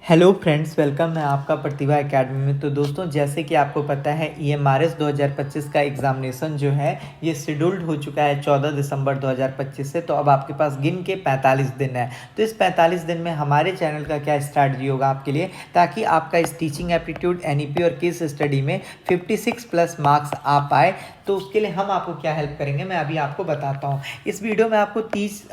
Hello friends, welcome है आपका प्रतिभा academy में। तो दोस्तों, जैसे कि आपको पता है ईएमआरएस 2025 का एग्ज़ामिनेशन जो है ये शेड्यूल्ड हो चुका है 14 दिसंबर 2025 से। तो अब आपके पास गिन के 45 दिन है। तो इस 45 दिन में हमारे चैनल का क्या स्ट्रैटेजी होगा आपके लिए, ताकि आपका इस टीचिंग एप्टीट्यूड, एनईपी और केस स्टडी में 56 प्लस मार्क्स आ पाए। तो उसके लिए हम आपको क्या हेल्प करेंगे, मैं अभी आपको बताता हूँ। इस वीडियो में आपको 30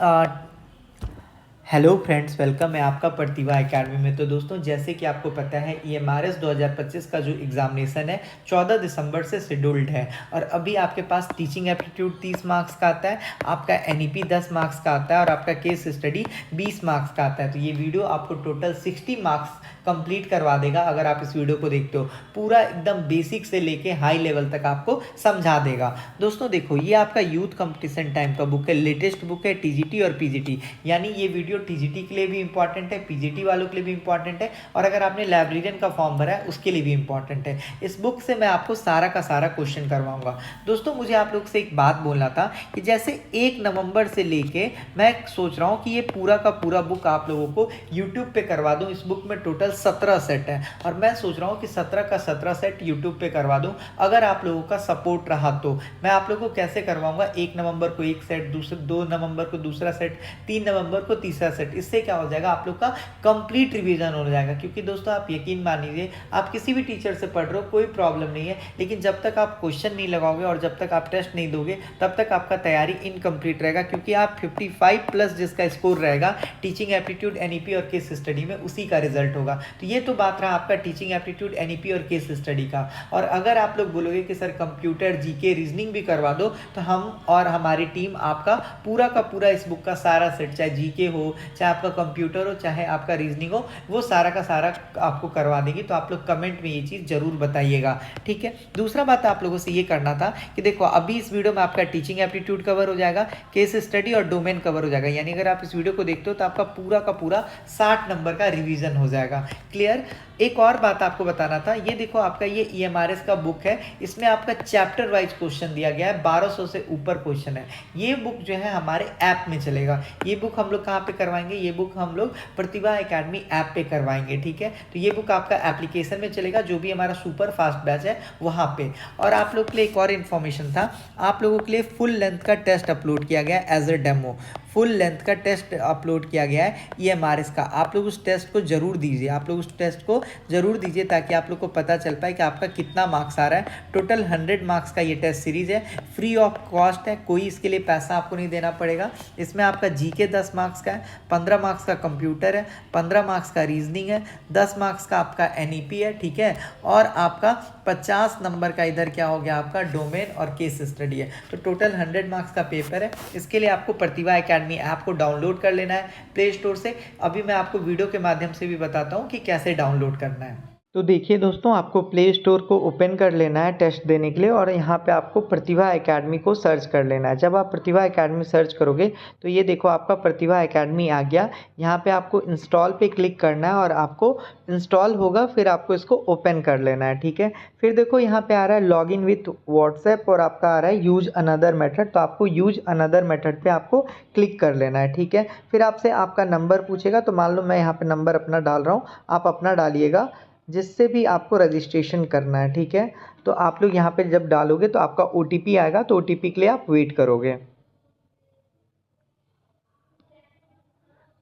हेलो फ्रेंड्स, वेलकम है आपका प्रतिभा एकेडमी में। तो दोस्तों, जैसे कि आपको पता है ईएमआरएस 2025 का जो एग्जामिनेशन है 14 दिसंबर से शेड्यूल्ड है। और अभी आपके पास टीचिंग एप्टीट्यूड 30 मार्क्स का आता है, आपका एनईपी 10 मार्क्स का आता है और आपका केस स्टडी 20 मार्क्स का आता है। तो ये वीडियो आपको टोटल 60 मार्क्स कंप्लीट करवा देगा। अगर आप इस वीडियो को देखते हो, पूरा एकदम बेसिक से लेके हाई लेवल तक आपको समझा देगा। दोस्तों देखो, ये आपका यूथ कंपटीशन टाइम का बुक है, लेटेस्ट बुक है टीजीटी और पीजीटी। यानी ये वीडियो टीजीटी के लिए भी इंपॉर्टेंट है, पीजीटी वालों के लिए भी इंपॉर्टेंट है, और अगर आपने लाइब्रेरियन का फॉर्म भरा है उसके लिए भी इंपॉर्टेंट है। इस बुक से मैं आपको सारा का सारा क्वेश्चन करवाऊंगा। दोस्तों, मुझे आप लोग से एक बात बोलना था कि जैसे 1 नवंबर से लेके मैं सोच रहा हूँ कि ये पूरा का पूरा बुक आप लोगों को यूट्यूब पे करवा दूँ। इस बुक में टोटल 17 सेट है और मैं सोच रहा हूँ कि 17 का 17 सेट यूट्यूब पे करवा दूँ। अगर आप लोगों का सपोर्ट रहा तो मैं आप लोगों को कैसे करवाऊंगा, 1 नवंबर को एक सेट, 2 नवंबर को दूसरा सेट, 3 नवंबर को तीसरा सेट। इससे क्या हो जाएगा, आप लोग का कंप्लीट रिवीजन हो जाएगा। क्योंकि दोस्तों, आप यकीन मान लीजिए, आप किसी भी टीचर से पढ़ रहे हो कोई प्रॉब्लम नहीं है, लेकिन जब तक आप क्वेश्चन नहीं लगाओगे और जब तक आप टेस्ट नहीं दोगे तब तक आपका तैयारी इनकम्प्लीट रहेगा। क्योंकि आप 55 प्लस जिसका स्कोर रहेगा टीचिंग एप्टीट्यूड, एनईपी और केस स्टडी में, उसी का रिजल्ट होगा। तो ये तो बात रहा आपका टीचिंग एप्टीट्यूड, एनईपी और केस स्टडी का। और अगर आप लोग बोलोगे कि सर कंप्यूटर, जीके, रीजनिंग भी करवा दो, तो हम और हमारी टीम आपका पूरा का पूरा इस बुक का सारा सेट, चाहे जीके हो, चाहे आपका कंप्यूटर हो, चाहे आपका रीजनिंग हो, वो सारा का सारा आपको करवा देंगे। तो आप लोग कमेंट में ये चीज़ जरूर बताइएगा, ठीक है। दूसरा बात आप लोगों से ये करना था कि देखो, अभी इस वीडियो में आपका टीचिंग एप्टीट्यूड कवर हो जाएगा, केस स्टडी और डोमेन कवर हो जाएगा। यानी अगर आप इस वीडियो को देखते हो तो आपका पूरा का पूरा 60 नंबर का रिवीजन हो जाएगा। क्लियर। एक और बात आपको बताना था, ये देखो आपका ये ईएमआरएस का बुक है, इसमें आपका चैप्टर वाइज क्वेश्चन दिया गया है, 1200 से ऊपर क्वेश्चन है। ये बुक जो है हमारे ऐप में चलेगा। ये बुक हम लोग कहाँ पे करवाएंगे, ये बुक हम लोग प्रतिभा एकेडमी ऐप पे करवाएंगे, ठीक है। तो ये बुक आपका एप्लीकेशन में चलेगा, जो भी हमारा सुपर फास्ट बैच है वहाँ पे। और आप लोग के लिए एक और इन्फॉर्मेशन था, आप लोगों के लिए फुल लेंथ का टेस्ट अपलोड किया गया है as a demo. Full length का टेस्ट अपलोड किया गया है ईएमआरएस का। आप लोग उस टेस्ट को जरूर दीजिए, आप लोग उस टेस्ट को जरूर दीजिए, ताकि आप लोग को पता चल पाए कि आपका कितना मार्क्स आ रहा है। टोटल 100 मार्क्स का ये टेस्ट सीरीज है, फ्री ऑफ कॉस्ट है, कोई इसके लिए पैसा आपको नहीं देना पड़ेगा। इसमें आपका जीके 10 मार्क्स का है, 15 मार्क्स का कंप्यूटर है, 15 मार्क्स का रीजनिंग है, 10 मार्क्स का आपका एनईपी है, ठीक है। और आपका 50 नंबर का इधर क्या हो गया, आपका डोमेन और केस स्टडी है। तो टोटल 100 मार्क्स का पेपर है। इसके लिए आपको प्रतिभा एकेडमी ऐप को डाउनलोड कर लेना है प्ले स्टोर से। अभी मैं आपको वीडियो के माध्यम से भी बताता हूँ कि कैसे डाउनलोड करना है। तो देखिए दोस्तों, आपको प्ले स्टोर को ओपन कर लेना है टेस्ट देने के लिए, और यहाँ पे आपको प्रतिभा एकेडमी को सर्च कर लेना है। जब आप प्रतिभा एकेडमी सर्च करोगे तो ये देखो आपका प्रतिभा एकेडमी आ गया। यहाँ पे आपको इंस्टॉल पे क्लिक करना है और आपको इंस्टॉल होगा, फिर आपको इसको ओपन कर लेना है, ठीक है। फिर देखो यहाँ पे आ रहा है लॉग इन विथ व्हाट्सएप और आपका आ रहा है यूज अनदर मेथड। तो आपको यूज अनदर मेथड पे आपको क्लिक कर लेना है, ठीक है। फिर आपसे आपका नंबर पूछेगा, तो मान लो मैं यहाँ पे नंबर अपना डाल रहा हूँ, आप अपना डालिएगा जिससे भी आपको रजिस्ट्रेशन करना है, ठीक है। तो आप लोग यहाँ पे जब डालोगे तो आपका ओटीपी आएगा, तो ओटीपी के लिए आप वेट करोगे।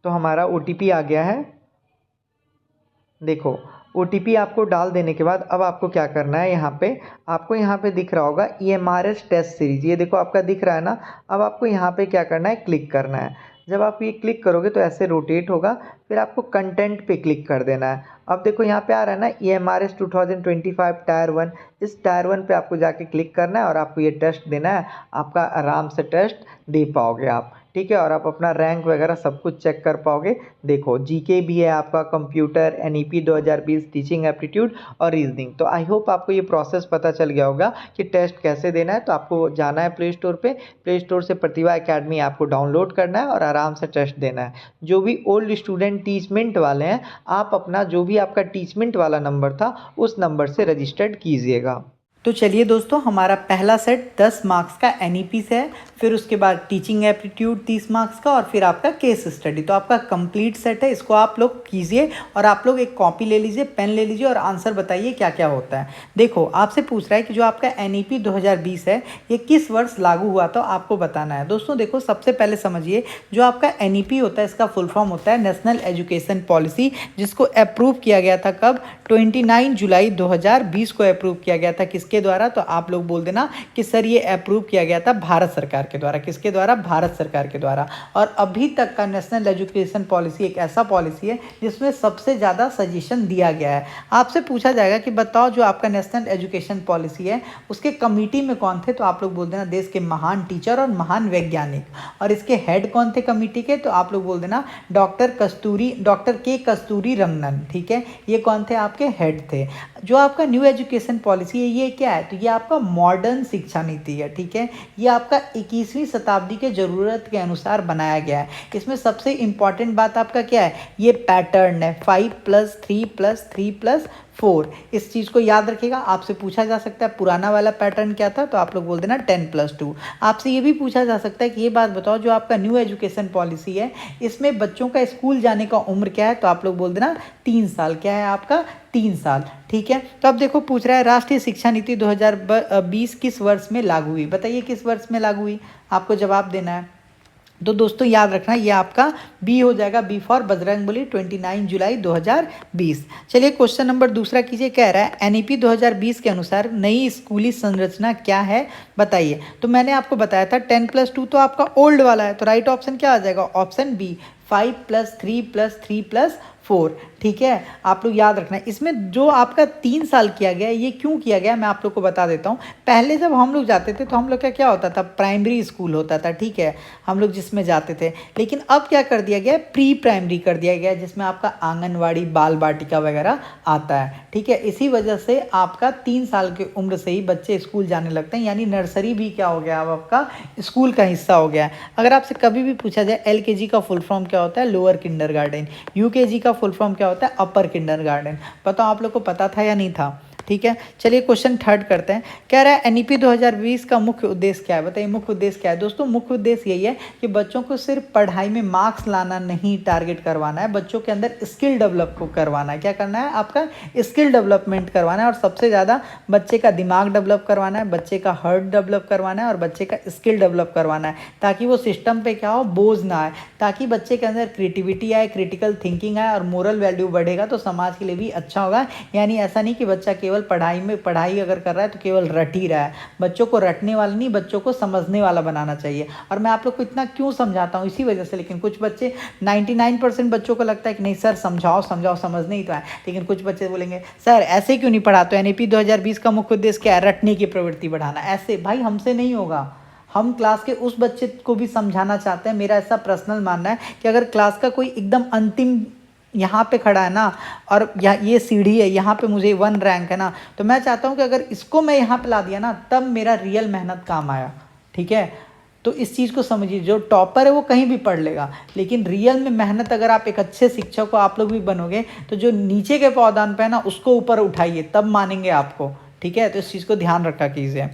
तो हमारा ओटीपी आ गया है, देखो। ओटीपी आपको डाल देने के बाद अब आपको क्या करना है, यहाँ पे आपको यहाँ पे दिख रहा होगा ईएमआरएस टेस्ट सीरीज, ये देखो आपका दिख रहा है ना। अब आपको यहाँ पे क्या करना है, क्लिक करना है। जब आप ये क्लिक करोगे तो ऐसे रोटेट होगा, फिर आपको कंटेंट पे क्लिक कर देना है। अब देखो यहाँ पे आ रहा है ना ईएमआरएस 2025 टायर 1, इस टायर 1 पे आपको जाके क्लिक करना है और आपको ये टेस्ट देना है। आपका आराम से टेस्ट दे पाओगे आप, ठीक है। और आप अपना रैंक वगैरह सब कुछ चेक कर पाओगे। देखो जीके भी है आपका, कंप्यूटर, एनईपी 2020, टीचिंग एप्टीट्यूड और रीजनिंग। तो आई होप आपको ये प्रोसेस पता चल गया होगा कि टेस्ट कैसे देना है। तो आपको जाना है प्ले स्टोर पे, प्ले स्टोर से प्रतिभा एकेडमी आपको डाउनलोड करना है और आराम से टेस्ट देना है। जो भी ओल्ड स्टूडेंट टीचमेंट वाले हैं, आप अपना जो भी आपका टीचमेंट वाला नंबर था उस नंबर से रजिस्टर्ड कीजिएगा। तो चलिए दोस्तों, हमारा पहला सेट 10 मार्क्स का NEP से है, फिर उसके बाद टीचिंग एप्टीट्यूड 30 मार्क्स का, और फिर आपका केस स्टडी। तो आपका कंप्लीट सेट है, इसको आप लोग कीजिए और आप लोग एक कॉपी ले लीजिए, पेन ले लीजिए और आंसर बताइए क्या क्या होता है। देखो, आपसे पूछ रहा है कि जो आपका NEP 2020 है ये किस वर्ष लागू हुआ, तो आपको बताना है। दोस्तों देखो, सबसे पहले समझिए, जो आपका NEP होता है इसका फुल फॉर्म होता है नेशनल एजुकेशन पॉलिसी, जिसको अप्रूव किया गया था कब? 29 जुलाई 2020 को अप्रूव किया गया था। किसके द्वारा? तो आप लोग बोल देना कि सर ये अप्रूव किया गया था भारत सरकार के द्वारा। किसके द्वारा? भारत सरकार के द्वारा। और अभी तक का नेशनल एजुकेशन पॉलिसी एक ऐसा पॉलिसी है जिसमें सबसे ज़्यादा सजेशन दिया गया है। आपसे पूछा जाएगा कि बताओ जो आपका नेशनल एजुकेशन पॉलिसी है उसके कमेटी में कौन थे, तो आप लोग बोल देना देश के महान टीचर और महान वैज्ञानिक। और इसके हेड कौन थे कमेटी के? तो आप लोग बोल देना डॉक्टर के कस्तूरी रंगन। ठीक है, ये कौन थे? आपके हेड थे। जो आपका न्यू एजुकेशन पॉलिसी है ये क्या है? तो ये आपका मॉडर्न शिक्षा नीति है। ठीक है, ये आपका 21वीं शताब्दी के ज़रूरत के अनुसार बनाया गया है। इसमें सबसे इंपॉर्टेंट बात आपका क्या है? ये पैटर्न है 5+3+3+4। इस चीज़ को याद रखिएगा। आपसे पूछा जा सकता है पुराना वाला पैटर्न क्या था, तो आप लोग बोल देना 10+2। आपसे ये भी पूछा जा सकता है कि ये बात बताओ जो आपका न्यू एजुकेशन पॉलिसी है इसमें बच्चों का स्कूल जाने का उम्र क्या है, तो आप लोग बोल देना 3 साल। क्या है आपका? 3 साल। ठीक है, तो अब देखो पूछ रहा है राष्ट्रीय शिक्षा नीति 2020 किस वर्ष में लागू हुई? बताइए किस वर्ष में लागू हुई, आपको जवाब देना है। तो दोस्तों याद रखना ये आपका बी हो जाएगा, बी फॉर बजरंगबली, 29 जुलाई 2020। चलिए क्वेश्चन नंबर दूसरा कीजिए। कह रहा है NEP 2020 के अनुसार नई स्कूली संरचना क्या है, बताइए। तो मैंने आपको बताया था 10+2 तो आपका ओल्ड वाला है, तो राइट ऑप्शन क्या आ जाएगा? Option B, 5+3+3+4। ठीक है, आप लोग याद रखना है। इसमें जो आपका 3 साल किया गया है ये क्यों किया गया मैं आप लोग को बता देता हूँ। पहले जब हम लोग जाते थे तो हम लोग का क्या होता था? प्राइमरी स्कूल होता था। ठीक है, हम लोग जिसमें जाते थे, लेकिन अब क्या कर दिया गया? प्री प्राइमरी कर दिया गया, जिसमें आपका आंगनवाड़ी, बाल बाटिका वगैरह आता है। ठीक है, इसी वजह से आपका 3 साल की उम्र से ही बच्चे स्कूल जाने लगते हैं, यानी नर्सरी भी क्या हो गया? अब आपका स्कूल का हिस्सा हो गया है। अगर आपसे कभी भी पूछा जाए LKG का फुल फॉर्म क्या होता है? Lower kindergarten. UKG का फुल फॉर्म क्या होता है? अपर किंडरगार्टन। बताओ आप लोग को पता था या नहीं था? ठीक है, चलिए क्वेश्चन थर्ड करते हैं। कह रहा है NEP 2020 का मुख्य उद्देश्य क्या है, बताइए। मुख्य उद्देश्य क्या है? दोस्तों मुख्य उद्देश्य यही है कि बच्चों को सिर्फ पढ़ाई में मार्क्स लाना नहीं टारगेट करवाना है, बच्चों के अंदर स्किल डेवलप को करवाना है। क्या करना है? आपका स्किल डेवलपमेंट करवाना है, और सबसे ज़्यादा बच्चे का दिमाग डेवलप करवाना है, बच्चे का हार्ट डेवलप करवाना है और बच्चे का स्किल डेवलप करवाना है, ताकि वो सिस्टम पे क्या हो? बोझ ना आए, ताकि बच्चे के अंदर क्रिएटिविटी आए, क्रिटिकल थिंकिंग आए और मोरल वैल्यू बढ़ेगा तो समाज के लिए भी अच्छा होगा। यानी ऐसा नहीं कि बच्चा केवल पढ़ाई अगर कर रहा है तो केवल रट ही रहा है। बच्चों को रटने वाला नहीं, बच्चों को समझने वाला बनाना चाहिए। और मैं आप लोग को इतना क्यों समझाता हूँ? इसी वजह से। लेकिन कुछ बच्चे 99% बच्चों को लगता है कि नहीं सर समझाओ समझने ही तो है, लेकिन कुछ बच्चे बोलेंगे सर ऐसे क्यों नहीं पढ़ाते? NEP 2020 का मुख्य उद्देश्य क्या है? रटने की प्रवृत्ति बढ़ाना। ऐसे भाई हमसे नहीं होगा। हम क्लास के उस बच्चे को भी समझाना चाहते हैं। मेरा ऐसा पर्सनल मानना है कि अगर क्लास का कोई एकदम अंतिम यहाँ पे खड़ा है ना, और ये सीढ़ी है, यहाँ पे मुझे 1 रैंक है ना, तो मैं चाहता हूँ कि अगर इसको मैं यहाँ पे ला दिया ना, तब मेरा रियल मेहनत काम आया। ठीक है, तो इस चीज़ को समझिए। जो टॉपर है वो कहीं भी पढ़ लेगा, लेकिन रियल में मेहनत अगर आप एक अच्छे शिक्षक को आप लोग भी बनोगे तो जो नीचे के पौधान पे है ना उसको ऊपर उठाइए, तब मानेंगे आपको। ठीक है, तो इस चीज़ को ध्यान रखा कीजिए।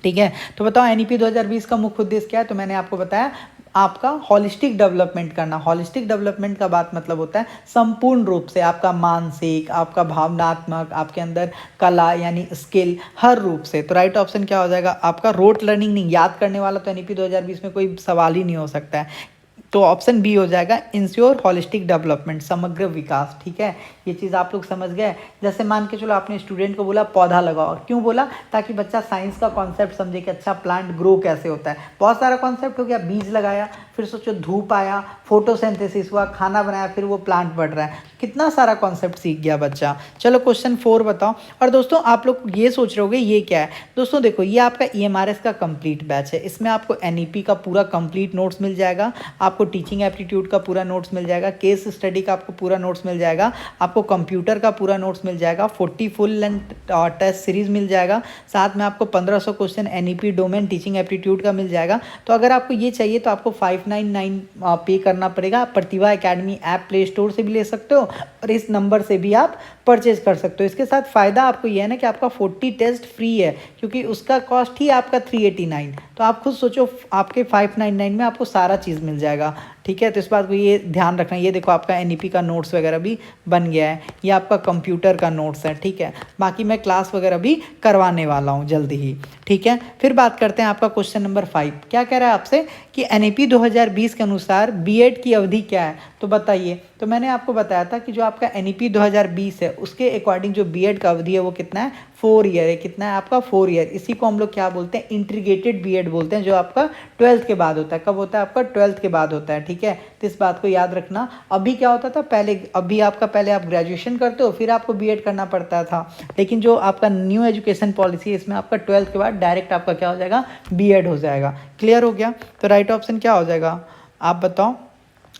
ठीक है, तो बताओ NEP 2020 का मुख्य उद्देश्य क्या है? तो मैंने आपको बताया आपका हॉलिस्टिक डेवलपमेंट करना। हॉलिस्टिक डेवलपमेंट का बात मतलब होता है संपूर्ण रूप से आपका मानसिक, आपका भावनात्मक, आपके अंदर कला यानी स्किल, हर रूप से। तो राइट ऑप्शन क्या हो जाएगा? आपका रोट लर्निंग नहीं, याद करने वाला तो NEP 2020 में कोई सवाल ही नहीं हो सकता है। तो ऑप्शन बी हो जाएगा इंश्योर हॉलिस्टिक डेवलपमेंट, समग्र विकास। ठीक है, ये चीज़ आप लोग समझ गए। जैसे मान के चलो आपने स्टूडेंट को बोला पौधा लगाओ, क्यों बोला? ताकि बच्चा साइंस का कॉन्सेप्ट समझे कि अच्छा प्लांट ग्रो कैसे होता है। बहुत सारा कॉन्सेप्ट हो गया, बीज लगाया, फिर सोचो धूप आया, फोटोसिंथेसिस हुआ, खाना बनाया, फिर वो प्लांट बढ़ रहा है। कितना सारा कॉन्सेप्ट सीख गया बच्चा। चलो क्वेश्चन 4 बताओ। और दोस्तों आप लोग ये सोच रहे होगे ये क्या है? दोस्तों देखो, ये आपका EMRS का कंप्लीट बैच है। इसमें आपको NEP का पूरा कंप्लीट नोट्स मिल जाएगा, आपको टीचिंग एप्टीट्यूड का पूरा नोट्स मिल जाएगा, केस स्टडी का आपको पूरा नोट्स मिल जाएगा, आपको कंप्यूटर का पूरा नोट्स मिल जाएगा, 40 फुल लेंथ टेस्ट सीरीज मिल जाएगा, साथ में आपको 1500 question NEP domain teaching aptitude का मिल जाएगा। तो अगर आपको ये चाहिए तो आपको 5 599 पे करना पड़ेगा। आप प्रतिभा एकेडमी ऐप प्ले स्टोर से भी ले सकते हो और इस नंबर से भी आप परचेज कर सकते हो। इसके साथ फ़ायदा आपको ये है ना कि आपका 40 टेस्ट फ्री है, क्योंकि उसका कॉस्ट ही आपका 389। तो आप खुद सोचो, आपके 599 में आपको सारा चीज़ मिल जाएगा। ठीक है, तो इस बात को ये ध्यान रखना। ये देखो आपका एनईपी का नोट्स वगैरह भी बन गया है, ये आपका कंप्यूटर का नोट्स है। ठीक है, बाकी मैं क्लास वगैरह भी करवाने वाला हूँ जल्दी ही। ठीक है, फिर बात करते हैं आपका क्वेश्चन नंबर 5। क्या कह रहा है आपसे कि एनईपी 2020 के अनुसार बीएड की अवधि क्या है, तो बताइए। तो मैंने आपको बताया था कि जो आपका एनईपी 2020 है उसके अकॉर्डिंग जो बीएड का अवधि है वो कितना है, 4 ईयर है। कितना है आपका, 4 ईयर। इसी को हम लोग क्या बोलते हैं, इंटीग्रेटेड बीएड बोलते हैं, जो आपका 12th के बाद होता है। कब होता है आपका, 12th के बाद होता है। ठीक है, तो इस बात को याद रखना। अभी क्या होता था पहले, अभी आपका पहले आप ग्रेजुएशन करते हो फिर आपको बीएड करना पड़ता था, लेकिन जो आपका न्यू एजुकेशन पॉलिसी है इसमें आपका 12th के बाद डायरेक्ट आपका क्या हो जाएगा, बीएड हो जाएगा। क्लियर हो गया, तो राइट ऑप्शन क्या हो जाएगा आप बताओ।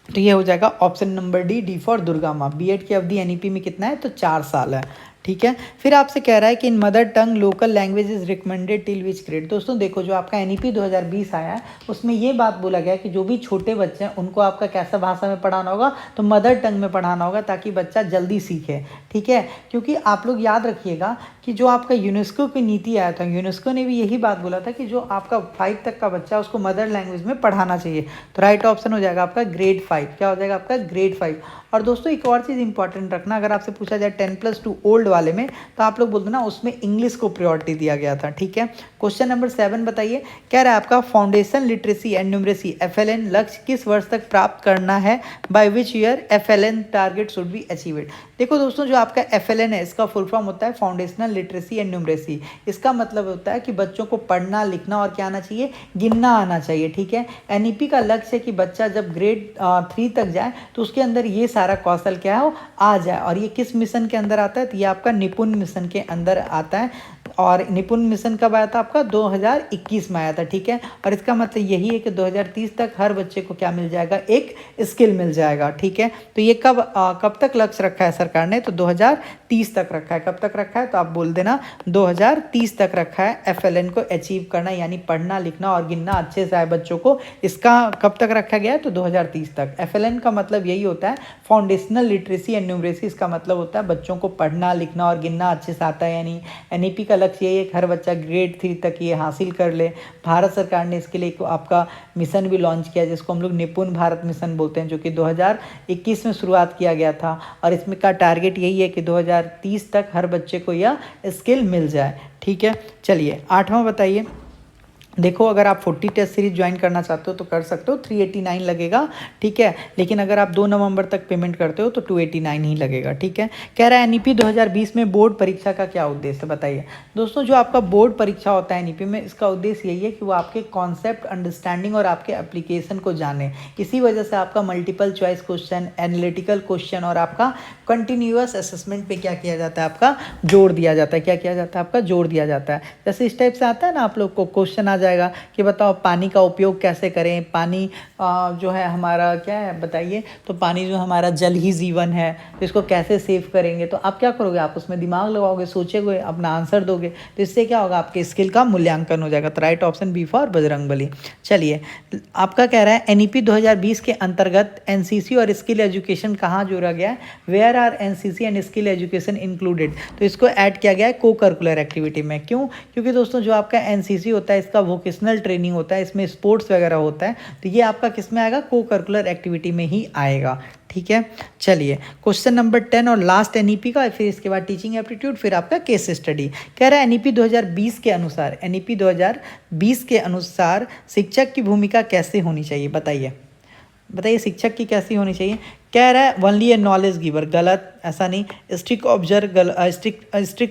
तो ये हो जाएगा option number D for Durga माँ। बीएड की अवधि एनईपी में कितना है, तो 4 साल है। ठीक है, फिर आपसे कह रहा है कि in mother tongue local language is recommended till which grade. दोस्तों देखो, जो आपका एनईपी 2020 आया है उसमें ये बात बोला गया कि जो भी छोटे बच्चे हैं उनको आपका कैसा भाषा में पढ़ाना होगा, तो मदर टंग में पढ़ाना होगा, ताकि बच्चा जल्दी सीखे। ठीक है, क्योंकि आप लोग याद रखिएगा कि जो आपका यूनेस्को की नीति आया था, यूनेस्को ने भी यही बात बोला था कि जो आपका 5 तक का बच्चा उसको मदर लैंग्वेज में पढ़ाना चाहिए। तो राइट ऑप्शन हो जाएगा आपका ग्रेड 5। क्या हो जाएगा आपका, ग्रेड 5। और दोस्तों एक और चीज़ इंपॉर्टेंट रखना, अगर आपसे पूछा जाए 10+2 ओल्ड वाले में, तो आप लोग बोल दो ना उसमें इंग्लिश को प्रायोरिटी दिया गया था। ठीक है, क्वेश्चन नंबर 7 बताइए। कह रहा है आपका foundation literacy and numeracy FLN लक्ष्य किस वर्ष तक प्राप्त करना है, by which year FLN target should be achieved. देखो दोस्तों, जो आपका FLN है इसका फुल फॉर्म होता है फाउंडेशनल लिटरेसी एंड न्यूमरेसी। इसका मतलब होता है कि बच्चों को पढ़ना लिखना और क्या आना चाहिए, गिनना आना चाहिए। ठीक है, एनईपी का लक्ष्य है कि बच्चा जब ग्रेड 3 तक जाए तो उसके अंदर ये सारा कौशल क्या है वो आ जाए। और ये किस मिशन के अंदर आता है, तो ये आपका निपुण मिशन के अंदर आता है। और निपुण मिशन कब आया था आपका, 2021 में आया था। ठीक है, और इसका मतलब यही है कि 2030 तक हर बच्चे को क्या मिल जाएगा, एक स्किल मिल जाएगा। ठीक है, तो ये कब तक लक्ष्य रखा है सरकार ने, तो 2030 तक रखा है। कब तक रखा है, तो आप बोल देना 2030 तक रखा है FLN को अचीव करना, यानी पढ़ना लिखना और गिनना अच्छे से आए बच्चों को। इसका कब तक रखा गया है, तो 2030 तक। FLN का मतलब यही होता है फाउंडेशनल लिटरेसी एंड न्यूमरेसी। इसका मतलब होता है बच्चों को पढ़ना लिखना और गिनना अच्छे से आता है। यानी एनईपी का लक्ष्य यही है कि हर बच्चा ग्रेड 3 तक ये हासिल कर ले। भारत सरकार ने इसके लिए आपका मिशन भी लॉन्च किया, जिसको हम लोग निपुण भारत मिशन बोलते हैं, जो कि 2021 में शुरुआत किया गया था। और इसमें का टारगेट यही है कि 2030 तक हर बच्चे को यह स्किल मिल जाए। ठीक है, चलिए 8वां बताइए। देखो, अगर आप 40 टेस्ट सीरीज ज्वाइन करना चाहते हो तो कर सकते हो, 389 लगेगा। ठीक है, लेकिन अगर आप 2 नवंबर तक पेमेंट करते हो तो 289 ही लगेगा। ठीक है, कह रहा है एनईपी 2020 में बोर्ड परीक्षा का क्या उद्देश्य बताइए। दोस्तों, जो आपका बोर्ड परीक्षा होता है एनईपी में, इसका उद्देश्य यही है कि वो आपके कॉन्सेप्ट अंडरस्टैंडिंग और आपके एप्लीकेशन को जाने। इसी वजह से आपका multiple choice question, analytical question और आपका कंटिन्यूअस असेसमेंट पे क्या किया जाता है, आपका जोर दिया जाता है। क्या किया जाता है, आपका जोर दिया जाता है। जैसे इस टाइप से आता है ना, आप लोग को क्वेश्चन आ जाएगा कि बताओ पानी का उपयोग कैसे करें, पानी जो है हमारा क्या है बताइए, तो पानी जो हमारा जल ही जीवन है, तो इसको कैसे सेव करेंगे। तो आप क्या करोगे, आप उसमें दिमाग लगाओगे, सोचोगे, अपना आंसर दोगे, तो इससे क्या होगा, आपके स्किल का मूल्यांकन हो जाएगा। तो right option B for Bajrangbali. चलिए, आपका कह रहा है एनईपी 2020 के अंतर्गत एनसीसी और स्किल एजुकेशन कहाँ जोड़ा गया है, where are NCC and skill education included. तो इसको ऐड किया गया है को करिकुलर एक्टिविटी में। क्यों, क्योंकि दोस्तों जो आपका एनसीसी होता है इसका वोकेशनल ट्रेनिंग होता है, इसमें स्पोर्ट्स वगैरह होता है, तो ये आपका किस में आएगा, को करिकुलर एक्टिविटी में ही आएगा। ठीक है, चलिए क्वेश्चन नंबर 10 और लास्ट एनईपी का, फिर इसके बाद टीचिंग एप्टीट्यूड, फिर आपका केस स्टडी। कह रहा है एनईपी 2020 के अनुसार, एनईपी 2020 के अनुसार शिक्षक की भूमिका कैसे होनी चाहिए बताइए। बताइए शिक्षक की कैसी होनी चाहिए। कह रहा है ओनली ए नॉलेज गिवर, गलत, ऐसा नहीं। स्ट्रिक्ट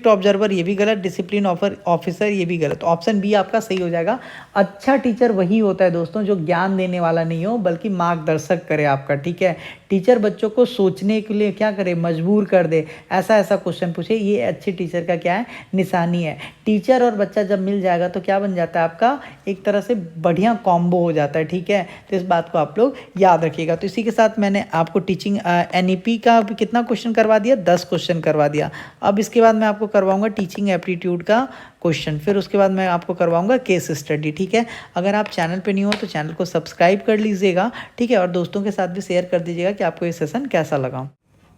ऑब्जर्वर, ये भी गलत। डिसिप्लिन ऑफिसर, ये भी गलत। ऑप्शन बी आपका सही हो जाएगा। अच्छा टीचर वही होता है दोस्तों जो ज्ञान देने वाला नहीं हो बल्कि मार्गदर्शक करे आपका। ठीक है, टीचर बच्चों को सोचने के लिए क्या करे, मजबूर कर दे, ऐसा क्वेश्चन पूछे, ये अच्छे टीचर का क्या है, निशानी है। टीचर और बच्चा जब मिल जाएगा तो क्या बन जाता है आपका, एक तरह से बढ़िया कॉम्बो हो जाता है। ठीक है, तो इस बात को आप लोग याद रखिएगा। तो इसी के साथ मैंने आपको टीचिंग एनईपी का कितना क्वेश्चन करा करवा दिया, 10 क्वेश्चन करवा दिया। अब इसके बाद मैं आपको करवाऊंगा टीचिंग एप्टीट्यूड का क्वेश्चन, फिर उसके बाद मैं आपको करवाऊंगा केस स्टडी, ठीक है। अगर आप चैनल पे नहीं हो तो चैनल को सब्सक्राइब कर लीजिएगा, ठीक है, और दोस्तों के साथ भी शेयर कर दीजिएगा कि आपको ये सेशन कैसा लगा।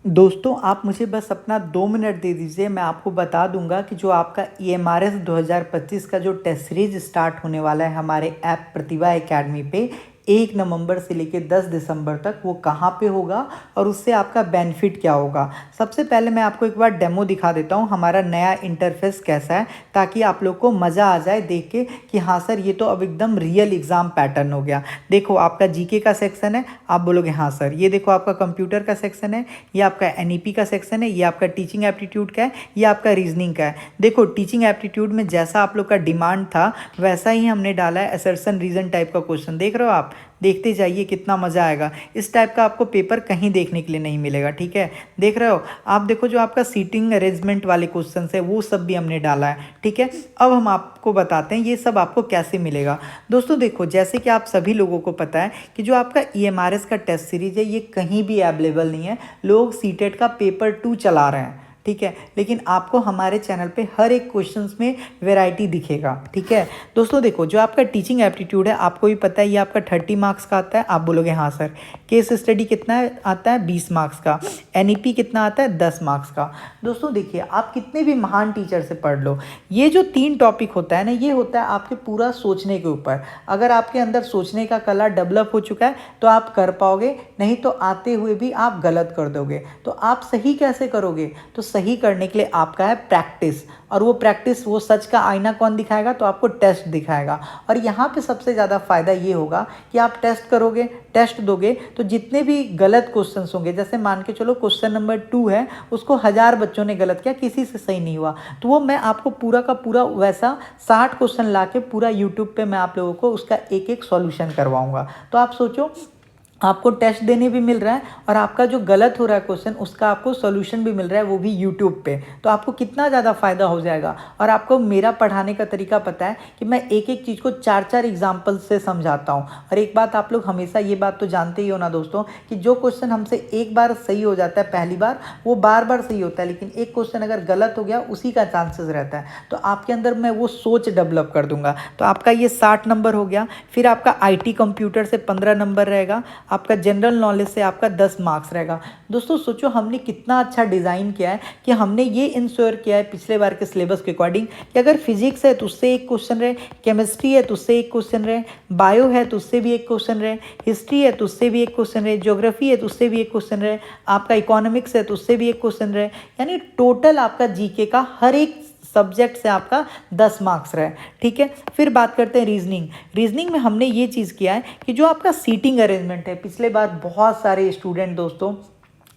दोस्तों आप मुझे बस अपना 2 मिनट दे दीजिए, मैं आपको बता दूंगा कि जो आपका EMRS 2025 का जो टेस्ट सीरीज स्टार्ट होने वाला है हमारे ऐप प्रतिभा एकेडमी पे 1 नवंबर से लेकर 10 दिसंबर तक, वो कहाँ पे होगा और उससे आपका बेनिफिट क्या होगा। सबसे पहले मैं आपको एक बार डेमो दिखा देता हूँ हमारा नया इंटरफेस कैसा है, ताकि आप लोग को मज़ा आ जाए देख के कि हाँ सर ये तो अब एकदम रियल एग्ज़ाम पैटर्न हो गया। देखो आपका जीके का सेक्शन है, आप बोलोगे हाँ सर। ये देखो आपका कंप्यूटर का सेक्शन है, ये आपका NEP का सेक्शन है, ये आपका टीचिंग एप्टीट्यूड का है, ये आपका रीजनिंग का है। देखो टीचिंग एप्टीट्यूड में जैसा आप लोग का डिमांड था वैसा ही हमने डाला है, असर्शन रीजन टाइप का क्वेश्चन। देख रहे हो आप, देखते जाइए कितना मज़ा आएगा। इस टाइप का आपको पेपर कहीं देखने के लिए नहीं मिलेगा, ठीक है। देख रहे हो आप, देखो जो आपका सीटिंग अरेंजमेंट वाले क्वेश्चन है वो सब भी हमने डाला है, ठीक है। अब हम आपको बताते हैं ये सब आपको कैसे मिलेगा। दोस्तों देखो, जैसे कि आप सभी लोगों को पता है कि जो आपका EMRS का टेस्ट सीरीज है ये कहीं भी अवेलेबल नहीं है। लोग सीटेट का पेपर 2 चला रहे हैं, ठीक है, लेकिन आपको हमारे चैनल पे हर एक क्वेश्चंस में वैरायटी दिखेगा, ठीक है। दोस्तों देखो, जो आपका टीचिंग एप्टीट्यूड है आपको भी पता है ये आपका 30 मार्क्स का आता है, आप बोलोगे हाँ सर। केस स्टडी कितना आता है, 20 मार्क्स का। NEP कितना आता है, 10 मार्क्स का। दोस्तों देखिए, आप कितने भी महान टीचर से पढ़ लो, ये जो 3 टॉपिक होता है ना, ये होता है आपके पूरा सोचने के ऊपर। अगर आपके अंदर सोचने का कला डेवलप हो चुका है तो आप कर पाओगे, नहीं तो आते हुए भी आप गलत कर दोगे। तो आप सही कैसे करोगे, तो सही करने के लिए आपका है प्रैक्टिस, और वो प्रैक्टिस, वो सच का आईना कौन दिखाएगा, तो आपको टेस्ट दिखाएगा। और यहाँ पे सबसे ज़्यादा फायदा ये होगा कि आप टेस्ट करोगे, टेस्ट दोगे, तो जितने भी गलत क्वेश्चंस होंगे, जैसे मान के चलो क्वेश्चन नंबर 2 है, उसको 1000 बच्चों ने गलत किया, किसी से सही नहीं हुआ, तो वो मैं आपको पूरा का पूरा वैसा 60 क्वेश्चन ला के पूरा यूट्यूब पे मैं आप लोगों को उसका एक एक सॉल्यूशन करवाऊंगा। तो आप सोचो, आपको टेस्ट देने भी मिल रहा है और आपका जो गलत हो रहा है क्वेश्चन उसका आपको सॉल्यूशन भी मिल रहा है, वो भी यूट्यूब पे। तो आपको कितना ज़्यादा फ़ायदा हो जाएगा। और आपको मेरा पढ़ाने का तरीका पता है कि मैं एक एक चीज़ को 4-4 एग्जाम्पल से समझाता हूँ। और एक बात आप लोग हमेशा ये बात तो जानते ही हो ना दोस्तों, कि जो क्वेश्चन हमसे एक बार सही हो जाता है पहली बार, वो बार बार सही होता है, लेकिन एक क्वेश्चन अगर गलत हो गया उसी का चांसेस रहता है। तो आपके अंदर मैं वो सोच डेवलप कर दूंगा। तो आपका ये 60 नंबर हो गया। फिर आपका IT कंप्यूटर से 15 नंबर रहेगा, आपका जनरल नॉलेज से आपका 10 मार्क्स रहेगा। दोस्तों सोचो हमने कितना अच्छा डिज़ाइन किया है कि हमने ये इंश्योर किया है पिछले बार के सिलेबस के अकॉर्डिंग कि अगर फिजिक्स है तो उससे एक क्वेश्चन रहे, केमिस्ट्री है तो उससे एक क्वेश्चन रहे, बायो है तो उससे भी एक क्वेश्चन रहे, हिस्ट्री है तो उससे भी एक क्वेश्चन रहे, ज्योग्राफी है तो उससे भी एक क्वेश्चन रहे, आपका इकोनॉमिक्स है तो उससे भी एक क्वेश्चन रहे। यानी टोटल आपका जीके का हर एक सब्जेक्ट से आपका 10 मार्क्स रहे, ठीक है। फिर बात करते हैं रीजनिंग। रीजनिंग में हमने ये चीज़ किया है कि जो आपका सीटिंग अरेंजमेंट है, पिछले बार बहुत सारे स्टूडेंट दोस्तों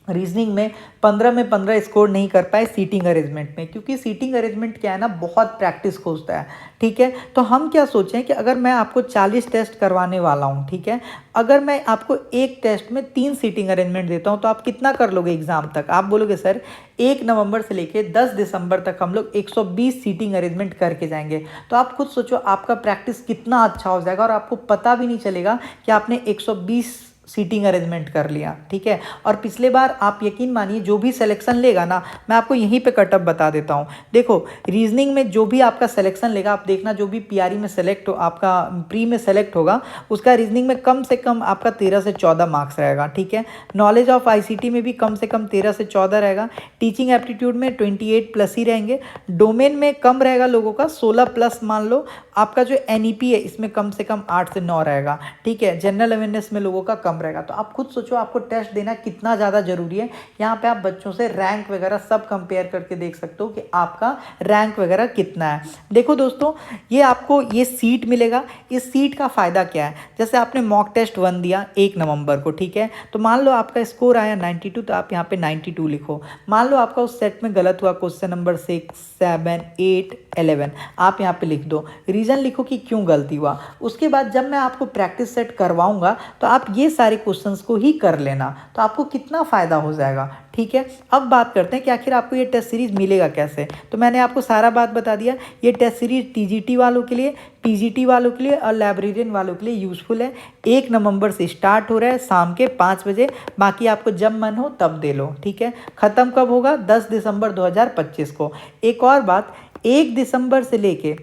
रीजनिंग में 15 में 15 स्कोर नहीं कर पाए सीटिंग अरेंजमेंट में, क्योंकि सीटिंग अरेंजमेंट क्या है ना, बहुत प्रैक्टिस खोजता है, ठीक है। तो हम क्या सोचें कि अगर मैं आपको 40 टेस्ट करवाने वाला हूँ, ठीक है, अगर मैं आपको एक टेस्ट में 3 सीटिंग अरेंजमेंट देता हूँ तो आप कितना कर लोगे एग्जाम तक। आप बोलोगे सर 1 नवंबर से लेके 10 दिसंबर तक हम लोग 120 सीटिंग अरेंजमेंट करके जाएंगे। तो आप खुद सोचो आपका प्रैक्टिस कितना अच्छा हो जाएगा और आपको पता भी नहीं चलेगा कि आपने 120 सीटिंग अरेंजमेंट कर लिया, ठीक है। और पिछले बार आप यकीन मानिए जो भी सिलेक्शन लेगा ना, मैं आपको यहीं पे कटअप बता देता हूँ। देखो रीजनिंग में जो भी आपका सिलेक्शन लेगा, आप देखना जो भी PRE में सेलेक्ट हो, आपका प्री में सेलेक्ट होगा, उसका रीजनिंग में कम से कम आपका 13 से 14 मार्क्स रहेगा, ठीक है। नॉलेज ऑफ ICT में भी कम से कम 13 से 14 रहेगा। टीचिंग एप्टीट्यूड में 28 प्लस ही रहेंगे। डोमेन में कम रहेगा लोगों का, 16 प्लस मान लो। आपका जो NEP है इसमें कम से कम 8 से 9 रहेगा, ठीक है। जनरल अवेयरनेस में लोगों का कम रहेगा। तो आप खुद सोचो आपको टेस्ट देना कितना ज़्यादा जरूरी है। यहाँ पे आप बच्चों से रैंक वगैरह सब कंपेयर करके देख सकते हो कि आपका रैंक वगैरह कितना है। देखो दोस्तों, ये आपको ये सीट मिलेगा। इस सीट का फ़ायदा क्या है, जैसे आपने मॉक टेस्ट 1 दिया 1 नवंबर को, ठीक है, तो मान लो आपका स्कोर आया 92, तो आप यहाँ पे 92 लिखो। मान लो आपका उस सेट में गलत हुआ, क्वेश्चन नंबर 6, 7, 8, 11, आप यहाँ पे लिख दो, रीज़न लिखो कि क्यों गलती हुआ। उसके बाद जब मैं आपको प्रैक्टिस सेट करवाऊंगा तो आप ये सारे क्वेश्चंस को ही कर लेना, तो आपको कितना फ़ायदा हो जाएगा। ठीक है, अब बात करते हैं कि आखिर आपको ये टेस्ट सीरीज़ मिलेगा कैसे। तो मैंने आपको सारा बात बता दिया। ये टेस्ट सीरीज़ टीजीटी वालों के लिए, पीजीटी वालों के लिए और लाइब्रेरियन वालों के लिए यूज़फुल है। 1 नवंबर से स्टार्ट हो रहा है शाम के 5 बजे। बाकी आपको जब मन हो तब दे लो। ठीक है, ख़त्म कब होगा? 10 दिसंबर 2025 को। एक और बात, 1 दिसंबर से लेके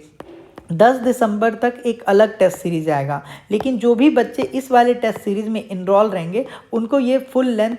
10 दिसंबर तक एक अलग टेस्ट सीरीज आएगा, लेकिन जो भी बच्चे इस वाले टेस्ट सीरीज़ में इनरोल रहेंगे उनको ये फुल लेंथ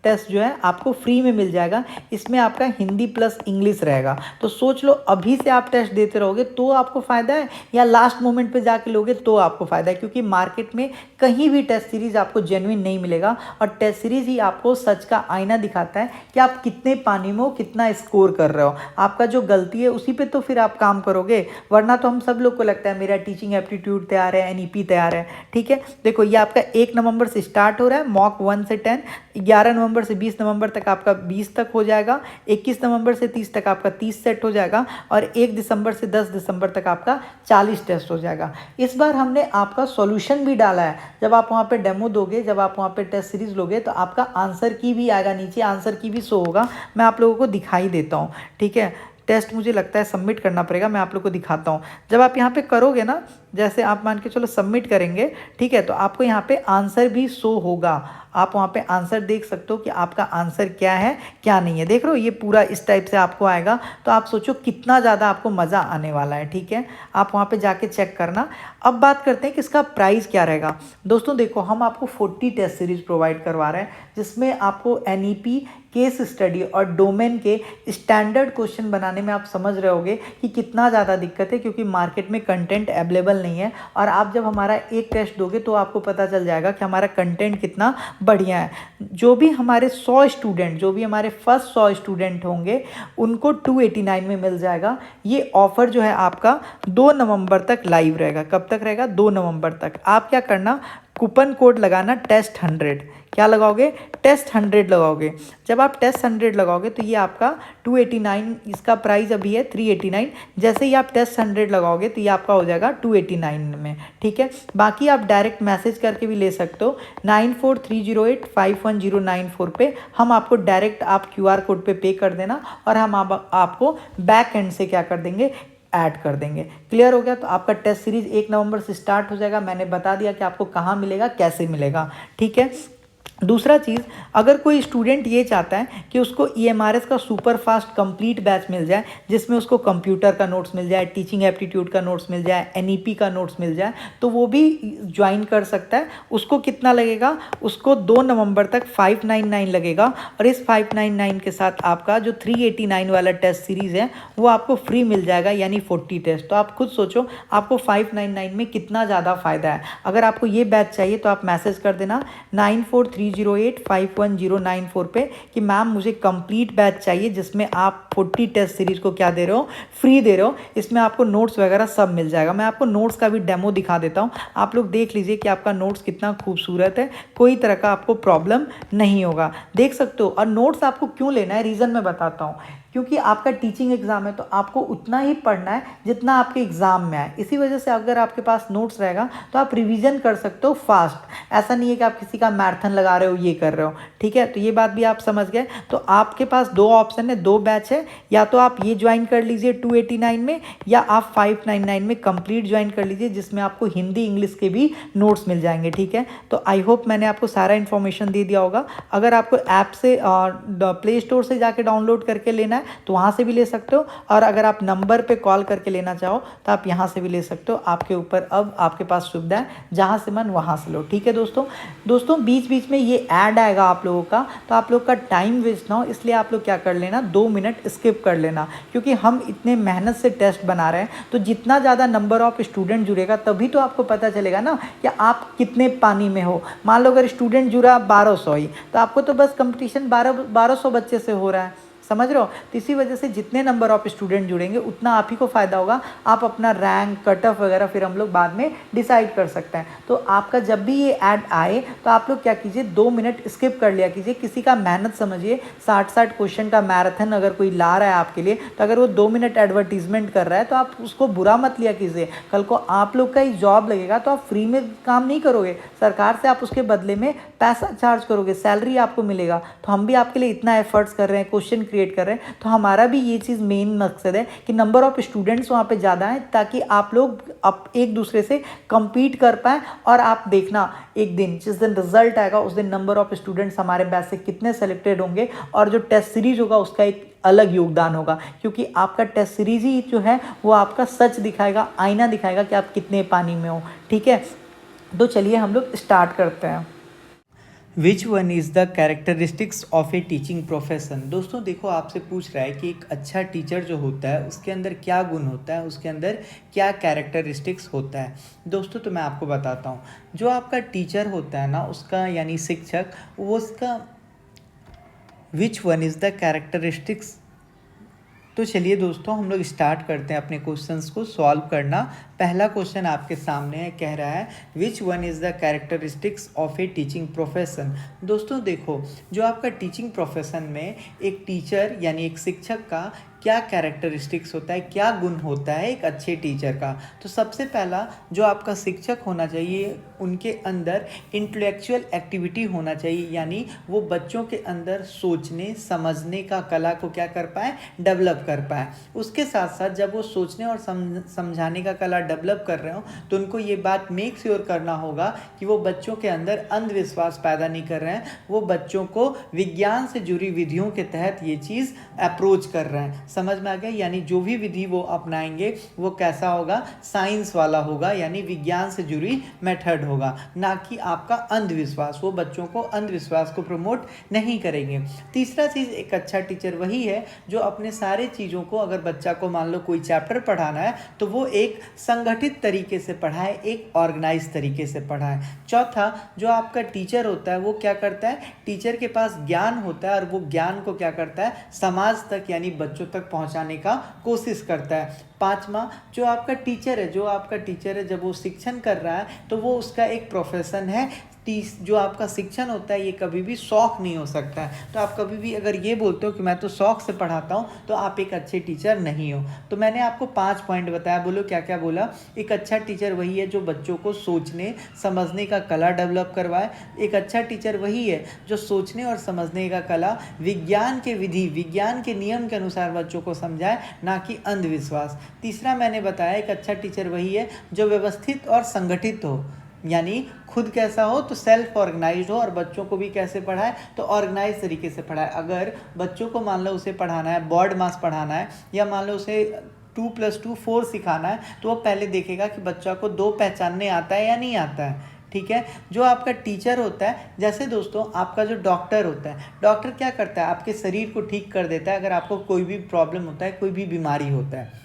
टेस्ट जो है आपको फ्री में मिल जाएगा। इसमें आपका हिंदी प्लस इंग्लिश रहेगा। तो सोच लो, अभी से आप टेस्ट देते रहोगे तो आपको फ़ायदा है, या लास्ट मोमेंट पे जाके लोगे तो आपको फ़ायदा है, क्योंकि मार्केट में कहीं भी टेस्ट सीरीज़ आपको जेन्युइन नहीं मिलेगा। और टेस्ट सीरीज़ ही आपको सच का आईना दिखाता है कि आप कितने पानी में हो, कितना स्कोर कर रहे हो। आपका जो गलती है उसी पर तो फिर आप काम करोगे, वरना तो हम सब लोग को लगता है मेरा टीचिंग एप्टीट्यूड तैयार है, NEP तैयार है। ठीक है, देखो ये आपका 1 नवंबर से स्टार्ट हो रहा है, मॉक 1 से 10, 11 नवंबर से 20 नवंबर तक आपका 20 तक हो जाएगा, 21 नवंबर से 30 तक आपका 30 सेट हो जाएगा, और 1 दिसंबर से 10 दिसंबर तक आपका 40 टेस्ट हो जाएगा। इस बार हमने आपका सॉल्यूशन भी डाला है। जब आप वहाँ पे डेमो दोगे, जब आप वहाँ पे टेस्ट सीरीज लोगे, तो आपका आंसर की भी आएगा, नीचे आंसर की भी शो होगा। मैं आप लोगों को दिखाई देता हूँ। ठीक है, टेस्ट मुझे लगता है सबमिट करना पड़ेगा, मैं आप लोग को दिखाता हूँ। जब आप यहाँ पे करोगे ना, जैसे आप मान के चलो सबमिट करेंगे, ठीक है, तो आपको यहाँ पे आंसर भी शो होगा। आप वहाँ पे आंसर देख सकते हो कि आपका आंसर क्या है क्या नहीं है। देख रहे हो, ये पूरा इस टाइप से आपको आएगा। तो आप सोचो कितना ज़्यादा आपको मज़ा आने वाला है। ठीक है, आप वहाँ पे जाके चेक करना। अब बात करते हैं कि इसका प्राइस क्या रहेगा। दोस्तों देखो, हम आपको 40 टेस्ट सीरीज प्रोवाइड करवा रहे हैं, जिसमें आपको NEP, केस स्टडी और डोमेन के स्टैंडर्ड क्वेश्चन बनाने में आप समझ रहे होगे कि कितना ज़्यादा दिक्कत है, क्योंकि मार्केट में कंटेंट अवेलेबल नहीं है। और आप जब हमारा एक टेस्ट दोगे तो आपको पता चल जाएगा कि हमारा कंटेंट कितना बढ़िया है। जो भी हमारे 100 स्टूडेंट, जो भी हमारे फर्स्ट 100 स्टूडेंट होंगे, उनको 289 में मिल जाएगा। ये ऑफ़र जो है आपका 2 नवंबर तक लाइव रहेगा। कब तक रहेगा? 2 नवंबर तक। आप क्या करना, कूपन कोड लगाना टेस्ट 100। क्या लगाओगे? टेस्ट 100 लगाओगे। जब आप टेस्ट 100 लगाओगे तो ये आपका 289, इसका प्राइस अभी है 389। जैसे ही आप टेस्ट 100 लगाओगे तो ये आपका हो जाएगा 289 में। ठीक है, बाकी आप डायरेक्ट मैसेज करके भी ले सकते हो 9430851094 पे। हम आपको डायरेक्ट आप QR कोड पे कर देना, और हम आपको बैक एंड से क्या कर देंगे, ऐड कर देंगे। क्लियर हो गया? तो आपका टेस्ट सीरीज 1 नवंबर से स्टार्ट हो जाएगा। मैंने बता दिया कि आपको कहाँ मिलेगा, कैसे मिलेगा। ठीक है, दूसरा चीज़, अगर कोई स्टूडेंट ये चाहता है कि उसको EMRS का सुपर फास्ट कंप्लीट बैच मिल जाए, जिसमें उसको कंप्यूटर का नोट्स मिल जाए, टीचिंग एप्टीट्यूड का नोट्स मिल जाए, NEP का नोट्स मिल जाए, तो वो भी ज्वाइन कर सकता है। उसको कितना लगेगा? उसको 2 नवंबर तक 599 लगेगा, और इस 599 के साथ आपका जो 389 वाला टेस्ट सीरीज़ है वो आपको फ्री मिल जाएगा, यानी 40 टेस्ट। तो आप खुद सोचो आपको 599 में कितना ज़्यादा फ़ायदा है। अगर आपको ये बैच चाहिए तो आप मैसेज कर देना 9430851094 पे कि मैम मुझे कंप्लीट बैच चाहिए, जिसमें आप 40 टेस्ट सीरीज को क्या दे रहे हो, फ्री दे रहे हो। इसमें आपको नोट्स वगैरह सब मिल जाएगा। मैं आपको नोट्स का भी डेमो दिखा देता हूँ, आप लोग देख लीजिए कि आपका नोट्स कितना खूबसूरत है। कोई तरह का आपको प्रॉब्लम नहीं होगा, देख सकते हो। और नोट्स आपको क्यों लेना है, रीज़न मैं बताता हूँ। क्योंकि आपका टीचिंग एग्जाम है तो आपको उतना ही पढ़ना है जितना आपके एग्जाम में आए। इसी वजह से अगर आपके पास नोट्स रहेगा तो आप रिवीजन कर सकते हो फास्ट। ऐसा नहीं है कि आप किसी का मैराथन लगा रहे हो, ये कर रहे हो। ठीक है, तो ये बात भी आप समझ गए। तो आपके पास 2 ऑप्शन है, 2 बैच है। या तो आप ये ज्वाइन कर लीजिए 289 में, या आप 599 में कंप्लीट ज्वाइन कर लीजिए, जिसमें आपको हिंदी इंग्लिश के भी नोट्स मिल जाएंगे। ठीक है, तो आई होप मैंने आपको सारा इन्फॉर्मेशन दे दिया होगा। अगर आपको ऐप से प्ले स्टोर से जाके डाउनलोड करके लेना है तो वहाँ से भी ले सकते हो, और अगर आप नंबर पे कॉल करके लेना चाहो तो आप यहाँ से भी ले सकते हो। आपके ऊपर अब आपके पास सुविधा है, जहाँ से मन वहाँ से लो। ठीक है दोस्तों बीच बीच में ये ऐड आएगा आप लोगों का, तो आप लोग का टाइम वेस्ट ना हो, इसलिए आप लोग क्या कर लेना, 2 मिनट स्किप कर लेना। क्योंकि हम इतने मेहनत से टेस्ट बना रहे हैं, तो जितना ज़्यादा नंबर ऑफ स्टूडेंट जुड़ेगा तभी तो आपको पता चलेगा ना कि आप कितने पानी में हो। मान लो अगर स्टूडेंट जुड़ा 1200 ही, तो आपको तो बस कंपटीशन 1200 बच्चे से हो रहा है। समझ रहे हो। तो इसी वजह से जितने नंबर ऑफ स्टूडेंट जुड़ेंगे उतना आप ही को फ़ायदा होगा, आप अपना रैंक कट ऑफ वगैरह फिर हम लोग बाद में डिसाइड कर सकते हैं। तो आपका जब भी ये ऐड आए तो आप लोग क्या कीजिए, 2 मिनट स्किप कर लिया कीजिए। किसी का मेहनत समझिए, 60-60 क्वेश्चन का मैराथन अगर कोई ला रहा है आपके लिए, तो अगर वो 2 मिनट एडवर्टीजमेंट कर रहा है तो आप उसको बुरा मत लिया कीजिए। कल को आप लोग का ही जॉब लगेगा तो आप फ्री में काम नहीं करोगे, सरकार से आप उसके बदले में पैसा चार्ज करोगे, सैलरी आपको मिलेगा। तो हम भी आपके लिए इतना एफर्ट्स कर रहे हैं, क्वेश्चन क्रिएट कर रहे हैं, तो हमारा भी ये चीज़ मेन मकसद है कि नंबर ऑफ स्टूडेंट्स वहाँ पे ज़्यादा हैं, ताकि आप लोग एक दूसरे से compete कर पाएँ। और आप देखना एक दिन जिस दिन रिजल्ट आएगा उस दिन नंबर ऑफ स्टूडेंट्स हमारे बैच से कितने सेलेक्टेड होंगे, और जो टेस्ट सीरीज होगा उसका एक अलग योगदान होगा, क्योंकि आपका टेस्ट सीरीज ही जो है वो आपका सच दिखाएगा, आईना दिखाएगा कि आप कितने पानी में हो। ठीक है, तो चलिए हम लोग स्टार्ट करते हैं। Which one is the characteristics of A teaching profession. दोस्तों देखो, आपसे पूछ रहा है कि एक अच्छा टीचर जो होता है उसके अंदर क्या गुण होता है, उसके अंदर क्या कैरेक्टरिस्टिक्स होता है। दोस्तों तो मैं आपको बताता हूँ, जो आपका टीचर होता है ना, उसका यानी शिक्षक, वो उसका which one is the characteristics. तो चलिए दोस्तों हम लोग स्टार्ट करते हैं अपने क्वेश्चंस को सॉल्व करना। पहला क्वेश्चन आपके सामने है, कह रहा है which one is the characteristics of A teaching profession. दोस्तों देखो, जो आपका टीचिंग प्रोफेशन में एक टीचर यानी एक शिक्षक का क्या कैरेक्टरिस्टिक्स होता है, क्या गुण होता है एक अच्छे टीचर का। तो सबसे पहला जो आपका शिक्षक होना चाहिए, उनके अंदर इंटेलेक्चुअल एक्टिविटी होना चाहिए, यानी वो बच्चों के अंदर सोचने समझने का कला को क्या कर पाए, डेवलप कर पाए। उसके साथ साथ जब वो सोचने और समझाने का कला डेवलप कर रहे हो तो उनको ये बात मेक श्योर करना होगा कि वो बच्चों के अंदर अंधविश्वास पैदा नहीं कर रहे हैं, वो बच्चों को विज्ञान से जुड़ी विधियों के तहत ये चीज़ अप्रोच कर रहे हैं। समझ में आ गया, यानी जो भी विधि वो अपनाएंगे वो कैसा होगा, साइंस वाला होगा, यानी विज्ञान से जुड़ी मेथड होगा, ना कि आपका अंधविश्वास। वो बच्चों को अंधविश्वास को प्रमोट नहीं करेंगे। तीसरा चीज़, एक अच्छा टीचर वही है जो अपने सारे चीज़ों को, अगर बच्चा को मान लो कोई चैप्टर पढ़ाना है तो वो एक संगठित तरीके से पढ़ाए, एक ऑर्गेनाइज तरीके से पढ़ाए। चौथा, जो आपका टीचर होता है वो क्या करता है, टीचर के पास ज्ञान होता है और वो ज्ञान को क्या करता है, समाज तक यानी बच्चों तक पहुंचाने का कोशिश करता है। पांचवा, जो आपका टीचर है जब वो शिक्षण कर रहा है तो वो उसका एक प्रोफेशन है। जो आपका शिक्षण होता है ये कभी भी शौक नहीं हो सकता है। तो आप कभी भी अगर ये बोलते हो कि मैं तो शौक से पढ़ाता हूँ तो आप एक अच्छे टीचर नहीं हो। तो मैंने आपको 5 पॉइंट बताया, बोलो क्या क्या बोला। एक अच्छा टीचर वही है जो बच्चों को सोचने समझने का कला डेवलप करवाए। एक अच्छा टीचर वही है जो सोचने और समझने का कला विज्ञान के विधि, विज्ञान के नियम के अनुसार बच्चों को समझाए, ना कि अंधविश्वास। तीसरा मैंने बताया, एक अच्छा टीचर वही है जो व्यवस्थित और संगठित हो, यानी खुद कैसा हो तो सेल्फ ऑर्गेनाइज्ड हो, और बच्चों को भी कैसे पढ़ाए तो ऑर्गेनाइज तरीके से पढ़ाए। अगर बच्चों को मान लो उसे पढ़ाना है, बोर्ड मास पढ़ाना है, या मान लो उसे 2+2 4 सिखाना है, तो वो पहले देखेगा कि बच्चा को 2 पहचानने आता है या नहीं आता है। ठीक है, जो आपका टीचर होता है, जैसे दोस्तों आपका जो डॉक्टर होता है, डॉक्टर क्या करता है, आपके शरीर को ठीक कर देता है अगर आपको कोई भी प्रॉब्लम होता है, कोई भी बीमारी होता है।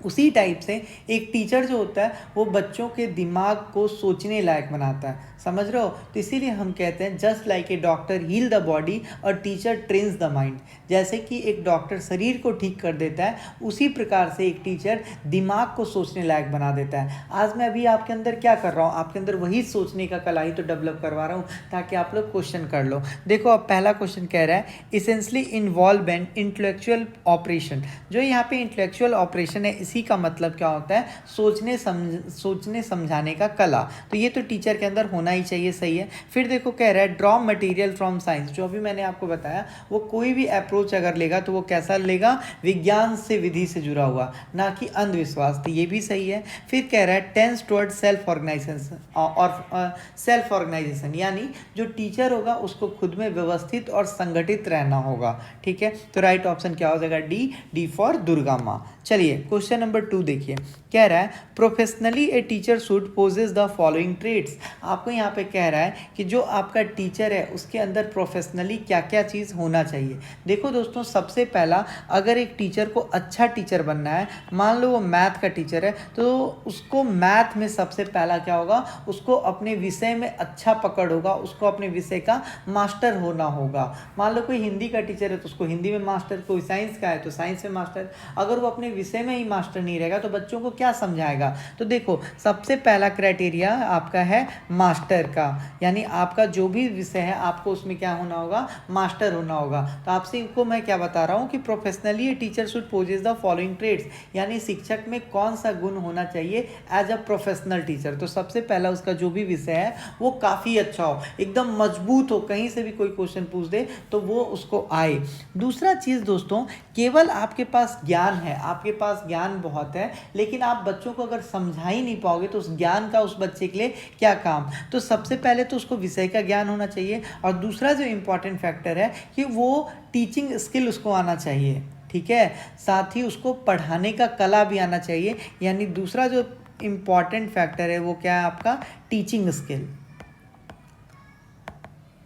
उसी टाइप से एक टीचर जो होता है वो बच्चों के दिमाग को सोचने लायक बनाता है। समझ रहे हो। तो इसीलिए हम कहते हैं just like a doctor heal the body और टीचर ट्रेन्स द माइंड। जैसे कि एक डॉक्टर शरीर को ठीक कर देता है, उसी प्रकार से एक टीचर दिमाग को सोचने लायक बना देता है। आज मैं अभी आपके अंदर क्या कर रहा हूँ, आपके अंदर वही सोचने का कला ही तो डेवलप करवा रहा हूँ ताकि आप लोग क्वेश्चन कर लो। देखो अब पहला क्वेश्चन कह रहा है essentially involve an intellectual operation. जो यहाँ पे इंटेलेक्चुअल ऑपरेशन है, इसी का मतलब क्या होता है, सोचने समझाने का कला। तो ये तो टीचर के अंदर होना ही चाहिए, सही है। फिर देखो कह रहा है ड्रॉ मटेरियल फ्रॉम साइंस। जो अभी मैंने आपको बताया, वो कोई भी अप्रोच अगर लेगा तो वो कैसा लेगा, विज्ञान से विधि से जुड़ा हुआ, ना कि अंधविश्वास। तो ये भी सही है। फिर कह रहा है टेंस टुवर्ड सेल्फ ऑर्गेनाइजेशन और सेल्फ ऑर्गेनाइजेशन, यानी जो टीचर होगा उसको खुद में व्यवस्थित और संगठित रहना होगा। ठीक है, तो राइट ऑप्शन क्या हो जाएगा, डी फॉर दुर्गा माँ। चलिए क्वेश्चन नंबर 2 देखिए, कह रहा है professionally a teacher should possess the following traits. आपको यहाँ पे कह रहा है कि जो आपका टीचर है उसके अंदर प्रोफेशनली क्या क्या चीज़ होना चाहिए। देखो दोस्तों, सबसे पहला, अगर एक टीचर को अच्छा टीचर बनना है, मान लो वो मैथ का टीचर है, तो उसको मैथ में सबसे पहला क्या होगा, उसको अपने विषय में अच्छा पकड़ होगा, उसको अपने विषय का मास्टर होना होगा। मान लो कोई हिंदी का टीचर है तो उसको हिंदी में मास्टर, कोई साइंस का है तो साइंस में मास्टर। अगर वो अपने विषय में ही मास्टर नहीं रहेगा तो बच्चों को क्या समझाएगा। तो देखो, सबसे पहला क्राइटेरिया आपका है मास्टर का, यानी आपका जो भी विषय है आपको उसमें क्या होना होगा, मास्टर होना होगा। तो आपसे इनको मैं क्या बता रहा हूँ कि professionally teacher should possess the following traits, यानी शिक्षक में कौन सा गुण होना चाहिए एज अ प्रोफेशनल टीचर। तो सबसे पहला उसका जो भी विषय है वो काफ़ी अच्छा हो, एकदम मजबूत हो, कहीं से भी कोई क्वेश्चन पूछ दे तो वो उसको आए। दूसरा चीज़ दोस्तों, केवल आपके पास ज्ञान है, आपके पास ज्ञान बहुत है, लेकिन आप बच्चों को अगर समझा ही नहीं पाओगे तो उस ज्ञान का उस बच्चे के लिए क्या काम। तो सबसे पहले तो उसको विषय का ज्ञान होना चाहिए, और दूसरा जो इम्पॉर्टेंट फैक्टर है कि वो टीचिंग स्किल उसको आना चाहिए, ठीक है। साथ ही उसको पढ़ाने का कला भी आना चाहिए, यानी दूसरा जो इम्पॉर्टेंट फैक्टर है वो क्या है, आपका टीचिंग स्किल।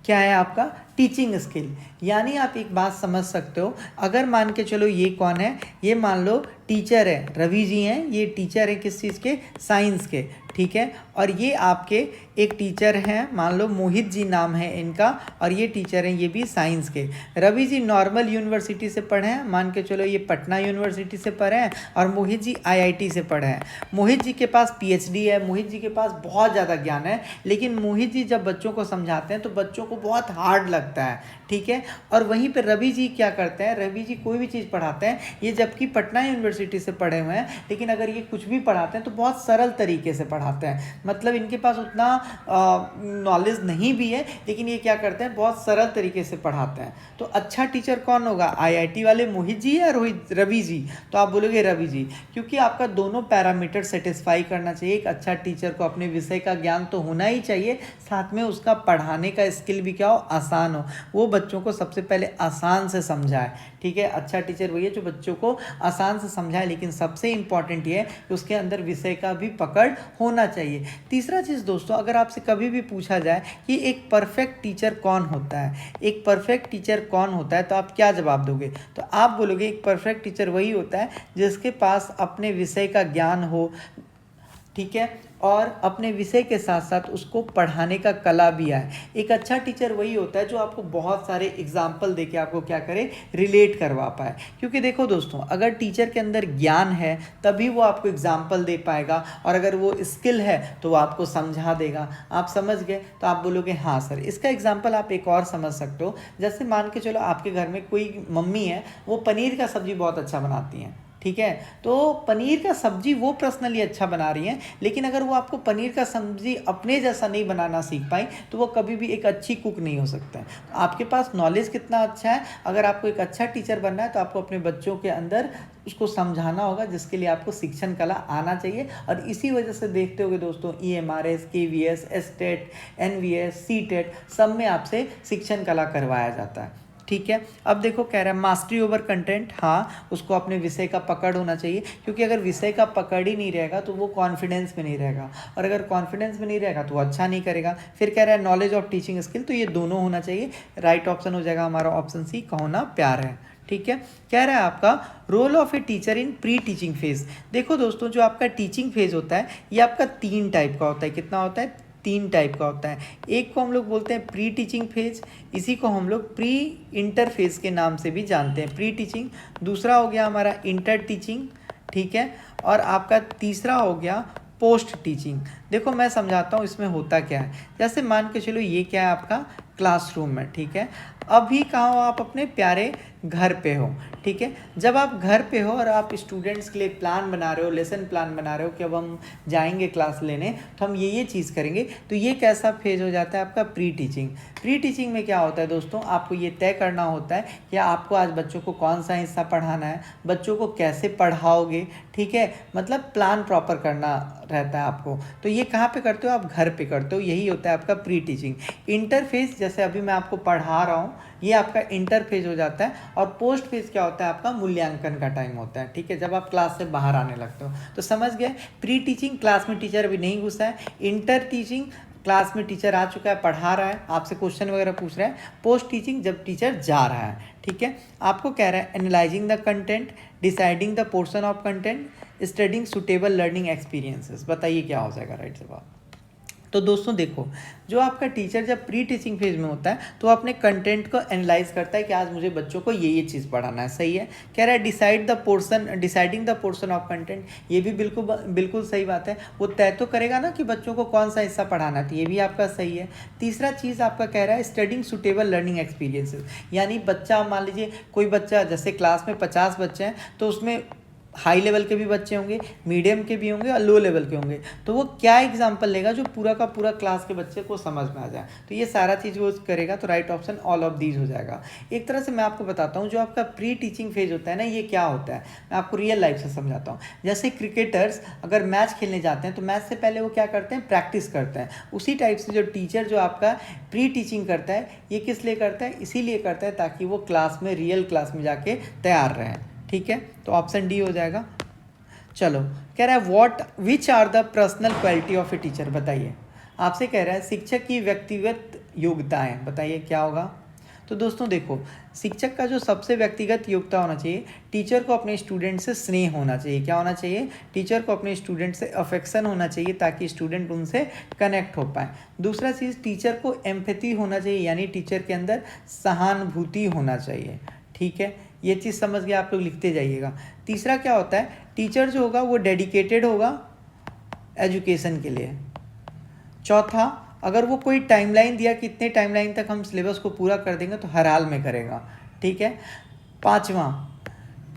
क्या है आपका, टीचिंग स्किल। यानी आप एक बात समझ सकते हो, अगर मान के चलो ये कौन है, ये मान लो टीचर है, रवि जी हैं, ये टीचर है किस चीज़ के, साइंस के, ठीक है। और ये आपके एक टीचर हैं, मान लो मोहित जी नाम है इनका, और ये टीचर हैं, ये भी साइंस के। रवि जी नॉर्मल यूनिवर्सिटी से पढ़े हैं, मान के चलो ये पटना यूनिवर्सिटी से पढ़े हैं, और मोहित जी आईआईटी से पढ़े हैं। मोहित जी के पास पीएचडी है, मोहित जी के पास बहुत ज़्यादा ज्ञान है, लेकिन मोहित जी जब बच्चों को समझाते हैं तो बच्चों को बहुत हार्ड लगता है, ठीक है। और वहीं पर रवि जी क्या करते हैं, रवि जी कोई भी चीज़ पढ़ाते हैं, ये जबकि पटना यूनिवर्सिटी से पढ़े हुए हैं, लेकिन अगर ये कुछ भी पढ़ाते हैं तो बहुत सरल तरीके से पढ़ाते हैं, मतलब इनके पास उतना नॉलेज नहीं भी है, लेकिन ये क्या करते हैं, बहुत सरल तरीके से पढ़ाते हैं। तो अच्छा टीचर कौन होगा, आईआईटी वाले मोहित जी या रवि जी। तो आप बोलोगे रवि जी, क्योंकि आपका दोनों पैरामीटर सेटिस्फाई करना चाहिए। एक अच्छा टीचर को अपने विषय का ज्ञान तो होना ही चाहिए, साथ में उसका पढ़ाने का स्किल भी क्या हो, आसान हो, वो बच्चों को सबसे पहले आसान से समझाए, ठीक है। अच्छा टीचर वही है जो बच्चों को आसान से समझाए, लेकिन सबसे इंपॉर्टेंट ये है कि उसके अंदर विषय का भी पकड़ होना चाहिए। तीसरा चीज़ दोस्तों, अगर आपसे कभी भी पूछा जाए कि एक परफेक्ट टीचर कौन होता है, एक परफेक्ट टीचर कौन होता है, तो आप क्या जवाब दोगे। तो आप बोलोगे एक परफेक्ट टीचर वही होता है जिसके पास अपने विषय का ज्ञान हो, ठीक है, और अपने विषय के साथ साथ उसको पढ़ाने का कला भी आए। एक अच्छा टीचर वही होता है जो आपको बहुत सारे एग्जाम्पल देके आपको क्या करे, रिलेट करवा पाए। क्योंकि देखो दोस्तों, अगर टीचर के अंदर ज्ञान है तभी वो आपको एग्जाम्पल दे पाएगा, और अगर वो स्किल है तो वो आपको समझा देगा। आप समझ गए तो आप बोलोगे हाँ सर। इसका एग्जाम्पल आप एक और समझ सकते हो, जैसे मान के चलो आपके घर में कोई मम्मी है, वो पनीर का सब्जी बहुत अच्छा बनाती हैं, ठीक है। तो पनीर का सब्जी वो पर्सनली अच्छा बना रही हैं, लेकिन अगर वो आपको पनीर का सब्जी अपने जैसा नहीं बनाना सीख पाई तो वो कभी भी एक अच्छी कुक नहीं हो सकता है। तो आपके पास नॉलेज कितना अच्छा है, अगर आपको एक अच्छा टीचर बनना है तो आपको अपने बच्चों के अंदर उसको समझाना होगा, जिसके लिए आपको शिक्षण कला आना चाहिए। और इसी वजह से देखते होगे दोस्तों, EMRS, KVS, STET, NVS, CTET सब में आपसे शिक्षण कला करवाया जाता है, ठीक है। अब देखो कह रहा है मास्टरी ओवर कंटेंट, हाँ उसको अपने विषय का पकड़ होना चाहिए, क्योंकि अगर विषय का पकड़ ही नहीं रहेगा तो वो कॉन्फिडेंस में नहीं रहेगा, और अगर कॉन्फिडेंस में नहीं रहेगा तो वो अच्छा नहीं करेगा। फिर कह रहा है नॉलेज ऑफ टीचिंग स्किल, तो ये दोनों होना चाहिए। राइट ऑप्शन हो जाएगा हमारा ऑप्शन सी, होना प्यार है, ठीक है। कह रहा है आपका role of a teacher in pre teaching phase. देखो दोस्तों, जो आपका टीचिंग फेज होता है ये आपका 3 टाइप का होता है। कितना होता है, 3 टाइप का होता है। एक को हम लोग बोलते हैं प्री टीचिंग फेज, इसी को हम लोग प्री इंटर फेज के नाम से भी जानते हैं, प्री टीचिंग। दूसरा हो गया हमारा इंटर टीचिंग, ठीक है। और आपका तीसरा हो गया पोस्ट टीचिंग। देखो मैं समझाता हूँ इसमें होता क्या है। जैसे मान के चलो ये क्या है, आपका क्लासरूम है, ठीक है। अभी कहाँ हो आप, अपने प्यारे घर पे हो, ठीक है। जब आप घर पे हो और आप स्टूडेंट्स के लिए प्लान बना रहे हो, लेसन प्लान बना रहे हो कि अब हम जाएंगे क्लास लेने तो हम ये चीज़ करेंगे, तो ये कैसा फेज हो जाता है आपका, प्री टीचिंग। प्री टीचिंग में क्या होता है दोस्तों, आपको ये तय करना होता है कि आपको आज बच्चों को कौन सा हिस्सा पढ़ाना है, बच्चों को कैसे पढ़ाओगे, ठीक है। मतलब प्लान प्रॉपर करना रहता है आपको। तो ये कहाँ पे करते हो आप, घर पे करते हो, यही होता है आपका प्री टीचिंग। इंटरफेस जैसे अभी मैं आपको पढ़ा रहा हूँ, ये आपका इंटर फेज हो जाता है। और पोस्ट फेज क्या होता है, आपका मूल्यांकन का टाइम होता है, ठीक है, जब आप क्लास से बाहर आने लगते हो। तो समझ गए, प्री टीचिंग क्लास में टीचर अभी नहीं घुसा है, इंटर टीचिंग क्लास में टीचर आ चुका है, पढ़ा रहा है, आपसे क्वेश्चन वगैरह पूछ रहा है, पोस्ट टीचिंग जब टीचर जा रहा है, ठीक है। आपको कह रहा है analysing the content, deciding the portion of content, studying suitable learning experiences. बताइए क्या हो जाएगा राइट जवाब। तो दोस्तों देखो, जो आपका टीचर जब प्री टीचिंग फेज में होता है तो अपने कंटेंट को एनालाइज करता है कि आज मुझे बच्चों को ये चीज़ पढ़ाना है, सही है। कह रहा है deciding the portion of content, ये भी बिल्कुल सही बात है। वो तय तो करेगा ना कि बच्चों को कौन सा हिस्सा पढ़ाना है, तो ये भी आपका सही है। तीसरा चीज़ आपका कह रहा है स्टडिंग सुटेबल लर्निंग एक्सपीरियंसेस, यानी बच्चा, मान लीजिए कोई बच्चा, जैसे क्लास में 50 बच्चे हैं तो उसमें हाई लेवल के भी बच्चे होंगे, मीडियम के भी होंगे और लो लेवल के होंगे, तो वो क्या एग्जाम्पल लेगा जो पूरा का पूरा क्लास के बच्चे को समझ में आ जाए, तो ये सारा चीज़ वो करेगा। तो right option all of these हो जाएगा। एक तरह से मैं आपको बताता हूँ, जो आपका प्री टीचिंग फेज होता है ना, ये क्या होता है, मैं आपको रियल लाइफ से समझाता हूँ। जैसे क्रिकेटर्स अगर मैच खेलने जाते हैं तो मैच से पहले वो क्या करते हैं, प्रैक्टिस करते हैं। उसी टाइप से जो टीचर जो आपका प्री टीचिंग करता है, ये किस लिए करता है, इसीलिए करता है ताकि वो क्लास में, रियल क्लास में जाके तैयार रहें, ठीक है। तो ऑप्शन डी हो जाएगा। चलो, कह रहा है which are the personal quality of a teacher. बताइए, आपसे कह रहा है शिक्षक की व्यक्तिगत योग्यताएं, बताइए क्या होगा। तो दोस्तों देखो, शिक्षक का जो सबसे व्यक्तिगत योग्यता होना चाहिए, टीचर को अपने स्टूडेंट से स्नेह होना चाहिए। क्या होना चाहिए, टीचर को अपने स्टूडेंट से अफेक्शन होना चाहिए ताकि स्टूडेंट उनसे कनेक्ट हो पाए। दूसरा चीज़, टीचर को एम्पैथी होना चाहिए, यानी टीचर के अंदर सहानुभूति होना चाहिए, ठीक है। ये चीज़ समझ के आप लोग लिखते जाइएगा। तीसरा क्या होता है, टीचर जो होगा वो डेडिकेटेड होगा एजुकेशन के लिए। चौथा, अगर वो कोई टाइमलाइन दिया कि इतने टाइमलाइन तक हम सिलेबस को पूरा कर देंगे तो हर हाल में करेगा, ठीक है। पांचवा,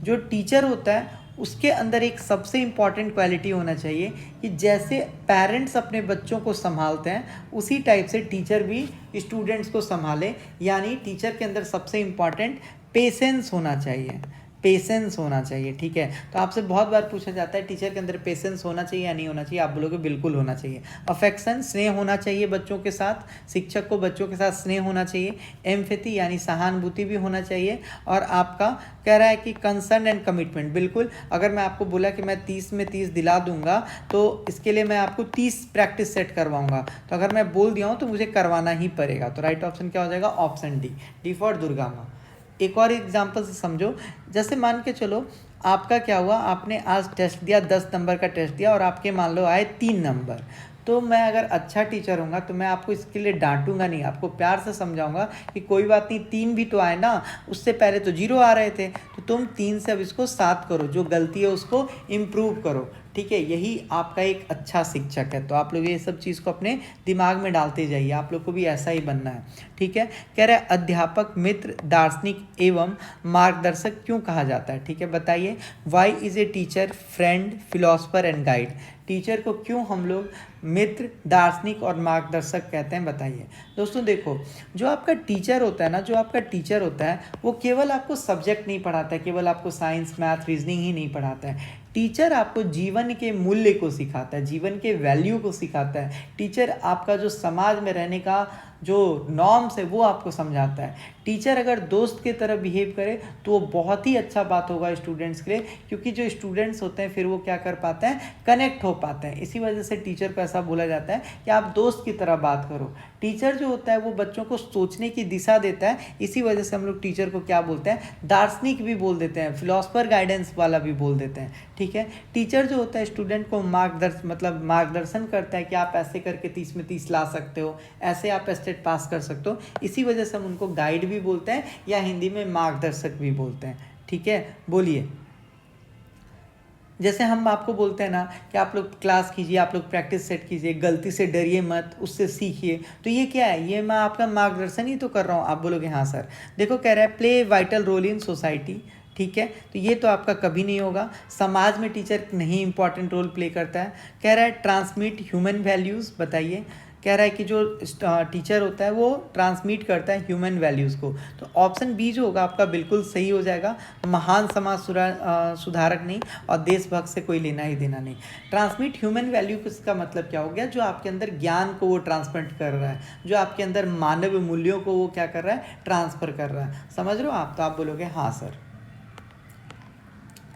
जो टीचर होता है उसके अंदर एक सबसे इम्पॉर्टेंट क्वालिटी होना चाहिए कि जैसे पेरेंट्स अपने बच्चों को संभालते हैं उसी टाइप से टीचर भी स्टूडेंट्स को संभाले, यानी टीचर के अंदर सबसे इम्पॉर्टेंट पेशेंस होना चाहिए, पेशेंस होना चाहिए, ठीक है। तो आपसे बहुत बार पूछा जाता है टीचर के अंदर पेशेंस होना चाहिए या नहीं होना चाहिए, आप बोलोगे बिल्कुल होना चाहिए। अफेक्शन, स्नेह होना चाहिए बच्चों के साथ, शिक्षक को बच्चों के साथ स्नेह होना चाहिए। एम्पैथी यानी सहानुभूति भी होना चाहिए। और आपका कह रहा है कि कंसर्न एंड कमिटमेंट, बिल्कुल, अगर मैं आपको बोला कि मैं 30 में 30 दिला दूंगा तो इसके लिए मैं आपको 30 प्रैक्टिस सेट करवाऊंगा, तो अगर मैं बोल दिया हूँ तो मुझे करवाना ही पड़ेगा। तो राइट ऑप्शन क्या हो जाएगा, option D, D for Durga माँ। एक और एग्जाम्पल से समझो, जैसे मान के चलो आपका क्या हुआ, आपने आज टेस्ट दिया, 10 नंबर का टेस्ट दिया और आपके मान लो आए 3 नंबर, तो मैं अगर अच्छा टीचर हूँगा तो मैं आपको इसके लिए डांटूंगा नहीं, आपको प्यार से समझाऊंगा कि कोई बात नहीं, 3 भी तो आए ना, उससे पहले तो 0 आ रहे थे, तो तुम 3 से अब इसको 7 करो, जो गलती है उसको इम्प्रूव करो, ठीक है। यही आपका एक अच्छा शिक्षक है। तो आप लोग ये सब चीज़ को अपने दिमाग में डालते जाइए, आप लोग को भी ऐसा ही बनना है, ठीक है। कह रहा है अध्यापक, मित्र, दार्शनिक एवं मार्गदर्शक क्यों कहा जाता है, ठीक है। बताइए, why is a teacher friend, philosopher and guide. Teacher को क्यों हम लोग मित्र, दार्शनिक और मार्गदर्शक कहते हैं, बताइए। दोस्तों देखो, जो आपका टीचर होता है ना, जो आपका टीचर होता है वो केवल आपको सब्जेक्ट नहीं पढ़ाता है, केवल आपको साइंस, मैथ, रीजनिंग ही नहीं पढ़ाता है। टीचर आपको जीवन के मूल्य को सिखाता है, जीवन के वैल्यू को सिखाता है। टीचर आपका जो समाज में रहने का जो नॉर्म्स है वो आपको समझाता है। टीचर अगर दोस्त की तरह बिहेव करे तो वो बहुत ही अच्छा बात होगा स्टूडेंट्स के लिए, क्योंकि जो स्टूडेंट्स होते हैं फिर वो क्या कर पाते हैं, कनेक्ट हो पाते हैं। इसी वजह से टीचर को ऐसा बोला जाता है कि आप दोस्त की तरह बात करो। टीचर जो होता है वो बच्चों को सोचने की दिशा देता है, इसी वजह से हम लोग टीचर को क्या बोलते हैं, दार्शनिक भी बोल देते हैं, फिलोसफर गाइडेंस वाला भी बोल देते हैं, ठीक है। टीचर जो होता है स्टूडेंट को मार्गदर्शन करता है कि आप ऐसे करके 30 में 30 ला सकते हो, ऐसे आप स्टेट पास कर सकते हो। इसी वजह से हम उनको गाइड भी बोलते हैं या हिंदी में मार्गदर्शक भी बोलते हैं, ठीक है। बोलिए, जैसे हम आपको बोलते हैं ना कि आप लोग क्लास कीजिए, आप लोग प्रैक्टिस सेट कीजिए, गलती से डरिए मत, उससे सीखिए, तो ये क्या है, ये मैं आपका मार्गदर्शन ही तो कर रहा हूँ। आप बोलोगे हाँ सर। देखो कह रहा है play vital role in society, ठीक है, तो ये तो आपका कभी नहीं होगा। समाज में टीचर नहीं इंपॉर्टेंट रोल प्ले करता है। कह रहा है ट्रांसमिट ह्यूमन वैल्यूज़, बताइए। कह रहा है कि जो टीचर होता है वो ट्रांसमिट करता है ह्यूमन वैल्यूज़ को। तो ऑप्शन बी जो होगा आपका बिल्कुल सही हो जाएगा। महान समाज सुधारक नहीं और देशभक्त से कोई लेना ही देना नहीं। ट्रांसमिट ह्यूमन वैल्यू इसका मतलब क्या हो गया, जो आपके अंदर ज्ञान को वो ट्रांसमिट कर रहा है, जो आपके अंदर मानव मूल्यों को वो क्या कर रहा है, ट्रांसफर कर रहा है। समझ रहे हो आप? तो आप बोलोगे हाँ सर।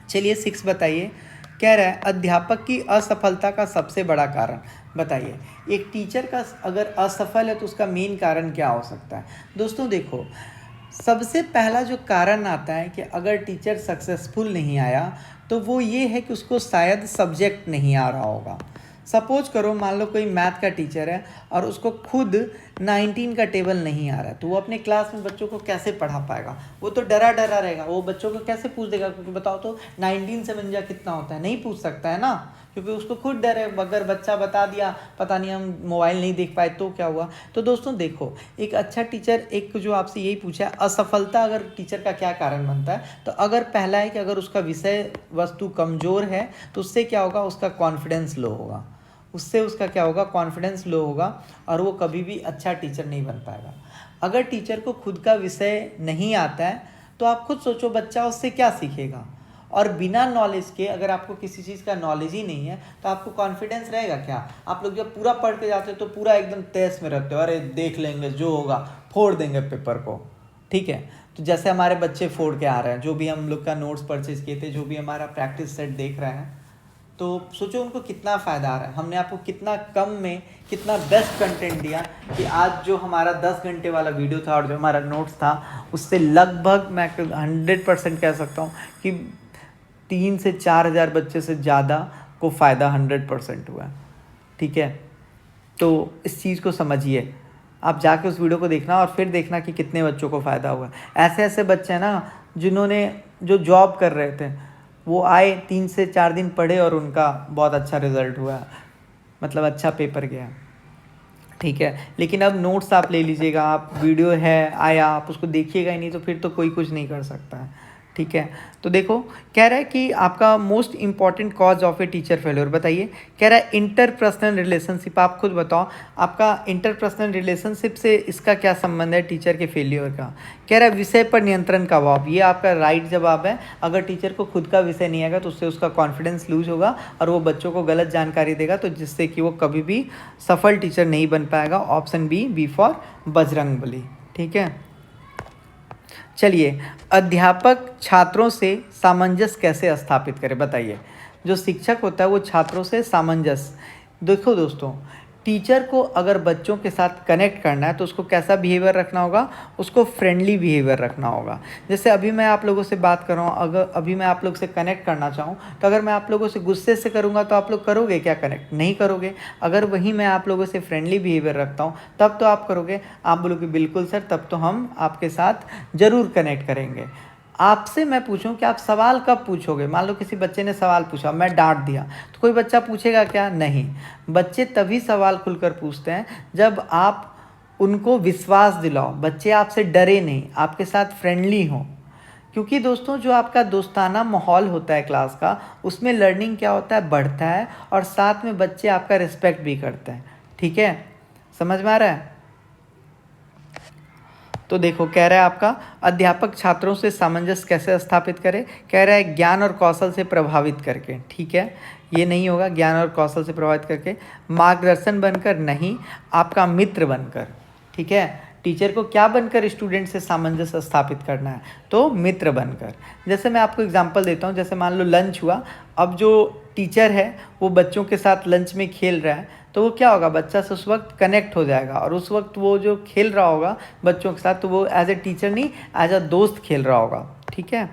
चलिए 6 बताइए। कह रहा है अध्यापक की असफलता का सबसे बड़ा कारण बताइए। एक टीचर का अगर असफल है तो उसका मेन कारण क्या हो सकता है? दोस्तों देखो, सबसे पहला जो कारण आता है कि अगर टीचर सक्सेसफुल नहीं आया तो वो ये है कि उसको शायद सब्जेक्ट नहीं आ रहा होगा। सपोज करो, मान लो कोई मैथ का टीचर है और उसको खुद 19 का टेबल नहीं आ रहा है, तो वो अपने क्लास में बच्चों को कैसे पढ़ा पाएगा? वो तो डरा डरा रहेगा। वो बच्चों को कैसे पूछ देगा, क्योंकि बताओ तो 19 से मंजा कितना होता है? नहीं पूछ सकता है ना, क्योंकि उसको खुद डर है। अगर बच्चा बता दिया, पता नहीं हम मोबाइल नहीं देख पाए तो क्या हुआ? तो दोस्तों देखो, एक अच्छा टीचर, एक जो आपसे यही पूछा है असफलता अगर टीचर का क्या कारण बनता है, तो अगर पहला है कि अगर उसका विषय वस्तु कमज़ोर है तो उससे क्या होगा, उसका कॉन्फिडेंस लो होगा। उससे उसका क्या होगा, कॉन्फिडेंस लो होगा और वो कभी भी अच्छा टीचर नहीं बन पाएगा। अगर टीचर को खुद का विषय नहीं आता है तो आप खुद सोचो बच्चा उससे क्या सीखेगा। और बिना नॉलेज के, अगर आपको किसी चीज़ का नॉलेज ही नहीं है तो आपको कॉन्फिडेंस रहेगा क्या? आप लोग जब पूरा पढ़ के जाते हो तो पूरा एकदम तेज में रहते हो, अरे देख लेंगे जो होगा, फोड़ देंगे पेपर को। ठीक है, तो जैसे हमारे बच्चे फोड़ के आ रहे हैं, जो भी हम लोग का नोट्स परचेज किए थे, जो भी हमारा प्रैक्टिस सेट देख रहे हैं, तो सोचो उनको कितना फ़ायदा आ रहा है। हमने आपको कितना कम में कितना बेस्ट कंटेंट दिया कि आज जो हमारा 10 घंटे वाला वीडियो था और जो हमारा नोट्स था, उससे लगभग मैं 100% कह सकता हूँ कि 3 से 4 हज़ार बच्चे से ज़्यादा को फ़ायदा 100% हुआ है। ठीक है, तो इस चीज़ को समझिए। आप जाके उस वीडियो को देखना और फिर देखना कि कितने बच्चों को फ़ायदा हुआ है। ऐसे ऐसे बच्चे हैं ना जिन्होंने जो जॉब कर रहे थे, वो आए 3 से 4 दिन पढ़े और उनका बहुत अच्छा रिज़ल्ट हुआ, मतलब अच्छा पेपर गया। ठीक है, लेकिन अब नोट्स आप ले लीजिएगा, आप वीडियो है आया आप उसको देखिएगा ही नहीं तो फिर तो कोई कुछ नहीं कर सकता है। ठीक है, तो देखो कह रहा है कि आपका most important cause of a teacher failure बताइए। कह रहा है इंटरपर्सनल रिलेशनशिप। आप खुद बताओ आपका इंटरपर्सनल रिलेशनशिप से इसका क्या संबंध है टीचर के फेल्योर का? कह रहा है विषय पर नियंत्रण का अभाव। ये आपका राइट जवाब है। अगर टीचर को खुद का विषय नहीं आएगा तो उससे उसका कॉन्फिडेंस लूज होगा और वो बच्चों को गलत जानकारी देगा, तो जिससे कि वो कभी भी सफल टीचर नहीं बन पाएगा। Option B for Bajrangbali. ठीक है, चलिए अध्यापक छात्रों से सामंजस्य कैसे स्थापित करे बताइए। जो शिक्षक होता है वो छात्रों से सामंजस्य। देखो दोस्तों, टीचर को अगर बच्चों के साथ कनेक्ट करना है तो उसको कैसा बिहेवियर रखना होगा, उसको फ्रेंडली बिहेवियर रखना होगा। जैसे अभी मैं आप लोगों से बात कर रहा हूँ, अगर अभी मैं आप लोग से कनेक्ट करना चाहूँ तो अगर मैं आप लोगों से गुस्से से करूँगा तो आप लोग करोगे क्या कनेक्ट? नहीं करोगे। अगर वहीं मैं आप लोगों से फ्रेंडली बिहेवियर रखता हूँ तब तो आप करोगे। आप बोलोगे बिल्कुल सर, तब तो हम आपके साथ ज़रूर कनेक्ट करेंगे। आपसे मैं पूछूं कि आप सवाल कब पूछोगे? मान लो किसी बच्चे ने सवाल पूछा, मैं डांट दिया, तो कोई बच्चा पूछेगा क्या? नहीं। बच्चे तभी सवाल खुलकर पूछते हैं जब आप उनको विश्वास दिलाओ, बच्चे आपसे डरे नहीं, आपके साथ फ्रेंडली हों। क्योंकि दोस्तों जो आपका दोस्ताना माहौल होता है क्लास का, उसमें लर्निंग क्या होता है, बढ़ता है और साथ में बच्चे आपका रिस्पेक्ट भी करते हैं। ठीक है, समझ में आ रहा है? तो देखो कह रहा है आपका अध्यापक छात्रों से सामंजस्य कैसे स्थापित करे। कह रहा है ज्ञान और कौशल से प्रभावित करके। ठीक है, ये नहीं होगा, ज्ञान और कौशल से प्रभावित करके। मार्गदर्शन बनकर नहीं, आपका मित्र बनकर। ठीक है, टीचर को क्या बनकर स्टूडेंट से सामंजस्य स्थापित करना है, तो मित्र बनकर। जैसे मैं आपको एग्जांपल देता हूँ, जैसे मान लो लंच हुआ, अब जो टीचर है वो बच्चों के साथ लंच में खेल रहा है, तो वो क्या होगा, बच्चा से उस वक्त कनेक्ट हो जाएगा और उस वक्त वो जो खेल रहा होगा बच्चों के साथ, तो वो एज ए टीचर नहीं, एज अ दोस्त खेल रहा होगा। ठीक है,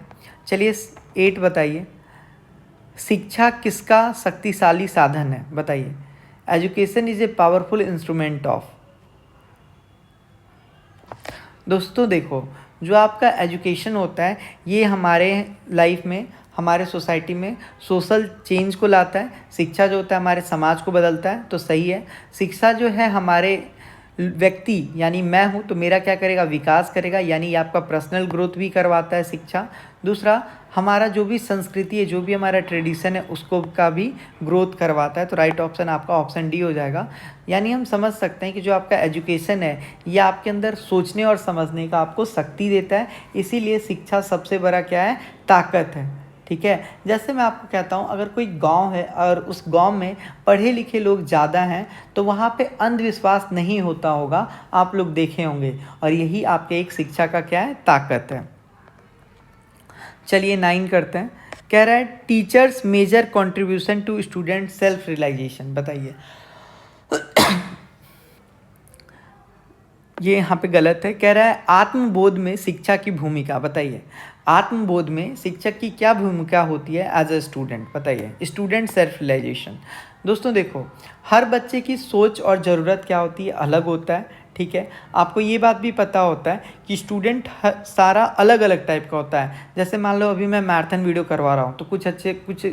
चलिए 8 बताइए। शिक्षा किसका शक्तिशाली साधन है बताइए। Education is a powerful instrument of. दोस्तों देखो, जो आपका एजुकेशन होता है ये हमारे लाइफ में, हमारे सोसाइटी में सोशल चेंज को लाता है। शिक्षा जो होता है हमारे समाज को बदलता है, तो सही है। शिक्षा जो है हमारे व्यक्ति यानी मैं हूँ तो मेरा क्या करेगा, विकास करेगा, यानी आपका पर्सनल ग्रोथ भी करवाता है शिक्षा। दूसरा हमारा जो भी संस्कृति है, जो भी हमारा ट्रेडिशन है, उसको का भी ग्रोथ करवाता है। तो राइट ऑप्शन आपका ऑप्शन डी हो जाएगा। यानी हम समझ सकते हैं कि जो आपका एजुकेशन है ये आपके अंदर सोचने और समझने का आपको शक्ति देता है, इसीलिए शिक्षा सबसे बड़ा क्या है, ताकत है। ठीक है, जैसे मैं आपको कहता हूँ, अगर कोई गांव है और उस गांव में पढ़े लिखे लोग ज़्यादा हैं तो वहाँ पे अंधविश्वास नहीं होता होगा, आप लोग देखे होंगे, और यही आपके एक शिक्षा का क्या है, ताकत है। चलिए 9 करते हैं। कह रहा है teachers major contribution to student self realisation, बताइए। ये यहाँ पे गलत है। कह रहा है आत्मबोध में शिक्षा की भूमिका, बताइए। आत्मबोध में शिक्षक की क्या भूमिका होती है एज अ स्टूडेंट, बताइए। Student self realisation. दोस्तों देखो, हर बच्चे की सोच और ज़रूरत क्या होती है, अलग होता है। ठीक है, आपको ये बात भी पता होता है कि स्टूडेंट सारा अलग अलग टाइप का होता है। जैसे मान लो अभी मैं मैराथन वीडियो करवा रहा हूँ तो कुछ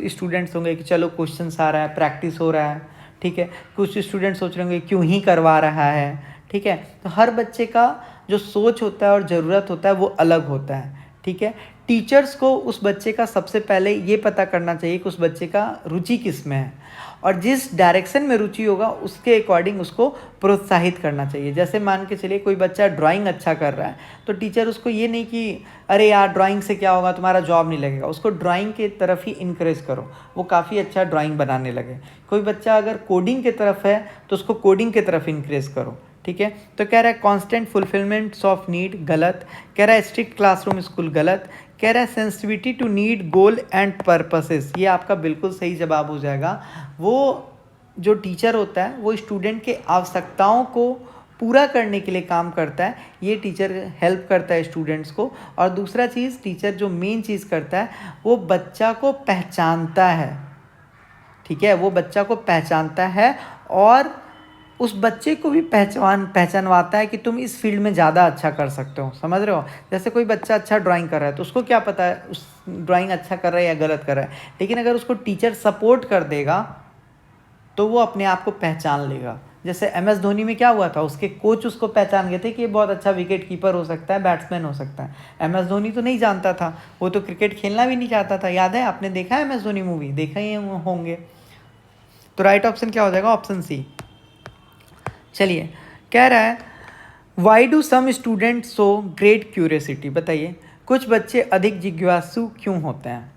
स्टूडेंट्स होंगे कि चलो क्वेश्चंस आ रहा है, प्रैक्टिस हो रहा है। ठीक है, कुछ स्टूडेंट सोच रहे होंगे क्यों ही करवा रहा है। ठीक है, तो हर बच्चे का जो सोच होता है और ज़रूरत होता है वो अलग होता है। ठीक है, टीचर्स को उस बच्चे का सबसे पहले ये पता करना चाहिए कि उस बच्चे का रुचि किस में है, और जिस डायरेक्शन में रुचि होगा उसके अकॉर्डिंग उसको प्रोत्साहित करना चाहिए। जैसे मान के चलिए कोई बच्चा ड्राइंग अच्छा कर रहा है तो टीचर उसको ये नहीं कि अरे यार ड्राइंग से क्या होगा, तुम्हारा जॉब नहीं लगेगा, उसको ड्राइंग के तरफ ही इनक्रेज करो, वो काफ़ी अच्छा ड्राइंग बनाने लगे। कोई बच्चा अगर कोडिंग के तरफ है तो उसको कोडिंग के तरफ इनक्रेज करो। ठीक है, तो कह रहा है कॉन्स्टेंट फुलफिलमेंट्स ऑफ नीड, गलत। कह रहा है स्ट्रिक्ट क्लासरूम स्कूल, गलत। कह रहा है sensitivity to need goal and purposes, ये आपका बिल्कुल सही जवाब हो जाएगा। वो जो टीचर होता है वो स्टूडेंट के आवश्यकताओं को पूरा करने के लिए काम करता है, ये टीचर हेल्प करता है स्टूडेंट्स को। और दूसरा चीज़, टीचर जो मेन चीज़ करता है वो बच्चा को पहचानता है। ठीक है, वो बच्चा को पहचानता है और उस बच्चे को भी पहचानवाता है कि तुम इस फील्ड में ज़्यादा अच्छा कर सकते हो। समझ रहे हो, जैसे कोई बच्चा अच्छा ड्राइंग कर रहा है तो उसको क्या पता है उस ड्राइंग अच्छा कर रहा है या गलत कर रहा है, लेकिन अगर उसको टीचर सपोर्ट कर देगा तो वो अपने आप को पहचान लेगा। जैसे MS धोनी में क्या हुआ था, उसके कोच उसको पहचान गए थे कि ये बहुत अच्छा विकेट कीपर हो सकता है, बैट्समैन हो सकता है। MS धोनी तो नहीं जानता था, वो तो क्रिकेट खेलना भी नहीं चाहता था। याद है, आपने देखा है MS धोनी मूवी, देखा ही होंगे। तो राइट ऑप्शन क्या हो जाएगा, ऑप्शन सी। चलिए, कह रहा है why do some student show great curiosity, बताइए कुछ बच्चे अधिक जिज्ञासु क्यों होते हैं।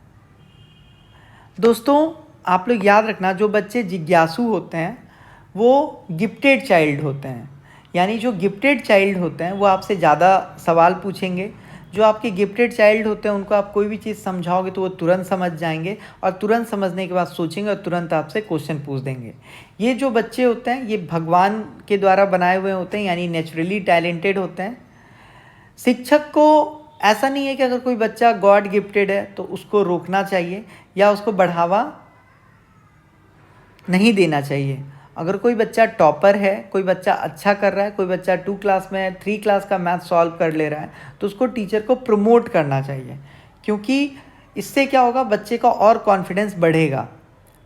दोस्तों आप लोग याद रखना, जो बच्चे जिज्ञासु होते हैं वो गिफ्टेड चाइल्ड होते हैं। यानी जो गिफ्टेड चाइल्ड होते हैं वो आपसे ज़्यादा सवाल पूछेंगे। जो आपके गिफ्टेड चाइल्ड होते हैं उनको आप कोई भी चीज़ समझाओगे तो वो तुरंत समझ जाएंगे, और तुरंत समझने के बाद सोचेंगे और तुरंत आपसे क्वेश्चन पूछ देंगे। ये जो बच्चे होते हैं ये भगवान के द्वारा बनाए हुए होते हैं, यानी नेचुरली टैलेंटेड होते हैं। शिक्षक को ऐसा नहीं है कि अगर कोई बच्चा गॉड गिफ्टेड है तो उसको रोकना चाहिए या उसको बढ़ावा नहीं देना चाहिए। अगर कोई बच्चा टॉपर है, कोई बच्चा अच्छा कर रहा है, कोई बच्चा 2 क्लास में है, 3 क्लास का मैथ सॉल्व कर ले रहा है, तो उसको टीचर को प्रमोट करना चाहिए, क्योंकि इससे क्या होगा, बच्चे का और कॉन्फिडेंस बढ़ेगा।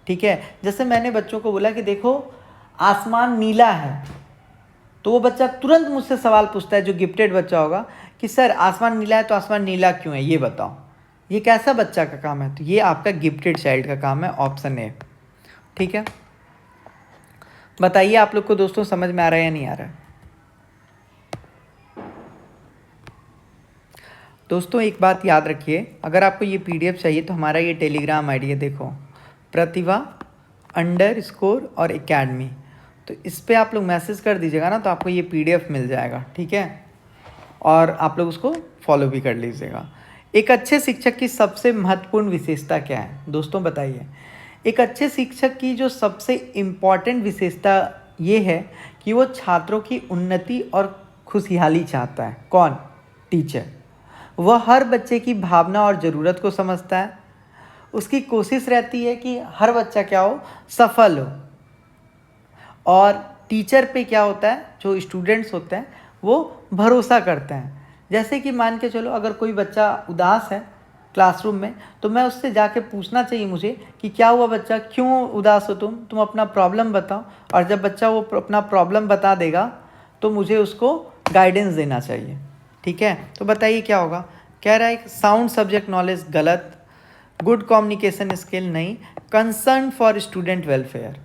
ठीक है, जैसे मैंने बच्चों को बोला कि देखो आसमान नीला है, तो वो बच्चा तुरंत मुझसे सवाल पूछता है, जो गिफ्टेड बच्चा होगा, कि सर आसमान नीला है तो आसमान नीला क्यों है, ये बताओ। ये कैसा बच्चा का काम है, तो ये आपका गिफ्टेड चाइल्ड का काम है, ऑप्शन ए। ठीक है, बताइए आप लोग को दोस्तों समझ में आ रहा है या नहीं आ रहा है। दोस्तों एक बात याद रखिए, अगर आपको ये PDF चाहिए तो हमारा ये टेलीग्राम ID है, देखो प्रतिभा_और एकेडमी, तो इस पर आप लोग मैसेज कर दीजिएगा ना तो आपको ये PDF मिल जाएगा। ठीक है, और आप लोग उसको फॉलो भी कर लीजिएगा। एक अच्छे शिक्षक की सबसे महत्वपूर्ण विशेषता क्या है दोस्तों, बताइए। एक अच्छे शिक्षक की जो सबसे इम्पॉर्टेंट विशेषता ये है कि वो छात्रों की उन्नति और खुशहाली चाहता है। कौन, टीचर। वह हर बच्चे की भावना और ज़रूरत को समझता है। उसकी कोशिश रहती है कि हर बच्चा क्या हो, सफल हो। और टीचर पे क्या होता है, जो स्टूडेंट्स होते हैं वो भरोसा करते हैं। जैसे कि मान के चलो अगर कोई बच्चा उदास है क्लासरूम में, तो मैं उससे जाके पूछना चाहिए मुझे कि क्या हुआ बच्चा, क्यों उदास हो तुम अपना प्रॉब्लम बताओ। और जब बच्चा वो अपना प्रॉब्लम बता देगा तो मुझे उसको गाइडेंस देना चाहिए। ठीक है, तो बताइए क्या होगा। कह रहा है साउंड सब्जेक्ट नॉलेज गलत, गुड कम्युनिकेशन स्किल नहीं, कंसर्न फॉर स्टूडेंट वेलफेयर,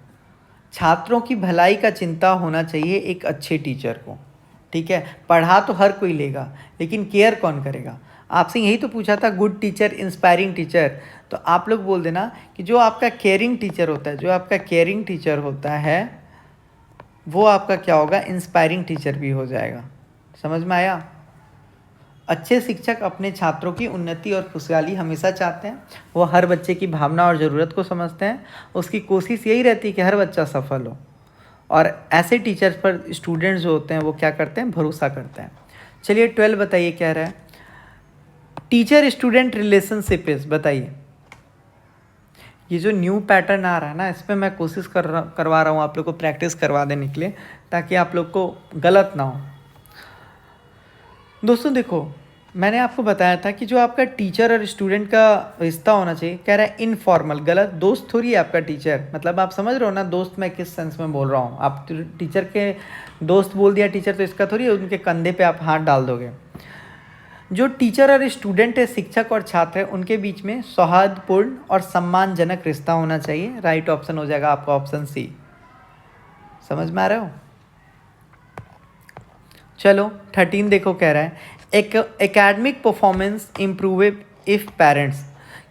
छात्रों की भलाई का चिंता होना चाहिए एक अच्छे टीचर को। ठीक है, पढ़ा तो हर कोई लेगा लेकिन केयर कौन करेगा। आपसे यही तो पूछा था, गुड टीचर, इंस्पायरिंग टीचर, तो आप लोग बोल देना कि जो आपका केयरिंग टीचर होता है, जो आपका केयरिंग टीचर होता है वो आपका क्या होगा, इंस्पायरिंग टीचर भी हो जाएगा। समझ में आया। अच्छे शिक्षक अपने छात्रों की उन्नति और खुशहाली हमेशा चाहते हैं, वो हर बच्चे की भावना और ज़रूरत को समझते हैं, उसकी कोशिश यही रहती है कि हर बच्चा सफल हो, और ऐसे टीचर्स पर स्टूडेंट्स जो होते हैं वो क्या करते हैं, भरोसा करते हैं। चलिए 12 बताइए क्या रहा है, टीचर स्टूडेंट रिलेशनशिप इज, बताइए। ये जो न्यू पैटर्न आ रहा है ना, इस पर मैं कोशिश करवा रहा हूँ आप लोग को प्रैक्टिस करवा देने के लिए, ताकि आप लोग को गलत ना हो। दोस्तों देखो, मैंने आपको बताया था कि जो आपका टीचर और स्टूडेंट का रिश्ता होना चाहिए, कह रहा है इनफॉर्मल, गलत, दोस्त थोड़ी है आपका टीचर। मतलब आप समझ रहे हो ना दोस्त मैं किस सेंस में बोल रहा हूँ। आप टीचर के दोस्त बोल दिया टीचर, तो इसका थोड़ी उनके कंधे पे आप हाथ डाल दोगे। जो टीचर और स्टूडेंट है, शिक्षक और छात्र है, उनके बीच में सौहार्दपूर्ण और सम्मानजनक रिश्ता होना चाहिए। राइट ऑप्शन हो जाएगा आपका ऑप्शन सी। समझ में आ रहे हो। चलो 13 देखो, कह रहा है academic performance improve if parents,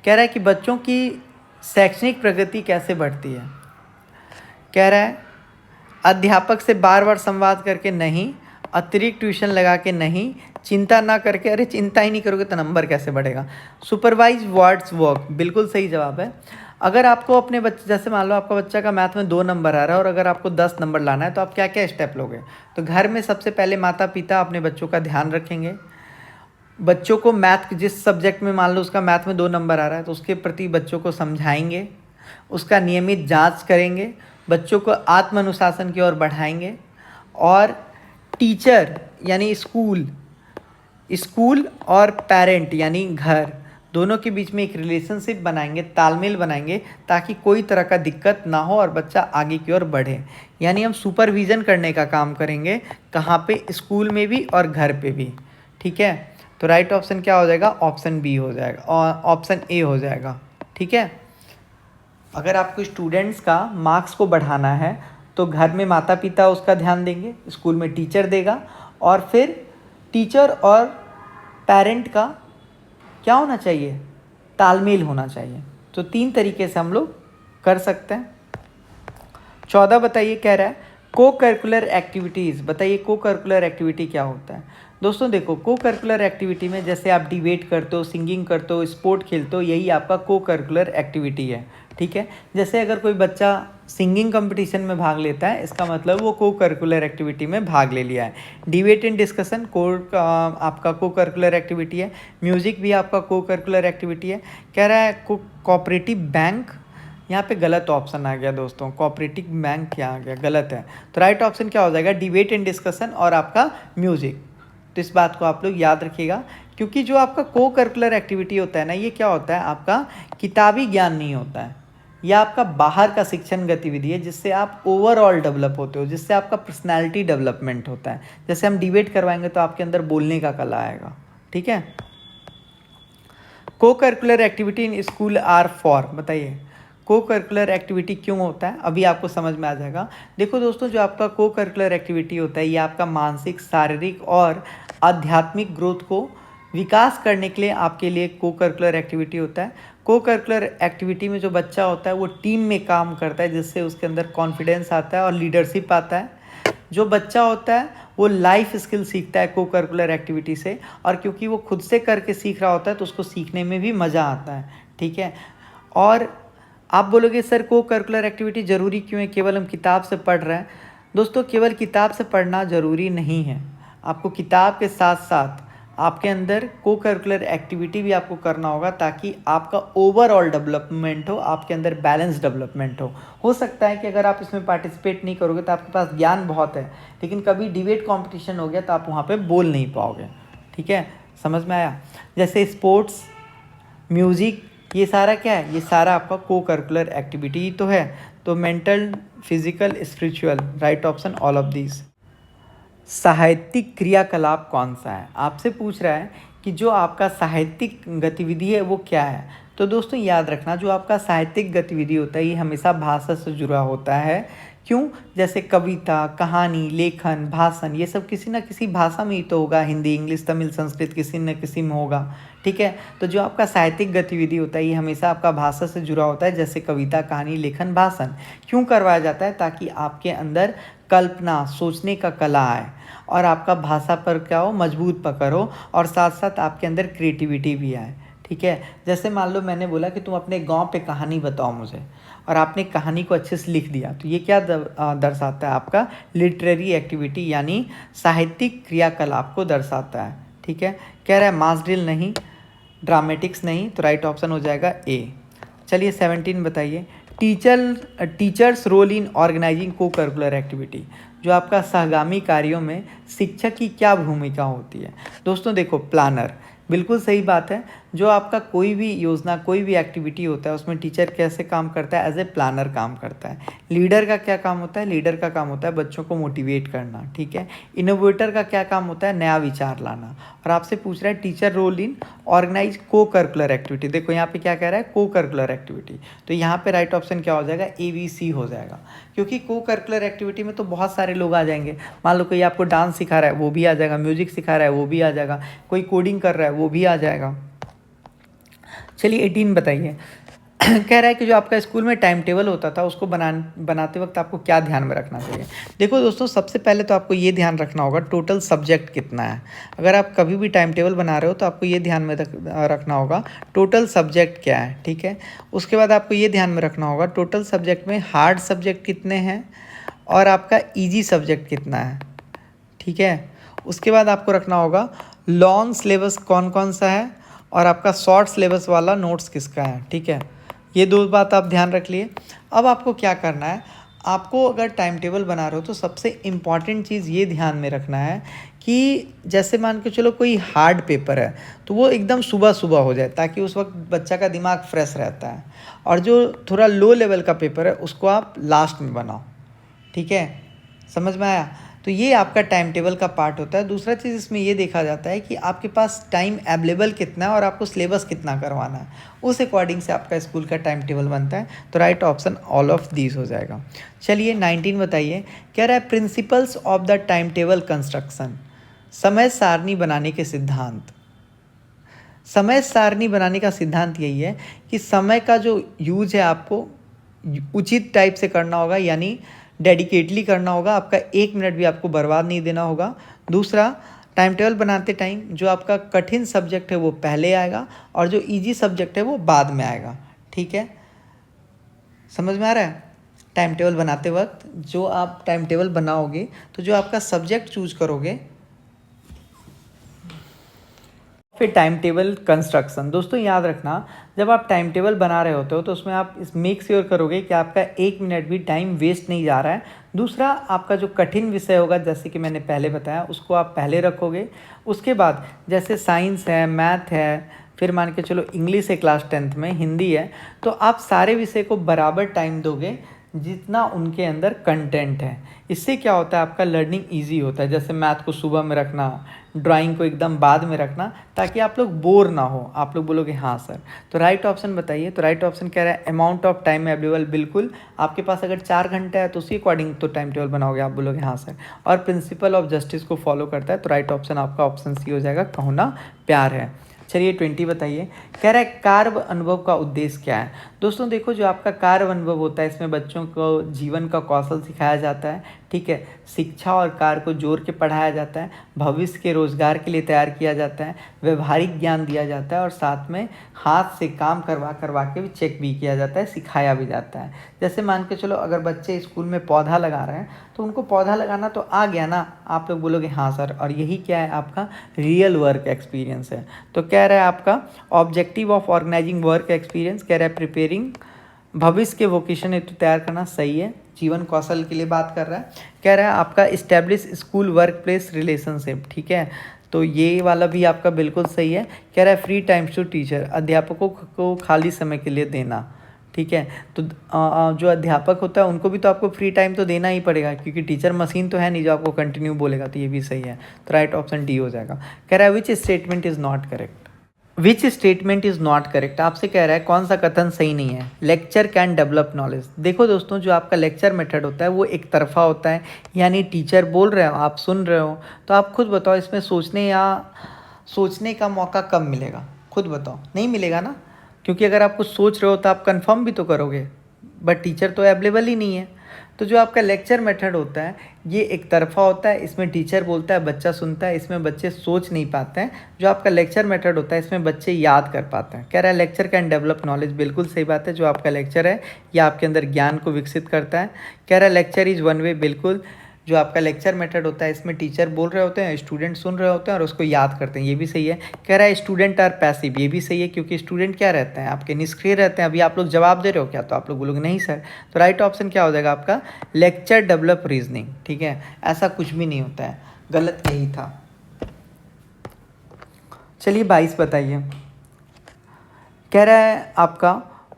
कह रहा है कि बच्चों की शैक्षणिक प्रगति कैसे बढ़ती है। कह रहा है अध्यापक से बार बार संवाद करके नहीं, अतिरिक्त ट्यूशन लगा के नहीं, चिंता ना करके, अरे चिंता ही नहीं करोगे तो नंबर कैसे बढ़ेगा, सुपरवाइज वर्ड्स वर्क, बिल्कुल सही जवाब है। अगर आपको अपने बच्चे, जैसे मान लो आपका बच्चा का मैथ में 2 नंबर आ रहा है और अगर आपको 10 नंबर लाना है, तो आप क्या क्या स्टेप लोगे। तो घर में सबसे पहले माता पिता अपने बच्चों का ध्यान रखेंगे, बच्चों को मैथ, जिस सब्जेक्ट में मान लो उसका मैथ में 2 नंबर आ रहा है तो उसके प्रति बच्चों को समझाएंगे, उसका नियमित जांच करेंगे, बच्चों को आत्म अनुशासन की ओर बढ़ाएंगे, और टीचर यानी स्कूल और पेरेंट यानी घर, दोनों के बीच में एक रिलेशनशिप बनाएंगे, तालमेल बनाएंगे, ताकि कोई तरह का दिक्कत ना हो और बच्चा आगे की ओर बढ़े। यानी हम सुपरविज़न करने का काम करेंगे, कहाँ पे, स्कूल में भी और घर पे भी। ठीक है, तो राइट ऑप्शन क्या हो जाएगा, ऑप्शन बी हो जाएगा और ऑप्शन ए हो जाएगा। ठीक है, अगर आपको स्टूडेंट्स का मार्क्स को बढ़ाना है तो घर में माता पिता उसका ध्यान देंगे, स्कूल में टीचर देगा, और फिर टीचर और पेरेंट का क्या होना चाहिए, तालमेल होना चाहिए। तो 3 तरीके से हम लोग कर सकते हैं। 14 बताइए, कह रहा है को करिकुलर एक्टिविटीज़, बताइए को करिकुलर एक्टिविटी क्या होता है। दोस्तों देखो, को करिकुलर एक्टिविटी में जैसे आप डिबेट करते हो, सिंगिंग करते हो, स्पोर्ट खेलते हो, यही आपका को करिकुलर एक्टिविटी है। ठीक है, जैसे अगर कोई बच्चा सिंगिंग कंपटीशन में भाग लेता है, इसका मतलब वो को करिकुलर एक्टिविटी में भाग ले लिया है। डिबेट एंड डिस्कशन आपका को करिकुलर एक्टिविटी है। म्यूज़िक भी आपका को करिकुलर एक्टिविटी है। कह रहा है कोऑपरेटिव बैंक, यहाँ पे गलत ऑप्शन आ गया दोस्तों, कोऑपरेटिव बैंक क्या आ गया, गलत है। तो राइट ऑप्शन क्या हो जाएगा, डिबेट एंड डिस्कशन और आपका म्यूज़िक। तो इस बात को आप लोग याद रखिएगा, क्योंकि जो आपका को करिकुलर एक्टिविटी होता है ना, ये क्या होता है, आपका किताबी ज्ञान नहीं होता है, यह आपका बाहर का शिक्षण गतिविधि है, जिससे आप ओवरऑल डेवलप होते हो, जिससे आपका पर्सनैलिटी डेवलपमेंट होता है। जैसे हम डिबेट करवाएंगे तो आपके अंदर बोलने का कला आएगा। ठीक है, co curricular activity in school are for, बताइए को करिकुलर एक्टिविटी क्यों होता है, अभी आपको समझ में आ जाएगा। देखो दोस्तों, जो आपका को करिकुलर एक्टिविटी होता है, ये आपका मानसिक, शारीरिक और आध्यात्मिक ग्रोथ को विकास करने के लिए आपके लिए को करिकुलर एक्टिविटी होता है। को करिकुलर एक्टिविटी में जो बच्चा होता है वो टीम में काम करता है, जिससे उसके अंदर कॉन्फिडेंस आता है और लीडरशिप आता है। जो बच्चा होता है वो लाइफ स्किल सीखता है को करिकुलर एक्टिविटी से, और क्योंकि वो खुद से करके सीख रहा होता है तो उसको सीखने में भी मज़ा आता है। ठीक है, और आप बोलोगे सर को करिकुलर एक्टिविटी ज़रूरी क्यों है, केवल हम किताब से पढ़ रहे हैं। दोस्तों, केवल किताब से पढ़ना ज़रूरी नहीं है, आपको किताब के साथ साथ आपके अंदर को करिकुलर एक्टिविटी भी आपको करना होगा, ताकि आपका ओवरऑल डेवलपमेंट हो, आपके अंदर बैलेंस डेवलपमेंट हो सकता है कि अगर आप इसमें पार्टिसिपेट नहीं करोगे तो आपके पास ज्ञान बहुत है, लेकिन कभी डिबेट कंपटीशन हो गया तो आप वहाँ पे बोल नहीं पाओगे। ठीक है, समझ में आया। जैसे स्पोर्ट्स, म्यूज़िक, ये सारा क्या है, ये सारा आपका को करिकुलर एक्टिविटी ही तो है। तो mental, physical, spiritual, right option all of these. साहित्यिक क्रियाकलाप कौन सा है, आपसे पूछ रहा है कि कि जो आपका साहित्यिक गतिविधि है वो क्या है। तो दोस्तों याद रखना, जो आपका साहित्यिक गतिविधि होता है ये हमेशा भाषा से जुड़ा होता है। क्यों? जैसे कविता, कहानी, लेखन, भाषण, ये सब किसी न किसी भाषा में ही तो होगा। हिंदी, इंग्लिश, तमिल, संस्कृत, किसी न किसी में होगा। ठीक है, तो जो आपका साहित्यिक गतिविधि होता है ये हमेशा आपका भाषा से जुड़ा होता है, जैसे कविता, कहानी, लेखन, भाषण। क्यों करवाया जाता है? ताकि आपके अंदर कल्पना, सोचने का कला आए और आपका भाषा पर क्या हो, मजबूत पकड़ हो, और साथ साथ आपके अंदर क्रिएटिविटी भी आए। ठीक है, जैसे मान लो मैंने बोला कि तुम अपने गांव पे कहानी बताओ मुझे, और आपने कहानी को अच्छे से लिख दिया, तो ये क्या दर्शाता है? आपका लिटरेरी एक्टिविटी यानी साहित्यिक क्रियाकलाप को दर्शाता है। ठीक है, कह रहा है मास ड्रिल नहीं, ड्रामेटिक्स नहीं, तो राइट ऑप्शन हो जाएगा ए। चलिए 17 बताइए, टीचर्स रोल इन ऑर्गेनाइजिंग को करिकुलर एक्टिविटी। जो आपका सहगामी कार्यों में शिक्षक की क्या भूमिका होती है? दोस्तों देखो, प्लानर, बिल्कुल सही बात है। जो आपका कोई भी योजना, कोई भी एक्टिविटी होता है उसमें टीचर कैसे काम करता है? एज ए प्लानर काम करता है। लीडर का क्या काम होता है? लीडर का काम होता है बच्चों को मोटिवेट करना। ठीक है, इनोवेटर का क्या काम होता है? नया विचार लाना। और आपसे पूछ रहा है टीचर रोल इन ऑर्गेनाइज को करिकुलर एक्टिविटी। देखो यहाँ पे क्या कह रहा है? Co curricular activity. तो यहाँ पे राइट ऑप्शन क्या हो जाएगा? ABC हो जाएगा, क्योंकि को करिकुलर एक्टिविटी में तो बहुत सारे लोग आ जाएंगे। मान लो कोई आपको डांस सिखा रहा है वो भी आ जाएगा, म्यूजिक सिखा रहा है वो भी आ जाएगा, कोई कोडिंग कर रहा है वो भी आ जाएगा। चलिए 18 बताइए। कह रहा है कि जो आपका स्कूल में टाइम टेबल होता था उसको बनाते वक्त आपको क्या ध्यान में रखना चाहिए? देखो दोस्तों, सबसे पहले तो आपको ये ध्यान रखना होगा टोटल सब्जेक्ट कितना है। अगर आप कभी भी टाइम टेबल बना रहे हो तो आपको ये ध्यान में रखना होगा टोटल सब्जेक्ट क्या है। ठीक है, उसके बाद आपको ये ध्यान में रखना होगा टोटल सब्जेक्ट में हार्ड सब्जेक्ट कितने हैं और आपका ईजी सब्जेक्ट कितना है। ठीक है, उसके बाद आपको रखना होगा लॉन्ग सिलेबस कौन कौन सा है और आपका शॉर्ट सिलेबस वाला नोट्स किसका है। ठीक है, ये दो बात आप ध्यान रख लिए। अब आपको क्या करना है? आपको अगर टाइम टेबल बना रहे हो तो सबसे इम्पॉर्टेंट चीज़ ये ध्यान में रखना है कि जैसे मान के चलो कोई हार्ड पेपर है तो वो एकदम सुबह सुबह हो जाए, ताकि उस वक्त बच्चा का दिमाग फ्रेश रहता है। और जो थोड़ा लो लेवल का पेपर है उसको आप लास्ट में बनाओ। ठीक है, समझ में आया? तो ये आपका टाइम टेबल का पार्ट होता है। दूसरा चीज़ इसमें ये देखा जाता है कि आपके पास टाइम अवेलेबल कितना है और आपको सिलेबस कितना करवाना है, उस अकॉर्डिंग से आपका स्कूल का टाइम टेबल बनता है। तो right option all of these हो जाएगा। चलिए 19 बताइए। कह रहा है principles of the time table construction, समय सारणी बनाने के सिद्धांत। समय सारणी बनाने का सिद्धांत यही है कि समय का जो यूज है आपको उचित टाइप से करना होगा, यानी डेडिकेटली करना होगा। आपका 1 मिनट भी आपको बर्बाद नहीं देना होगा। दूसरा, टाइम टेबल बनाते टाइम जो आपका कठिन सब्जेक्ट है वो पहले आएगा और जो इजी सब्जेक्ट है वो बाद में आएगा। ठीक है, समझ में आ रहा है? टाइम टेबल बनाते वक्त जो आप टाइम टेबल बनाओगे तो जो आपका सब्जेक्ट चूज करोगे। फिर टाइम टेबल कंस्ट्रक्शन। दोस्तों याद रखना, जब आप टाइम टेबल बना रहे होते हो तो उसमें आप इस मेक श्योर करोगे कि आपका 1 मिनट भी टाइम वेस्ट नहीं जा रहा है। दूसरा, आपका जो कठिन विषय होगा जैसे कि मैंने पहले बताया उसको आप पहले रखोगे। उसके बाद जैसे साइंस है, मैथ है, फिर मान के चलो इंग्लिश है, क्लास 10th में हिंदी है, तो आप सारे विषय को बराबर टाइम दोगे जितना उनके अंदर कंटेंट है। इससे क्या होता है? आपका लर्निंग इजी होता है। जैसे मैथ को सुबह में रखना, ड्राइंग को एकदम बाद में रखना, ताकि आप लोग बोर ना हो। आप लोग बोलोगे हाँ सर। तो राइट ऑप्शन बताइए। तो राइट ऑप्शन कह रहा है अमाउंट ऑफ टाइम अवेलेबल। बिल्कुल, आपके पास अगर 4 घंटे है तो उसी अकॉर्डिंग तो टाइम टेबल बनाओगे, आप बोलोगे हाँ सर। और प्रिंसिपल ऑफ जस्टिस को फॉलो करता है। तो राइट ऑप्शन आपका ऑप्शन सी हो जाएगा, कहना प्यार है। चलिए 20 बताइए। कह रहा है कार्य अनुभव का उद्देश्य क्या है? दोस्तों देखो, जो आपका कार्य अनुभव होता है इसमें बच्चों को जीवन का कौशल सिखाया जाता है। ठीक है, शिक्षा और कार्य को जोड़ के पढ़ाया जाता है, भविष्य के रोजगार के लिए तैयार किया जाता है, व्यवहारिक ज्ञान दिया जाता है और साथ में हाथ से काम करवा के भी चेक भी किया जाता है, सिखाया भी जाता है। जैसे मान के चलो अगर बच्चे स्कूल में पौधा लगा रहे हैं तो उनको पौधा लगाना तो आ गया ना, आप लोग बोलोगे हाँ सर। और यही क्या है? आपका रियल वर्क एक्सपीरियंस है। तो कह रहा है आपका objective of organising work experience, कह रहा है प्रिपेयरिंग, भविष्य के वोकेशन हेतु तैयार करना, सही है। जीवन कौशल के लिए बात कर रहा है। कह रहा है आपका establish school work place relationship. ठीक है, तो ये वाला भी आपका बिल्कुल सही है। कह रहा है फ्री टाइम्स टू टीचर, अध्यापकों को खाली समय के लिए देना। ठीक ठीक है। तो जो अध्यापक होता है उनको भी तो आपको फ्री टाइम तो देना ही पड़ेगा, क्योंकि टीचर मशीन तो है नहीं जो आपको कंटिन्यू बोलेगा, तो ये भी सही है। तो राइट ऑप्शन डी हो जाएगा। कह रहा है which statement is not correct. Which statement is not correct, आपसे कह रहा है कौन सा कथन सही नहीं है। Lecture can develop knowledge. देखो दोस्तों, जो आपका लेक्चर मेथड होता है वो एक तरफा होता है, यानी टीचर बोल रहे हो, आप सुन रहे हो, तो आप खुद बताओ इसमें सोचने का मौका कब मिलेगा, खुद बताओ। नहीं मिलेगा ना, क्योंकि अगर आप कुछ सोच रहे हो तो आप कंफर्म भी तो करोगे, बट टीचर तो अवेलेबल ही नहीं है। तो जो आपका लेक्चर मेथड होता है ये एक तरफा होता है, इसमें टीचर बोलता है, बच्चा सुनता है, इसमें बच्चे सोच नहीं पाते हैं। जो आपका लेक्चर मेथड होता है इसमें बच्चे याद कर पाते हैं। कह रहा है लेक्चर कैन डेवलप नॉलेज, बिल्कुल सही बात है। जो आपका लेक्चर है ये आपके अंदर ज्ञान को विकसित करता है। कह रहा है लेक्चर इज़ वन वे, बिल्कुल। जो आपका लेक्चर मेथड होता है इसमें टीचर बोल रहे होते हैं, स्टूडेंट सुन रहे होते हैं और उसको याद करते हैं, ये भी सही है। कह रहा है स्टूडेंट आर पैसिव, ये भी सही है, क्योंकि स्टूडेंट क्या रहते हैं, आपके निष्क्रिय रहते हैं। अभी आप लोग जवाब दे रहे हो क्या, तो आप लोग बोलोगे नहीं सर। तो राइट ऑप्शन क्या हो जाएगा आपका, लेक्चर डेवलप रीजनिंग। ठीक है, ऐसा कुछ भी नहीं होता है, गलत यही था। चलिए 22 बताइए। कह रहा है आपका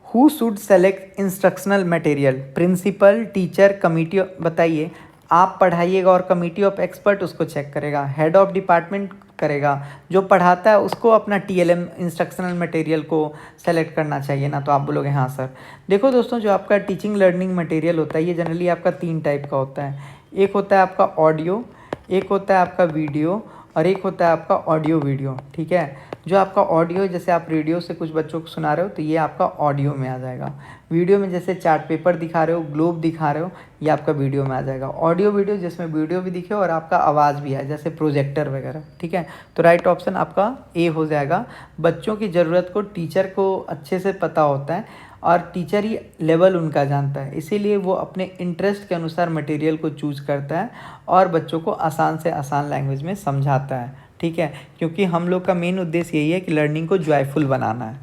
who should select instructional material, principal, teacher, committee. बताइए, आप पढ़ाइएगा और कमिटी ऑफ एक्सपर्ट उसको चेक करेगा, हेड ऑफ डिपार्टमेंट करेगा, जो पढ़ाता है उसको अपना टीएलएम इंस्ट्रक्शनल मटेरियल को सेलेक्ट करना चाहिए ना। तो आप बोलोगे हाँ सर। देखो दोस्तों, जो आपका टीचिंग लर्निंग मटेरियल होता है ये जनरली आपका 3 टाइप का होता है। एक होता है आपका ऑडियो, एक होता है आपका वीडियो, और एक होता है आपका ऑडियो वीडियो। ठीक है, जो आपका ऑडियो, जैसे आप रेडियो से कुछ बच्चों को सुना रहे हो तो ये आपका ऑडियो में आ जाएगा। वीडियो में जैसे चार्ट पेपर दिखा रहे हो, ग्लोब दिखा रहे हो, ये आपका वीडियो में आ जाएगा। ऑडियो वीडियो जिसमें वीडियो भी दिखे और आपका आवाज़ भी है, जैसे प्रोजेक्टर वगैरह। ठीक है, तो राइट ऑप्शन आपका ए हो जाएगा। बच्चों की ज़रूरत को टीचर को अच्छे से पता होता है और टीचर ही लेवल उनका जानता है, इसीलिए वो अपने इंटरेस्ट के अनुसार मटेरियल को चूज करता है और बच्चों को आसान से आसान लैंग्वेज में समझाता है। ठीक है, क्योंकि हम लोग का मेन उद्देश्य यही है कि लर्निंग को जॉयफुल बनाना है।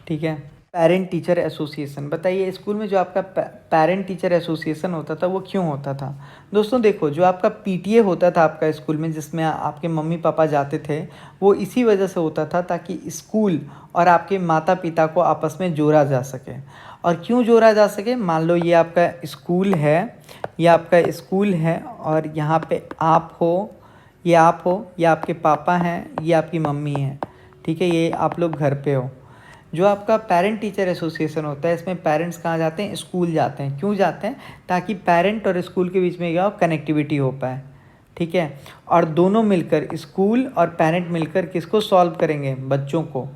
ठीक है। पेरेंट टीचर एसोसिएशन, बताइए स्कूल में जो आपका पेरेंट टीचर एसोसिएशन होता था वो क्यों होता था। दोस्तों देखो, जो आपका पीटीए होता था आपका स्कूल में, जिसमें आपके मम्मी पापा जाते थे, वो इसी वजह से होता था ताकि स्कूल और आपके माता पिता को आपस में जोड़ा जा सके। और क्यों जोड़ा जा सके, मान लो ये आपका स्कूल है, ये आपका स्कूल है और यहाँ पे आप हो, ये आप हो, ये आपके पापा हैं, ये आपकी मम्मी है। ठीक है, ये आप लोग घर पे हो। जो आपका पेरेंट टीचर एसोसिएशन होता है इसमें पेरेंट्स कहाँ जाते हैं, स्कूल जाते हैं। क्यों जाते हैं, ताकि पेरेंट और स्कूल के बीच में क्या हो, कनेक्टिविटी हो पाए। ठीक है, और दोनों मिलकर, स्कूल और पेरेंट मिलकर किसको सॉल्व करेंगे, बच्चों को,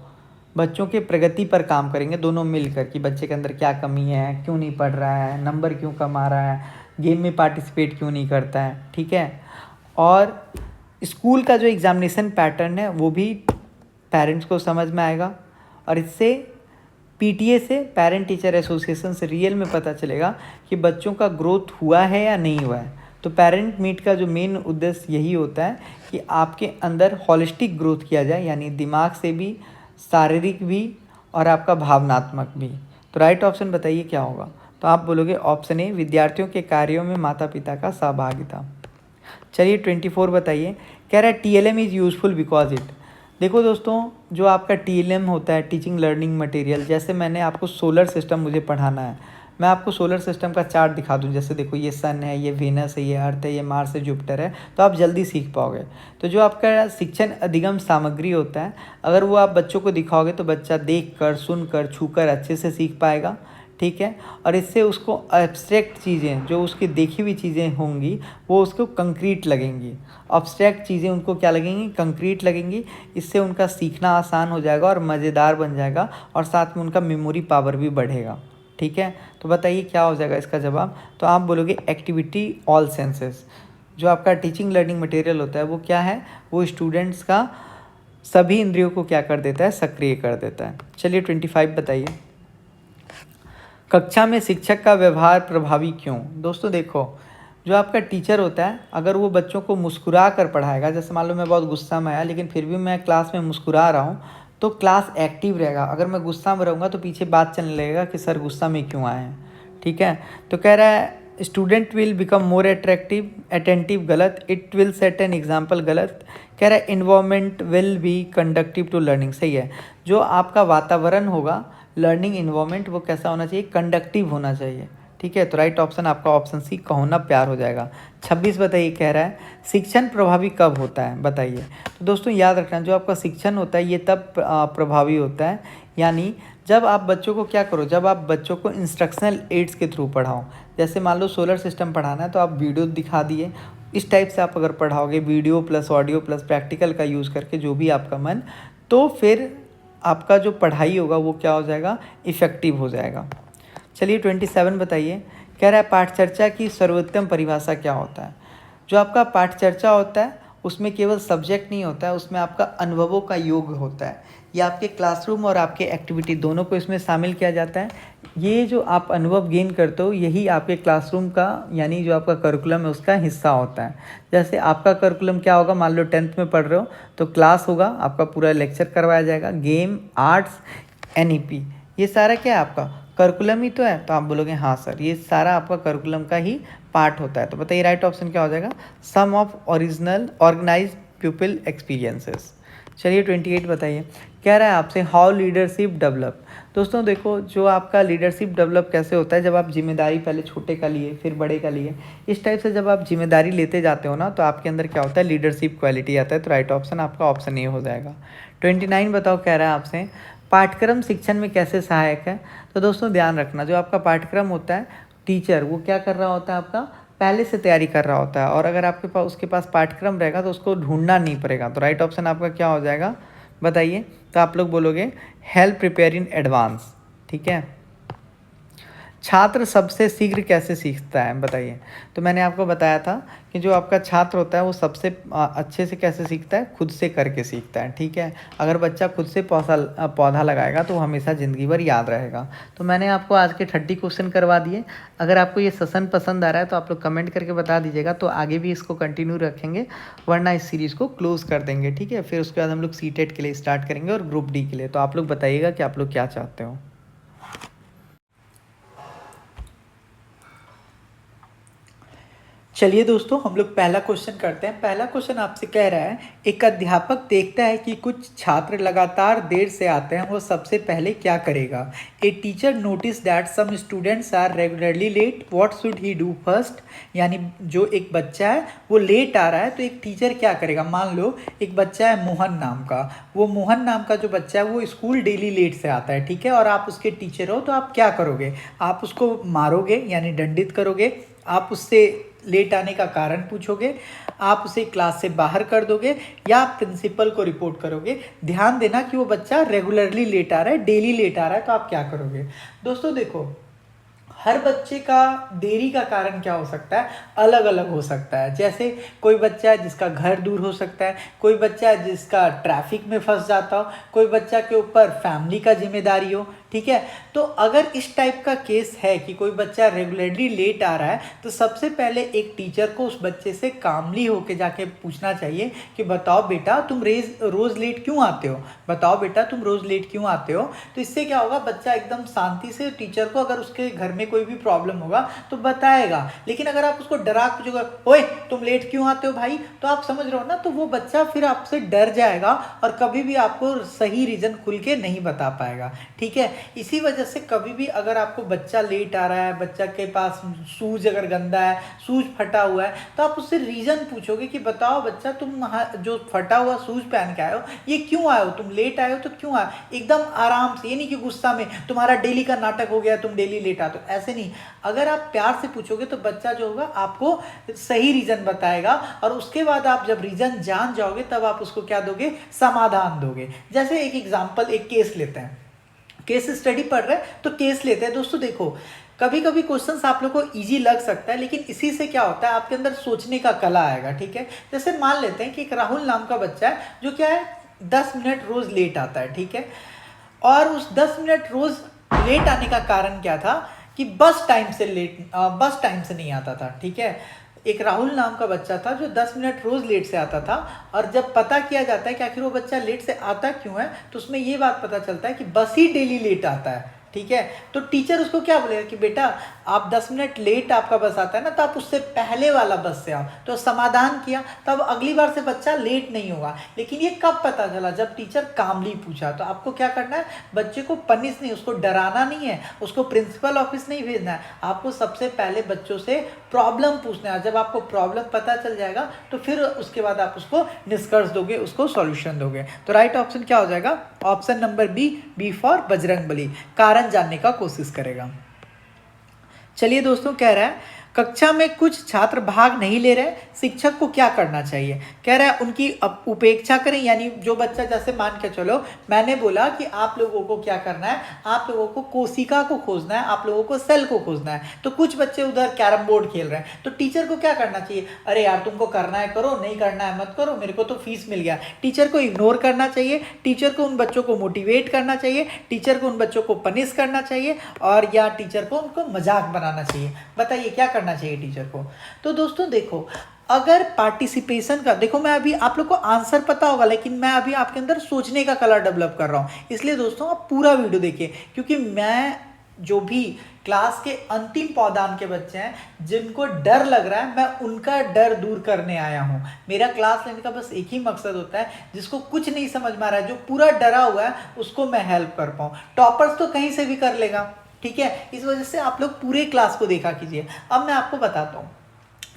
बच्चों के प्रगति पर काम करेंगे दोनों मिलकर, कि बच्चे के अंदर क्या कमी है, क्यों नहीं पढ़ रहा है, नंबर क्यों कम आ रहा है, गेम में पार्टिसिपेट क्यों नहीं करता है। ठीक है, और स्कूल का जो एग्ज़ामिनेशन पैटर्न है वो भी पेरेंट्स को समझ में आएगा, और इससे पीटीए से, पेरेंट टीचर एसोसिएशन से रियल में पता चलेगा कि बच्चों का ग्रोथ हुआ है या नहीं हुआ है। तो पेरेंट मीट का जो मेन उद्देश्य यही होता है कि आपके अंदर हॉलिस्टिक ग्रोथ किया जाए, यानी दिमाग से भी, शारीरिक भी और आपका भावनात्मक भी। तो राइट ऑप्शन बताइए क्या होगा। तो आप बोलोगे ऑप्शन ए, विद्यार्थियों के कार्यों में माता पिता का सहभागिता। चलिए 24 बताइए। कह रहा है TLM is useful because it. देखो दोस्तों, जो आपका टीएलएम होता है टीचिंग लर्निंग मटेरियल, जैसे मैंने आपको सोलर सिस्टम मुझे पढ़ाना है, मैं आपको सोलर सिस्टम का चार्ट दिखा दूं, जैसे देखो ये सन है, ये वेनस है, ये अर्थ है, ये मार्स है, जुपिटर है, तो आप जल्दी सीख पाओगे। तो जो आपका शिक्षण अधिगम सामग्री होता है, अगर वो आप बच्चों को दिखाओगे तो बच्चा देख कर, सुन कर, छू कर अच्छे से सीख पाएगा। ठीक है, और इससे उसको एब्स्ट्रैक्ट चीज़ें, जो उसकी देखी हुई चीज़ें होंगी वो उसको कंक्रीट लगेंगी। एब्स्ट्रैक्ट चीज़ें उनको क्या लगेंगी, कंक्रीट लगेंगी। इससे उनका सीखना आसान हो जाएगा और मज़ेदार बन जाएगा, और साथ में उनका मेमोरी पावर भी बढ़ेगा। ठीक है, तो बताइए क्या हो जाएगा इसका जवाब। तो आप बोलोगे एक्टिविटी ऑल सेंसेस। जो आपका टीचिंग लर्निंग मटेरियल होता है वो क्या है, वो स्टूडेंट्स का सभी इंद्रियों को क्या कर देता है, सक्रिय कर देता है। चलिए 25 बताइए। कक्षा में शिक्षक का व्यवहार प्रभावी क्यों। दोस्तों देखो, जो आपका टीचर होता है अगर वो बच्चों को मुस्कुरा कर पढ़ाएगा, जैसे मान लो मैं बहुत गुस्सा में आया लेकिन फिर भी मैं क्लास में मुस्कुरा रहा हूँ, तो क्लास एक्टिव रहेगा। अगर मैं गुस्सा में रहूँगा तो पीछे बात चलने लगेगा कि सर गुस्सा में क्यों आए हैं। ठीक है, तो कह रहा है student will become more attentive, गलत। It will set an example, गलत। कह रहा है environment will be conductive to learning, सही है। जो आपका वातावरण होगा लर्निंग इन्वायरमेंट वो कैसा होना चाहिए, कंडक्टिव होना चाहिए। ठीक है, तो राइट ऑप्शन आपका ऑप्शन सी कहोना प्यार हो जाएगा। 26 बताइए, कह रहा है शिक्षण प्रभावी कब होता है, बताइए। तो दोस्तों याद रखना, जो आपका शिक्षण होता है ये तब प्रभावी होता है, यानी जब आप बच्चों को क्या करो, जब आप बच्चों को इंस्ट्रक्शनल एड्स के थ्रू पढ़ाओ। जैसे मान लो सोलर सिस्टम पढ़ाना है तो आप वीडियो दिखा दिए, इस टाइप से आप अगर पढ़ाओगे video plus audio plus practical का यूज़ करके, जो भी आपका मन, तो फिर आपका जो पढ़ाई होगा वो क्या हो जाएगा, इफ़ेक्टिव हो जाएगा। चलिए 27 बताइए, कह रहा है पाठचर्चा की सर्वोत्तम परिभाषा क्या होता है। जो आपका पाठचर्चा होता है उसमें केवल सब्जेक्ट नहीं होता है, उसमें आपका अनुभवों का योग होता है। ये आपके क्लासरूम और आपके एक्टिविटी दोनों को इसमें शामिल किया जाता है। ये जो आप अनुभव गेन करते हो यही आपके क्लासरूम का, यानी जो आपका करिकुलम है उसका हिस्सा होता है। जैसे आपका करिकुलम क्या होगा, मान लो 10th में पढ़ रहे हो तो क्लास होगा, आपका पूरा लेक्चर करवाया जाएगा, गेम, आर्ट्स, NEP, ये सारा क्या है आपका करिकुलम ही तो है। तो आप बोलोगे हाँ सर, ये सारा आपका करिकुलम का ही पार्ट होता है। तो बताइए राइट ऑप्शन क्या हो जाएगा, some of original organised people experiences. चलिए 28 बताइए, कह रहा है आपसे हाउ लीडरशिप डेवलप। दोस्तों देखो, जो आपका लीडरशिप डेवलप कैसे होता है, जब आप जिम्मेदारी पहले छोटे का लिए फिर बड़े का लिए, इस टाइप से जब आप जिम्मेदारी लेते जाते हो ना, तो आपके अंदर क्या होता है, लीडरशिप क्वालिटी आता है। तो राइट ऑप्शन आपका ऑप्शन ए हो जाएगा। 29 बताओ, कह रहा है आपसे पाठ्यक्रम शिक्षण में कैसे सहायक है। तो दोस्तों ध्यान रखना, जो आपका पाठ्यक्रम होता है, टीचर वो क्या कर रहा होता है, आपका पहले से तैयारी कर रहा होता है, और अगर आपके पास उसके पास पाठ्यक्रम रहेगा तो उसको ढूंढना नहीं पड़ेगा। तो राइट ऑप्शन आपका क्या हो जाएगा, बताइए। तो आप लोग बोलोगे हेल्प प्रिपेयर इन एडवांस। ठीक है, छात्र सबसे शीघ्र कैसे सीखता है, बताइए। तो मैंने आपको बताया था कि जो आपका छात्र होता है वो सबसे अच्छे से कैसे सीखता है, खुद से करके सीखता है। ठीक है, अगर बच्चा खुद से पौधा लगाएगा तो हमेशा ज़िंदगी भर याद रहेगा। तो मैंने आपको आज के 30 क्वेश्चन करवा दिए। अगर आपको ये सेशन पसंद आ रहा है तो आप लोग कमेंट करके बता दीजिएगा, तो आगे भी इसको कंटिन्यू रखेंगे, वरना इस सीरीज़ को क्लोज़ कर देंगे। ठीक है, फिर उसके बाद हम लोग सीटेट के लिए स्टार्ट करेंगे और ग्रुप डी के लिए। तो आप लोग बताइएगा कि आप लोग क्या चाहते हो। चलिए दोस्तों, हम लोग पहला क्वेश्चन करते हैं। पहला क्वेश्चन आपसे कह रहा है, एक अध्यापक देखता है कि कुछ छात्र लगातार देर से आते हैं, वो सबसे पहले क्या करेगा। A teacher notice that some students are regularly late, what should he do first. यानी जो एक बच्चा है वो लेट आ रहा है तो एक टीचर क्या करेगा। मान लो एक बच्चा है मोहन नाम का, वो मोहन नाम का जो बच्चा है वो स्कूल डेली लेट से आता है। ठीक है, और आप उसके टीचर हो तो आप क्या करोगे, आप उसको मारोगे यानी दंडित करोगे, आप उससे लेट आने का कारण पूछोगे, आप उसे क्लास से बाहर कर दोगे, या आप प्रिंसिपल को रिपोर्ट करोगे। ध्यान देना कि वो बच्चा रेगुलरली लेट आ रहा है, डेली लेट आ रहा है, तो आप क्या करोगे। दोस्तों देखो, हर बच्चे का देरी का कारण क्या हो सकता है, अलग अलग हो सकता है। जैसे कोई बच्चा है जिसका घर दूर हो सकता है, कोई बच्चा है जिसका ट्रैफिक में फंस जाता हो, कोई बच्चा के ऊपर फैमिली का जिम्मेदारी हो। ठीक है, तो अगर इस टाइप का केस है कि कोई बच्चा रेगुलरली लेट आ रहा है, तो सबसे पहले एक टीचर को उस बच्चे से कामली होके जाके पूछना चाहिए कि बताओ बेटा तुम रोज़ लेट क्यों आते हो, बताओ बेटा तुम रोज़ लेट क्यों आते हो। तो इससे क्या होगा, बच्चा एकदम शांति से टीचर को, अगर उसके घर में कोई भी प्रॉब्लम होगा तो बताएगा। लेकिन अगर आप उसको डरा पूछोगे, ओए तुम लेट क्यों आते हो भाई, तो आप समझ रहे हो ना, तो वो बच्चा फिर आपसे डर जाएगा और कभी भी आपको सही रीज़न खुल के नहीं बता पाएगा। ठीक है, इसी वजह से कभी भी अगर आपको बच्चा लेट आ रहा है, बच्चा के पास शूज अगर गंदा है, शूज फटा हुआ है, तो आप उससे रीज़न पूछोगे कि बताओ बच्चा तुम जो फटा हुआ शूज पहन के आए हो ये क्यों आए हो, तुम लेट आए हो तो क्यों आए, एकदम आराम से, ये नहीं कि गुस्सा में तुम्हारा डेली का नाटक हो गया तुम डेली लेट आते हो, ऐसे नहीं। अगर आप प्यार से पूछोगे तो बच्चा जो होगा आपको सही रीज़न बताएगा, और उसके बाद आप जब रीज़न जान जाओगे तब आप उसको क्या दोगे, समाधान दोगे। जैसे एक एग्जाम्पल, एक केस लेते हैं, केस स्टडी पढ़ रहे हैं तो केस लेते हैं। दोस्तों देखो, कभी कभी क्वेश्चंस आप लोग को इजी लग सकता है, लेकिन इसी से क्या होता है, आपके अंदर सोचने का कला आएगा। ठीक है, जैसे मान लेते हैं कि एक राहुल नाम का बच्चा है जो क्या है 10 मिनट रोज लेट आता है। ठीक है, और उस 10 मिनट रोज लेट आने का कारण क्या था कि बस टाइम से नहीं आता था। ठीक है, एक राहुल नाम का बच्चा था जो 10 मिनट रोज़ लेट से आता था, और जब पता किया जाता है कि आखिर वो बच्चा लेट से आता क्यों है, तो उसमें ये बात पता चलता है कि बस ही डेली लेट आता है। ठीक है, तो टीचर उसको क्या बोलेगा कि बेटा आप 10 मिनट लेट आपका बस आता है ना, तो आप उससे पहले वाला बस से आओ। तो समाधान किया, तब अगली बार से बच्चा लेट नहीं होगा। लेकिन ये कब पता चला? जब टीचर कामली पूछा। तो आपको क्या करना है, बच्चे को पनिश नहीं, उसको डराना नहीं है, उसको प्रिंसिपल ऑफिस नहीं भेजना है, आपको सबसे पहले बच्चों से प्रॉब्लम पूछना है। जब आपको प्रॉब्लम पता चल जाएगा तो फिर उसके बाद आप उसको निष्कर्ष दोगे, उसको सॉल्यूशन दोगे। तो राइट ऑप्शन क्या हो जाएगा? Option number B for Bajrangbali, कारण जानने का कोशिश करेगा। चलिए दोस्तों, कह रहा है कक्षा में कुछ छात्र भाग नहीं ले रहे, शिक्षक को क्या करना चाहिए? कह रहा है उनकी उपेक्षा करें, यानी जो बच्चा, जैसे मान के चलो मैंने बोला कि आप लोगों को क्या करना है, आप लोगों को कोशिका को खोजना है, आप लोगों को सेल को खोजना है। तो कुछ बच्चे उधर कैरम बोर्ड खेल रहे हैं, तो टीचर को क्या करना चाहिए? अरे यार तुमको करना है करो, नहीं करना है मत करो, मेरे को तो फीस मिल गया। टीचर को इग्नोर करना चाहिए, टीचर को उन बच्चों को मोटिवेट करना चाहिए, टीचर को उन बच्चों को पनिश करना चाहिए, और या टीचर को उनको मजाक बनाना चाहिए? बताइए क्या करना चाहिए टीचर को? तो दोस्तों देखो, अगर पार्टिसिपेशन का, देखो मैं अभी आप लोग को आंसर पता होगा, लेकिन मैं अभी आपके अंदर सोचने का कला डेवलप कर रहा हूं, इसलिए दोस्तों आप पूरा वीडियो देखिए, क्योंकि मैं जो भी क्लास के अंतिम पावदान के बच्चे हैं जिनको डर लग रहा है, मैं उनका डर दूर करने आया हूं। मेरा क्लास लेने का बस एक ही मकसद होता है, जिसको कुछ नहीं समझ में आ रहा है, जो पूरा डरा हुआ है, उसको मैं हेल्प कर पाऊं। टॉपर्स तो कहीं से भी कर लेगा, ठीक है, इस वजह से आप लोग पूरे क्लास को देखा कीजिए। अब मैं आपको बताता हूँ,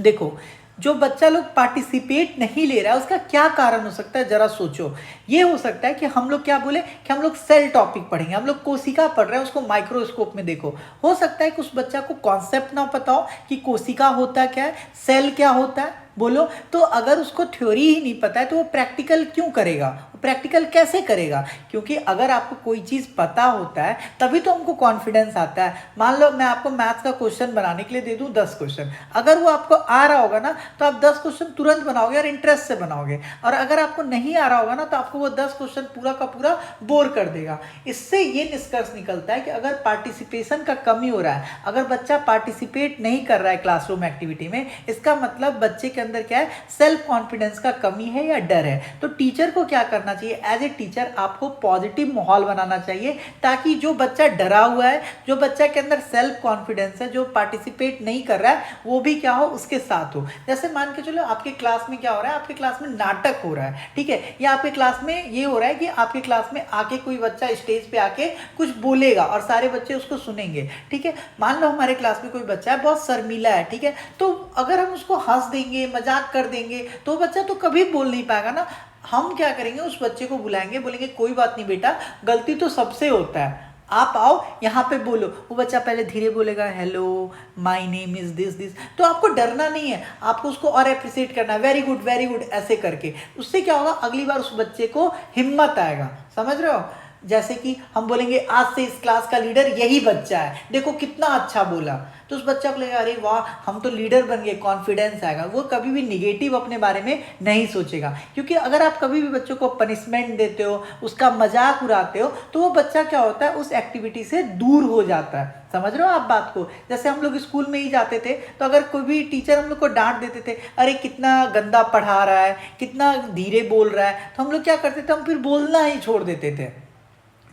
देखो जो बच्चा लोग पार्टिसिपेट नहीं ले रहा है उसका क्या कारण हो सकता है, जरा सोचो। ये हो सकता है कि हम लोग क्या बोले कि हम लोग सेल टॉपिक पढ़ेंगे, हम लोग कोशिका पढ़ रहे हैं, उसको माइक्रोस्कोप में देखो। हो सकता है कि उस बच्चा को कॉन्सेप्ट ना पता हो कि कोशिका होता क्या है, सेल क्या होता है, बोलो। तो अगर उसको थ्योरी ही नहीं पता है तो वो प्रैक्टिकल क्यों करेगा, प्रैक्टिकल कैसे करेगा? क्योंकि अगर आपको कोई चीज़ पता होता है तभी तो हमको कॉन्फिडेंस आता है। मान लो मैं आपको मैथ्स का क्वेश्चन बनाने के लिए दे दूं 10 क्वेश्चन, अगर वो आपको आ रहा होगा ना तो आप 10 क्वेश्चन तुरंत बनाओगे और इंटरेस्ट से बनाओगे, और अगर आपको नहीं आ रहा होगा ना तो आपको वो 10 क्वेश्चन पूरा का पूरा बोर कर देगा। इससे ये निष्कर्ष निकलता है कि अगर पार्टिसिपेशन का कमी हो रहा है, अगर बच्चा पार्टिसिपेट नहीं कर रहा है क्लासरूम एक्टिविटी में, इसका मतलब बच्चे के अंदर क्या है, सेल्फ कॉन्फिडेंस का कमी है या डर है। तो टीचर को क्या करना चाहिए? एज ए टीचर आपको पॉजिटिव माहौल बनाना चाहिए, ताकि जो बच्चा डरा हुआ है, जो बच्चा के अंदर सेल्फ कॉन्फिडेंस है, जो पार्टिसिपेट नहीं कर रहा है, वो भी क्या हो, उसके साथ हो। जैसे मान के चलो आपके क्लास में क्या हो रहा है, आपके क्लास में नाटक हो रहा है, ठीक है, या आपके क्लास में ये हो रहा है कि आपके क्लास में आके कोई बच्चा स्टेज पे आके कुछ बोलेगा और सारे बच्चे उसको सुनेंगे, ठीक है। मान लो हमारे क्लास में कोई बच्चा है बहुत शर्मीला है, ठीक है, तो अगर हम उसको हंस देंगे, मजाक कर देंगे, तो बच्चा तो कभी बोल नहीं पाएगा ना। हम क्या करेंगे, उस बच्चे को बुलाएंगे, बोलेंगे कोई बात नहीं बेटा, गलती तो सबसे होता है, आप आओ यहाँ पे बोलो। वो बच्चा पहले धीरे बोलेगा, hello my name is this this. तो आपको डरना नहीं है, आपको उसको और अप्रिशिएट करना है, वेरी गुड ऐसे करके। उससे क्या होगा, अगली बार उस बच्चे को हिम्मत आएगा, समझ रहे हो। जैसे कि हम बोलेंगे आज से इस क्लास का लीडर यही बच्चा है, देखो कितना अच्छा बोला, तो उस बच्चा को लगेगा अरे वाह हम तो लीडर बन गए, कॉन्फिडेंस आएगा। वो कभी भी निगेटिव अपने बारे में नहीं सोचेगा, क्योंकि अगर आप कभी भी बच्चों को पनिशमेंट देते हो, उसका मजाक उड़ाते हो, तो वो बच्चा क्या होता है, उस एक्टिविटी से दूर हो जाता है। समझ रहे हो आप बात को। जैसे हम लोग स्कूल में ही जाते थे, तो अगर कोई भी टीचर हम लोग को डांट देते थे, अरे कितना गंदा पढ़ा रहा है, कितना धीरे बोल रहा है, तो हम लोग क्या करते थे, हम फिर बोलना ही छोड़ देते थे,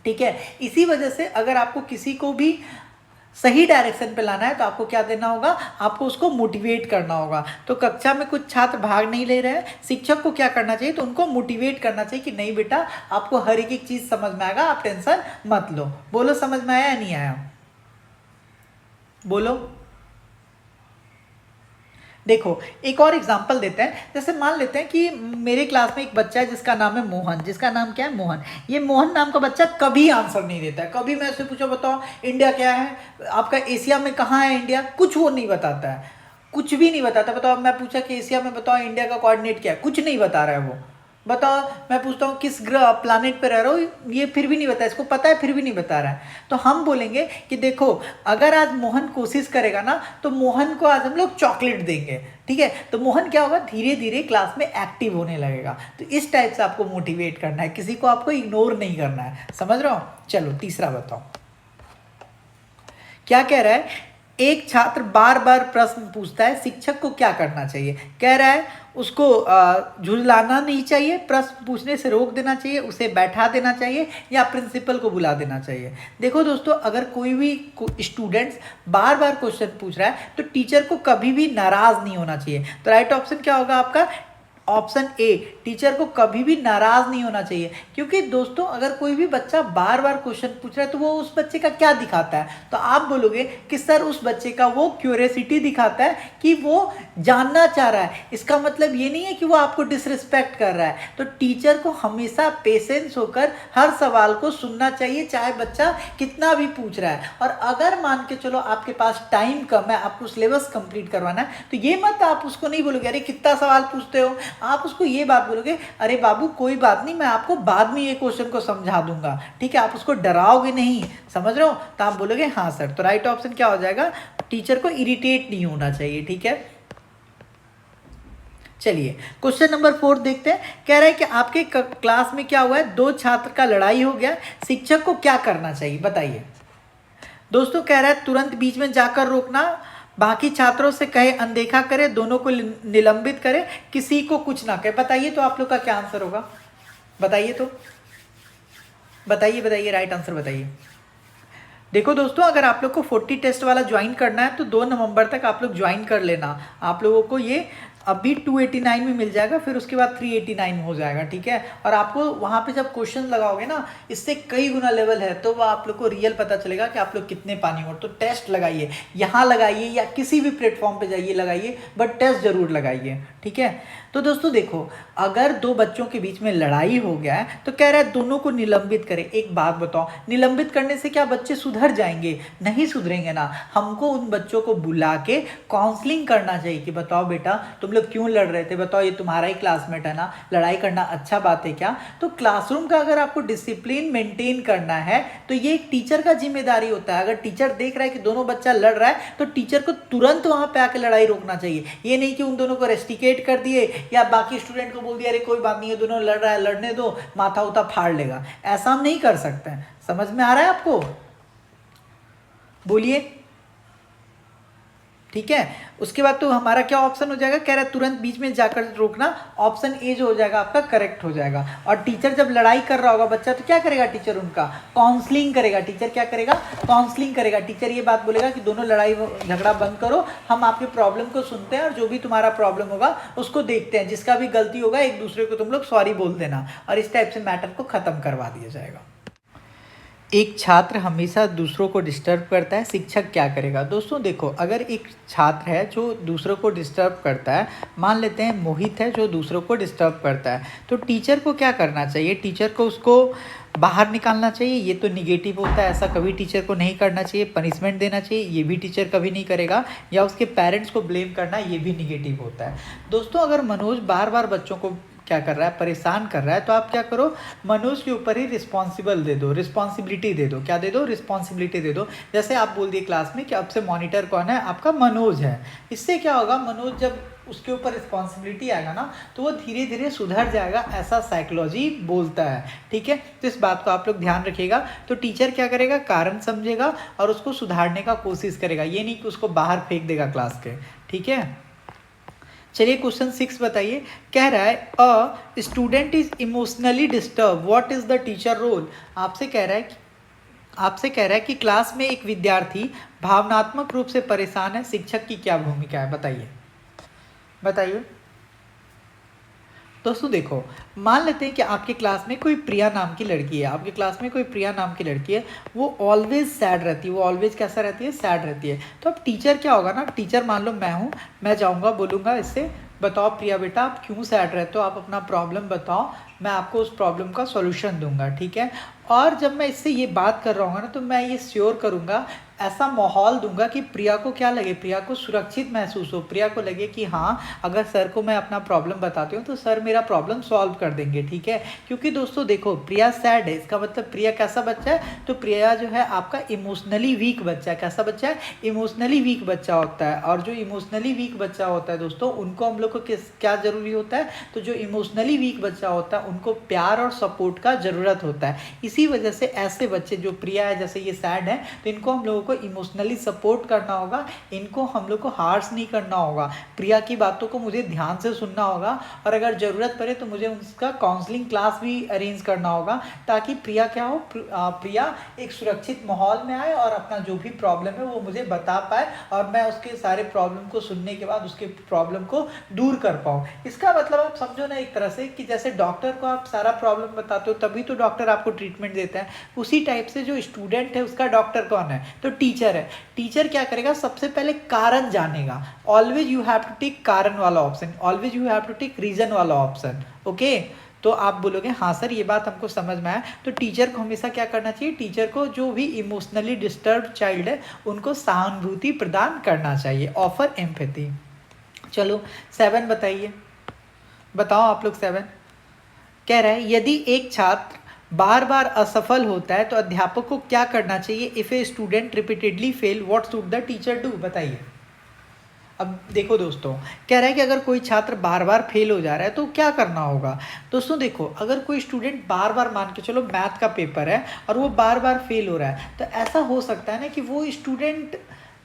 ठीक है। इसी वजह से अगर आपको किसी को भी सही डायरेक्शन पे लाना है तो आपको क्या देना होगा, आपको उसको मोटिवेट करना होगा। तो कक्षा में कुछ छात्र भाग नहीं ले रहे हैं, शिक्षक को क्या करना चाहिए, तो उनको मोटिवेट करना चाहिए कि नहीं बेटा आपको हर एक चीज समझ में आएगा, आप टेंशन मत लो। बोलो समझ में आया या नहीं आया, बोलो। देखो एक और एग्जांपल देते हैं। जैसे मान लेते हैं कि मेरे क्लास में एक बच्चा है जिसका नाम है मोहन, जिसका नाम क्या है, मोहन। ये मोहन नाम का बच्चा कभी आंसर नहीं देता है। कभी मैं उससे पूछा बताओ इंडिया क्या है, आपका एशिया में कहाँ है इंडिया, कुछ वो नहीं बताता है, कुछ भी नहीं बताता। बताओ मैं पूछा कि एशिया में बताओ इंडिया का कोऑर्डिनेट क्या है, कुछ नहीं बता रहा है वो। बताओ मैं पूछता हूँ किस ग्रह प्लानेट पे रह रहा हो, ये फिर भी नहीं बताया, इसको पता है फिर भी नहीं बता रहा है। तो हम बोलेंगे कि देखो अगर आज मोहन कोशिश करेगा ना तो मोहन को आज हम लोग चॉकलेट देंगे, ठीक है। तो मोहन क्या होगा, धीरे धीरे क्लास में एक्टिव होने लगेगा। तो इस टाइप से आपको मोटिवेट करना है, किसी को आपको इग्नोर नहीं करना है, समझ रहे हो। चलो तीसरा बताओ क्या कह रहा है, एक छात्र बार बार प्रश्न पूछता है, शिक्षक को क्या करना चाहिए? कह रहा है उसको झुलाना नहीं चाहिए, प्रश्न पूछने से रोक देना चाहिए, उसे बैठा देना चाहिए, या प्रिंसिपल को बुला देना चाहिए। देखो दोस्तों, अगर कोई भी स्टूडेंट्स बार बार क्वेश्चन पूछ रहा है तो टीचर को कभी भी नाराज नहीं होना चाहिए। तो राइट ऑप्शन क्या होगा आपका? ऑप्शन ए, टीचर को कभी भी नाराज नहीं होना चाहिए। क्योंकि दोस्तों अगर कोई भी बच्चा बार बार क्वेश्चन पूछ रहा है तो वो उस बच्चे का क्या दिखाता है? तो आप बोलोगे कि सर उस बच्चे का वो क्यूरियोसिटी दिखाता है कि वो जानना चाह रहा है। इसका मतलब ये नहीं है कि वो आपको डिसरिस्पेक्ट कर रहा है। तो टीचर को हमेशा पेशेंस होकर हर सवाल को सुनना चाहिए, चाहे बच्चा कितना भी पूछ रहा है। और अगर मान के चलो आपके पास टाइम कम है, आपको सिलेबस कंप्लीट करवाना है, तो ये मत आप उसको नहीं बोलोगे अरे कितना सवाल पूछते हो, आप उसको ये बात बोलोगे अरे बाबू कोई बात नहीं, मैं आपको बाद में ये क्वेश्चन को समझा दूंगा, ठीक है। आप उसको डराओगे नहीं, समझ रहे हो? तो आप बोलोगे हाँ सर। तो राइट ऑप्शन क्या हो जाएगा? टीचर को इरिटेट नहीं होना चाहिए, ठीक है। चलिए क्वेश्चन नंबर 4 देखते हैं। कह रहा है कि आपके क्लास में क्या हुआ है, दो छात्र का लड़ाई हो गया, शिक्षक को क्या करना चाहिए बताइए। दोस्तों कह रहा है तुरंत बीच में जाकर रोकना, बाकी छात्रों से कहे अनदेखा करे, दोनों को निलंबित करे, किसी को कुछ ना कहे। बताइए तो आप लोग का क्या आंसर होगा? बताइए तो, बताइए राइट आंसर बताइए। देखो दोस्तों, अगर आप लोग को 40 टेस्ट वाला ज्वाइन करना है तो 2 नवंबर तक आप लोग ज्वाइन कर लेना। आप लोगों को ये अभी 289 में मिल जाएगा, फिर उसके बाद 389 हो जाएगा, ठीक है। और आपको वहाँ पे जब क्वेश्चन लगाओगे ना, इससे कई गुना लेवल है, तो वो आप लोग को रियल पता चलेगा कि आप लोग कितने पानी हो। तो टेस्ट लगाइए, यहाँ लगाइए या किसी भी प्लेटफॉर्म पे जाइए लगाइए, बट टेस्ट जरूर लगाइए, ठीक है। तो दोस्तों देखो, अगर दो बच्चों के बीच में लड़ाई हो गया है तो कह रहा है दोनों को निलंबित करें। एक बात बताओ, निलंबित करने से क्या बच्चे सुधर जाएंगे? नहीं सुधरेंगे ना। हमको उन बच्चों को बुला के काउंसलिंग करना चाहिए कि बताओ बेटा तुम लोग क्यों लड़ रहे थे, बताओ ये तुम्हारा ही क्लासमेट है ना, लड़ाई करना अच्छा बात है क्या? तो क्लासरूम का अगर आपको डिसिप्लिन मेंटेन करना है तो ये एक टीचर का जिम्मेदारी होता है। अगर टीचर देख रहा है कि दोनों बच्चा लड़ रहा है तो टीचर को तुरंत वहां पे आके लड़ाई रोकना चाहिए। ये नहीं कि उन दोनों को रेस्टिकेट कर दिए या बाकी स्टूडेंट को बोल दिया अरे कोई बात नहीं है दोनों लड़ रहा है, लड़ने दो, माथा उता फाड़ लेगा। ऐसा हम नहीं कर सकते हैं। समझ में आ रहा है आपको? बोलिए, ठीक है। उसके बाद तो हमारा क्या ऑप्शन हो जाएगा? कह रहा है तुरंत बीच में जाकर रोकना। ऑप्शन ए जो हो जाएगा आपका करेक्ट हो जाएगा। और टीचर जब लड़ाई कर रहा होगा बच्चा तो क्या करेगा? टीचर उनका काउंसलिंग करेगा। टीचर क्या करेगा? काउंसलिंग करेगा। टीचर ये बात बोलेगा कि दोनों लड़ाई झगड़ा बंद करो, हम आपके प्रॉब्लम को सुनते हैं और जो भी तुम्हारा प्रॉब्लम होगा उसको देखते हैं, जिसका भी गलती होगा एक दूसरे को तुम लोग सॉरी बोल देना, और इस टाइप से मैटर को खत्म करवा दिया जाएगा। एक छात्र हमेशा दूसरों को डिस्टर्ब करता है, शिक्षक क्या करेगा? दोस्तों देखो, अगर एक छात्र है जो दूसरों को डिस्टर्ब करता है, मान लेते हैं मोहित है जो दूसरों को डिस्टर्ब करता है, तो टीचर को क्या करना चाहिए? टीचर को उसको बाहर निकालना चाहिए, ये तो निगेटिव होता है, ऐसा कभी टीचर को नहीं करना चाहिए। पनिशमेंट देना चाहिए, ये भी टीचर कभी नहीं करेगा। या उसके पेरेंट्स को ब्लेम करना, ये भी निगेटिव होता है। दोस्तों अगर मनोज बार बार बच्चों को क्या कर रहा है, परेशान कर रहा है, तो आप क्या करो, मनोज के ऊपर ही रिस्पॉन्सिबल दे दो, रिस्पॉन्सिबिलिटी दे दो। क्या दे दो? रिस्पॉन्सिबिलिटी दे दो। जैसे आप बोल दिए क्लास में कि अब से मॉनिटर कौन है? आपका मनोज है। इससे क्या होगा, मनोज जब उसके ऊपर रिस्पॉन्सिबिलिटी आएगा ना तो वो धीरे धीरे सुधर जाएगा, ऐसा साइकोलॉजी बोलता है, ठीक है। तो इस बात को आप लोग ध्यान रखिएगा। तो टीचर क्या करेगा? कारण समझेगा और उसको सुधारने का कोशिश करेगा, ये नहीं कि उसको बाहर फेंक देगा क्लास के, ठीक है। चलिए क्वेश्चन 6 बताइए। कह रहा है a student is emotionally disturb, what is the teacher role? आपसे कह रहा है कि क्लास में एक विद्यार्थी भावनात्मक रूप से परेशान है, शिक्षक की क्या भूमिका है? बताइए। दोस्तों देखो, मान लेते हैं कि आपके क्लास में कोई प्रिया नाम की लड़की है, वो ऑलवेज सैड रहती है, वो ऑलवेज कैसा रहती है? सैड रहती है। तो अब टीचर क्या होगा ना, टीचर मान लो मैं हूँ, मैं जाऊँगा बोलूँगा इससे, बताओ प्रिया बेटा आप क्यों सैड रहते हो, आप अपना प्रॉब्लम बताओ, मैं आपको उस प्रॉब्लम का सॉल्यूशन दूंगा, ठीक है। और जब मैं इससे ये बात कर रहा हूँ ना तो मैं ये श्योर करूँगा, ऐसा माहौल दूंगा कि प्रिया को क्या लगे, प्रिया को सुरक्षित महसूस हो, प्रिया को लगे कि हाँ अगर सर को मैं अपना प्रॉब्लम बताती हूँ तो सर मेरा प्रॉब्लम सॉल्व कर देंगे, ठीक है। क्योंकि दोस्तों देखो, प्रिया सैड है, इसका मतलब प्रिया कैसा बच्चा है? तो प्रिया जो है आपका इमोशनली वीक बच्चा है। कैसा बच्चा है? इमोशनली वीक बच्चा होता है। और जो इमोशनली वीक बच्चा होता है दोस्तों, उनको हम लोग को क्या जरूरी होता है? तो जो इमोशनली वीक बच्चा होता है उनको प्यार और सपोर्ट का ज़रूरत होता है। इसी वजह से ऐसे बच्चे जो प्रिया है, जैसे ये सैड है, तो इनको हम लोगों लोग को इमोशनली सपोर्ट करना होगा, इनको हम लोग को हार्श नहीं करना होगा। प्रिया की बातों को मुझे ध्यान से सुनना होगा और अगर ज़रूरत पड़े तो मुझे उसका काउंसलिंग क्लास भी अरेंज करना होगा, ताकि प्रिया क्या हो, प्रिया एक सुरक्षित माहौल में आए और अपना जो भी प्रॉब्लम है वो मुझे बता पाए और मैं उसके सारे प्रॉब्लम को सुनने के बाद उसके प्रॉब्लम को दूर कर पाऊँ। इसका मतलब आप समझो ना एक तरह से कि जैसे डॉक्टर को आप सारा प्रॉब्लम बताते हो तभी तो डॉक्टर आपको ट्रीटमेंट देता है, उसी टाइप से जो स्टूडेंट है उसका डॉक्टर कौन है, तो टीचर है। टीचर क्या करेगा, सबसे पहले कारण जानेगा। Always you have to take कारण वाला option, always you have to take reason वाला ऑप्शन। ओके, तो आप बोलोगे हाँ सर ये बात हमको समझ में आया। तो टीचर को हमेशा क्या करना चाहिए, टीचर को जो भी इमोशनली डिस्टर्ब चाइल्ड है उनको सहानुभूति प्रदान करना चाहिए, ऑफर एम्पैथी। चलो 7 बताइए, बताओ आप लोग 7। कह रहा है यदि एक छात्र बार बार असफल होता है तो अध्यापक को क्या करना चाहिए। If a student repeatedly fail what should the teacher do, बताइए। अब देखो दोस्तों, कह रहा है कि अगर कोई छात्र बार बार फेल हो जा रहा है तो क्या करना होगा। दोस्तों देखो, अगर कोई स्टूडेंट बार बार, मान के चलो मैथ का पेपर है और वो बार बार फेल हो रहा है, तो ऐसा हो सकता है ना कि वो स्टूडेंट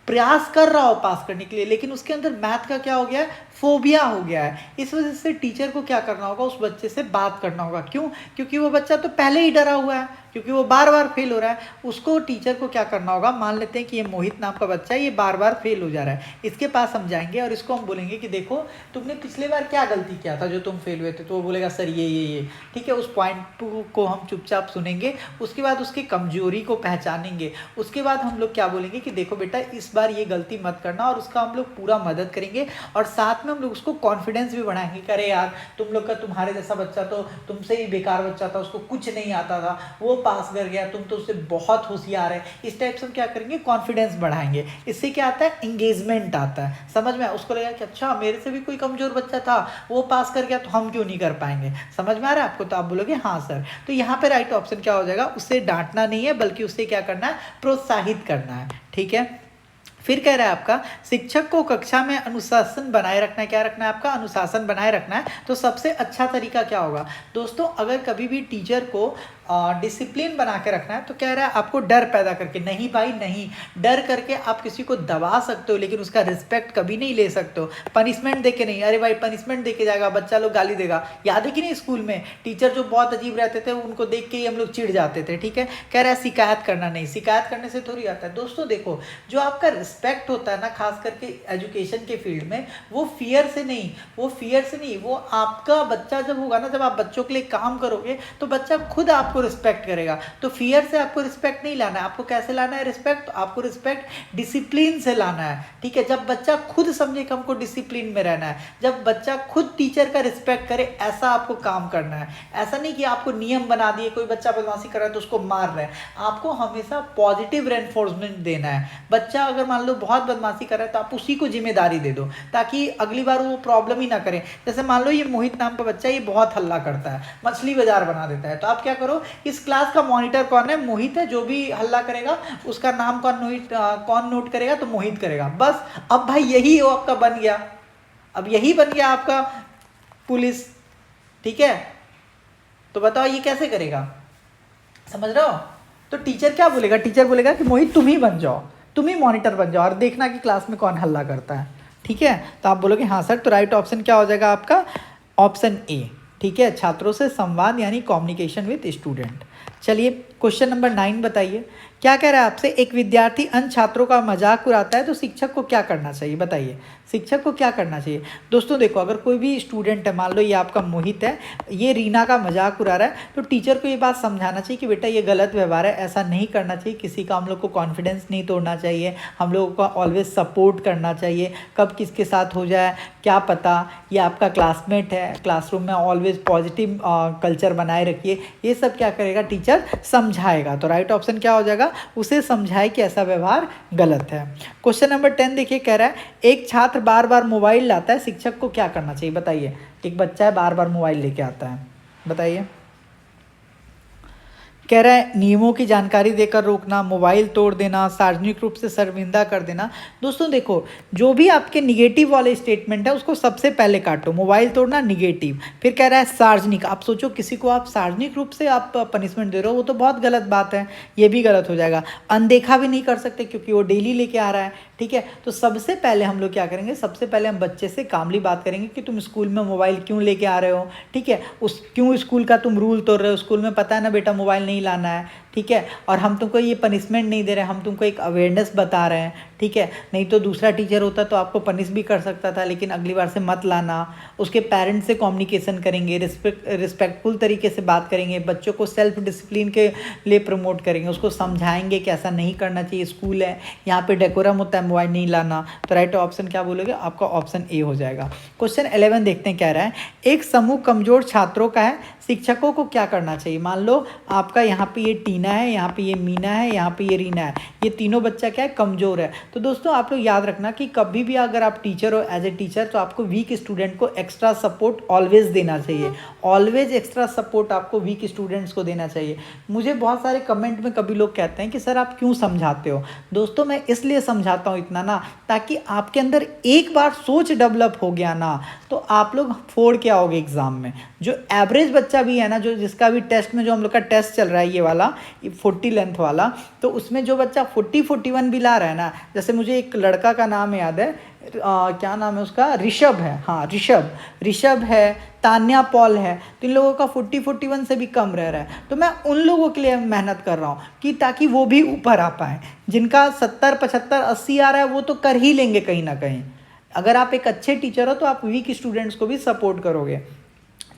प्रयास कर रहा हो पास करने के लिए, लेकिन उसके अंदर मैथ का क्या हो गया है, फोबिया हो गया है। इस वजह से टीचर को क्या करना होगा, उस बच्चे से बात करना होगा। क्यों? क्योंकि वो बच्चा तो पहले ही डरा हुआ है, क्योंकि वो बार बार फेल हो रहा है। उसको टीचर को क्या करना होगा, मान लेते हैं कि ये मोहित नाम का बच्चा है, ये बार बार फेल हो जा रहा है, इसके पास हम जाएंगे और इसको हम बोलेंगे कि देखो तुमने पिछले बार क्या गलती किया था जो तुम फेल हुए थे। तो वो बोलेगा सर ये, ठीक है। उस पॉइंट को हम चुपचाप सुनेंगे, उसके बाद उसकी कमजोरी को पहचानेंगे। उसके बाद हम लोग क्या बोलेंगे कि देखो बेटा इस बार ये गलती मत करना, और उसका हम लोग पूरा मदद करेंगे। और साथ में हम लोग उसको कॉन्फिडेंस भी बढ़ाएंगे कि अरे यार तुम लोग का, तुम्हारे जैसा बच्चा तो तुमसे ही बेकार बच्चा था, उसको कुछ नहीं आता था, वो पास कर गया, तुम तो उससे बहुत होशियार है। इस टाइप से हम क्या करेंगे, कॉन्फिडेंस बढ़ाएंगे। इससे क्या आता है, इंगेजमेंट आता है। समझ में, उसको लगेगा कि अच्छा मेरे से भी कोई कमजोर बच्चा था, वो पास कर गया, तो हम क्यों नहीं कर पाएंगे। समझ में आ रहा है आपको? तो आप बोलोगे हाँ सर। तो यहाँ पे राइट ऑप्शन क्या हो जाएगा, उससे डांटना नहीं है बल्कि उससे क्या करना है, प्रोत्साहित करना है। ठीक है। फिर कह रहा है आपका, शिक्षक को कक्षा में अनुशासन बनाए रखना है। क्या रखना है आपका, अनुशासन बनाए रखना है। तो सबसे अच्छा तरीका क्या होगा दोस्तों, अगर कभी भी टीचर को डिसिप्लिन बना के रखना है तो कह रहा है आपको डर पैदा करके, नहीं भाई नहीं, डर करके आप किसी को दबा सकते हो लेकिन उसका रिस्पेक्ट कभी नहीं ले सकते हो। पनिशमेंट दे के नहीं, अरे भाई पनिशमेंट दे के जाएगा बच्चा लोग गाली देगा। याद है कि नहीं, स्कूल में टीचर जो बहुत अजीब रहते थे उनको देख के ही हम लोग चिढ़ जाते थे। ठीक है। कह रहा है शिकायत करना नहीं, शिकायत करने से थोड़ी आता है। दोस्तों देखो, जो आपका रिस्पेक्ट होता है ना, खास करके एजुकेशन के फील्ड में, वो फियर से नहीं, वो आपका बच्चा जब होगा ना, जब आप बच्चों के लिए काम करोगे तो बच्चा खुद आपको रिस्पेक्ट करेगा। तो फियर से आपको रिस्पेक्ट नहीं लाना है। आपको कैसे लाना है रिस्पेक्ट, तो आपको रिस्पेक्ट डिसिप्लिन से लाना है। ठीक है। जब बच्चा खुद समझे कि हमको डिसिप्लिन में रहना है, जब बच्चा खुद टीचर का रिस्पेक्ट करे, ऐसा आपको काम करना है। ऐसा नहीं कि आपको नियम बना दिए, कोई बच्चा बदमाशी कर रहा है तो उसको मार रहे हैं। आपको हमेशा पॉजिटिव रेनफोर्समेंट देना है। बच्चा अगर मान लो बहुत बदमाशी कर रहा है तो आप उसी को जिम्मेदारी दे दो, ताकि अगली बार वो प्रॉब्लम ही ना करे। जैसे मान लो ये मोहित नाम का बच्चा, ये बहुत हल्ला करता है, मछली बाजार बना देता है, तो आप क्या करो, इस क्लास का मॉनिटर कौन है, मोहित है। जो भी हल्ला करेगा उसका नाम कौन नोट करेगा, तो मोहित करेगा। बस अब भाई यही वो आपका बन गया, अब यही बन गया आपका पुलिस। ठीक है। तो बताओ ये कैसे करेगा, समझ रहे हो? तो टीचर क्या बोलेगा, टीचर बोलेगा कि मोहित तुम ही बन जाओ, तुम ही मॉनिटर बन जाओ और देखना कि क्लास में कौन हल्ला करता है। ठीक है। तो आप बोलोगे हाँ सर। तो राइट ऑप्शन क्या हो जाएगा आपका, ऑप्शन ए। ठीक है। छात्रों से संवाद यानी कम्युनिकेशन विद स्टूडेंट। चलिए क्वेश्चन नंबर 9 बताइए। क्या कह रहा है आपसे, एक विद्यार्थी अन्य छात्रों का मजाक उड़ाता है तो शिक्षक को क्या करना चाहिए, बताइए। शिक्षक को क्या करना चाहिए। दोस्तों देखो, अगर कोई भी स्टूडेंट है, मान लो ये आपका मोहित है, ये रीना का मजाक उड़ा रहा है, तो टीचर को ये बात समझाना चाहिए कि बेटा ये गलत व्यवहार है, ऐसा नहीं करना चाहिए। किसी का हम लोग को कॉन्फिडेंस नहीं तोड़ना चाहिए, हम लोगों को ऑलवेज सपोर्ट करना चाहिए। कब किसके साथ हो जाए क्या पता, ये आपका क्लासमेट है, क्लासरूम में ऑलवेज पॉजिटिव कल्चर बनाए रखिए। ये सब क्या करेगा, टीचर समझाएगा। तो राइट ऑप्शन क्या हो जाएगा, उसे समझाए कि ऐसा व्यवहार गलत है। क्वेश्चन नंबर 10 देखिए, कह रहा है एक छात्र बार बार मोबाइल लाता है, शिक्षक को क्या करना चाहिए, बताइए। एक बच्चा है बार बार मोबाइल लेके आता है, बताइए। कह रहा है नियमों की जानकारी देकर रोकना, मोबाइल तोड़ देना, सार्वजनिक रूप से शर्मिंदा कर देना। दोस्तों देखो, जो भी आपके निगेटिव वाले स्टेटमेंट है उसको सबसे पहले काटो। मोबाइल तोड़ना निगेटिव, फिर कह रहा है सार्वजनिक। आप सोचो किसी को आप सार्वजनिक रूप से आप पनिशमेंट दे रहे हो, वो तो बहुत गलत बात है, ये भी गलत हो जाएगा। अनदेखा भी नहीं कर सकते क्योंकि वो डेली लेके आ रहा है, ठीक है। तो सबसे पहले हम लोग क्या करेंगे, सबसे पहले हम बच्चे से कामली बात करेंगे कि तुम स्कूल में मोबाइल क्यों लेके आ रहे हो, ठीक है। क्यों स्कूल का तुम रूल तोड़ रहे हो, स्कूल में पता है ना बेटा मोबाइल नहीं लाना है, ठीक है। और हम तुमको ये पनिशमेंट नहीं दे रहे, हम तुमको एक अवेयरनेस बता रहे हैं, ठीक है। नहीं तो दूसरा टीचर होता तो आपको पनिश भी कर सकता था, लेकिन अगली बार से मत लाना। उसके पेरेंट्स से कम्युनिकेशन करेंगे, रिस्पेक्टफुल तरीके से बात करेंगे, बच्चों को सेल्फ डिसिप्लिन के लिए प्रमोट करेंगे, उसको समझाएंगे कि ऐसा नहीं करना चाहिए, स्कूल है यहाँ पे डेकोरम होता है, मोबाइल नहीं लाना। तो राइट ऑप्शन क्या बोलोगे, आपका ऑप्शन ए हो जाएगा। क्वेश्चन 11 देखते हैं, कह रहा है एक समूह कमजोर छात्रों का है, शिक्षकों को क्या करना चाहिए। मान लो आपका यहाँ पे ये टीना है, यहाँ पे ये मीना है, यहाँ पे ये रीना है, ये तीनों बच्चा क्या है, कमजोर है। तो दोस्तों आप लोग याद रखना कि कभी भी अगर आप टीचर हो, एज ए टीचर, तो आपको वीक स्टूडेंट को एक्स्ट्रा सपोर्ट ऑलवेज देना चाहिए। ऑलवेज एक्स्ट्रा सपोर्ट आपको वीक स्टूडेंट्स को देना चाहिए। मुझे बहुत सारे कमेंट में कभी लोग कहते हैं कि सर आप क्यों समझाते हो। दोस्तों मैं इसलिए समझाता हूँ इतना ना, ताकि आपके अंदर एक बार सोच डेवलप हो गया ना, तो आप लोग फोड़ के आओगे एग्जाम में। जो एवरेज बच्चा भी है ना, जो जिसका भी टेस्ट में, जो हम लोग का टेस्ट चल रहा है ये वाला 40 लेंथ वाला, तो उसमें जो बच्चा 40-41 भी ला रहा है ना, जैसे मुझे एक लड़का का नाम याद है, क्या नाम है उसका, ऋषभ है, हाँ ऋषभ है, तान्या पॉल है, तो इन लोगों का 40-41 से भी कम रह रहा है। तो मैं उन लोगों के लिए मेहनत कर रहा हूँ कि ताकि वो भी ऊपर आ पाए। जिनका 70, 75, 80 आ रहा है वो तो कर ही लेंगे कहीं ना कहीं। अगर आप एक अच्छे टीचर हो तो आप वीक स्टूडेंट्स को भी सपोर्ट करोगे।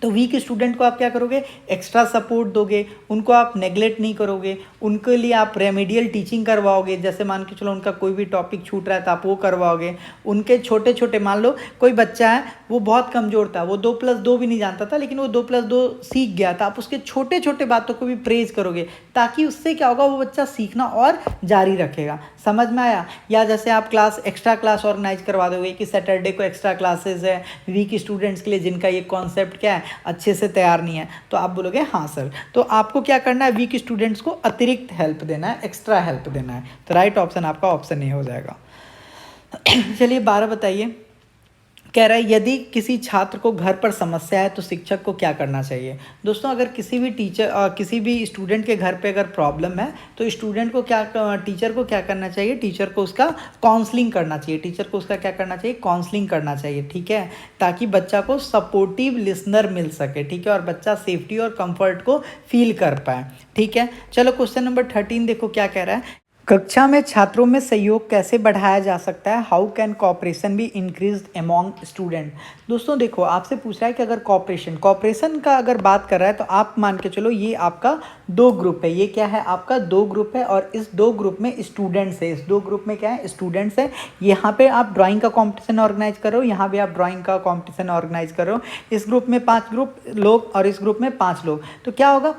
तो वीक स्टूडेंट को आप क्या करोगे, एक्स्ट्रा सपोर्ट दोगे, उनको आप नेगलेक्ट नहीं करोगे, उनके लिए आप रेमेडियल टीचिंग करवाओगे। जैसे मान के चलो उनका कोई भी टॉपिक छूट रहा है तो आप वो करवाओगे। उनके छोटे छोटे, मान लो कोई बच्चा है वो बहुत कमज़ोर था, वो 2+2 भी नहीं जानता था, लेकिन वो 2+2 सीख गया था, आप उसके छोटे छोटे बातों को भी प्रेज करोगे, ताकि उससे क्या होगा, वो बच्चा सीखना और जारी रखेगा। समझ में आया। या जैसे आप एक्स्ट्रा क्लास ऑर्गेनाइज करवा दोगे कि सैटरडे को एक्स्ट्रा क्लासेस है वीक स्टूडेंट्स के लिए, जिनका ये कॉन्सेप्ट क्या है अच्छे से तैयार नहीं है, तो आप बोलोगे हाँ सर। तो आपको क्या करना है, वीक स्टूडेंट्स को अतिरिक्त हेल्प देना है, एक्स्ट्रा हेल्प देना है। तो राइट ऑप्शन आपका ऑप्शन ए हो जाएगा। चलिए 12 बताइए, कह रहा है यदि किसी छात्र को घर पर समस्या है तो शिक्षक को क्या करना चाहिए। दोस्तों अगर किसी भी किसी भी स्टूडेंट के घर पे अगर प्रॉब्लम है तो टीचर को क्या करना चाहिए, टीचर को उसका काउंसलिंग करना चाहिए, काउंसलिंग करना चाहिए, ठीक है, ताकि बच्चा को सपोर्टिव लिसनर मिल सके, ठीक है, और बच्चा सेफ्टी और कंफर्ट को फील कर पाए, ठीक है। चलो क्वेश्चन नंबर 13 देखो क्या कह रहा है, कक्षा में छात्रों में सहयोग कैसे बढ़ाया जा सकता है, how can cooperation be increase among student. दोस्तों देखो आपसे पूछ रहा है कि अगर कॉपरेशन का अगर बात कर रहा है, तो आप मान के चलो ये आपका 2 ग्रुप है, ये क्या है आपका 2 ग्रुप है, और इस 2 ग्रुप में स्टूडेंट्स है, इस 2 ग्रुप में क्या है, स्टूडेंट्स है। यहाँ पे आप ड्राइंग का कॉम्पिटिशन ऑर्गेनाइज करो, यहाँ पे आप ड्राइंग का कॉम्पिटिशन ऑर्गेनाइज करो। इस ग्रुप में 5 लोग और इस ग्रुप में 5 लोग, तो क्या होगा,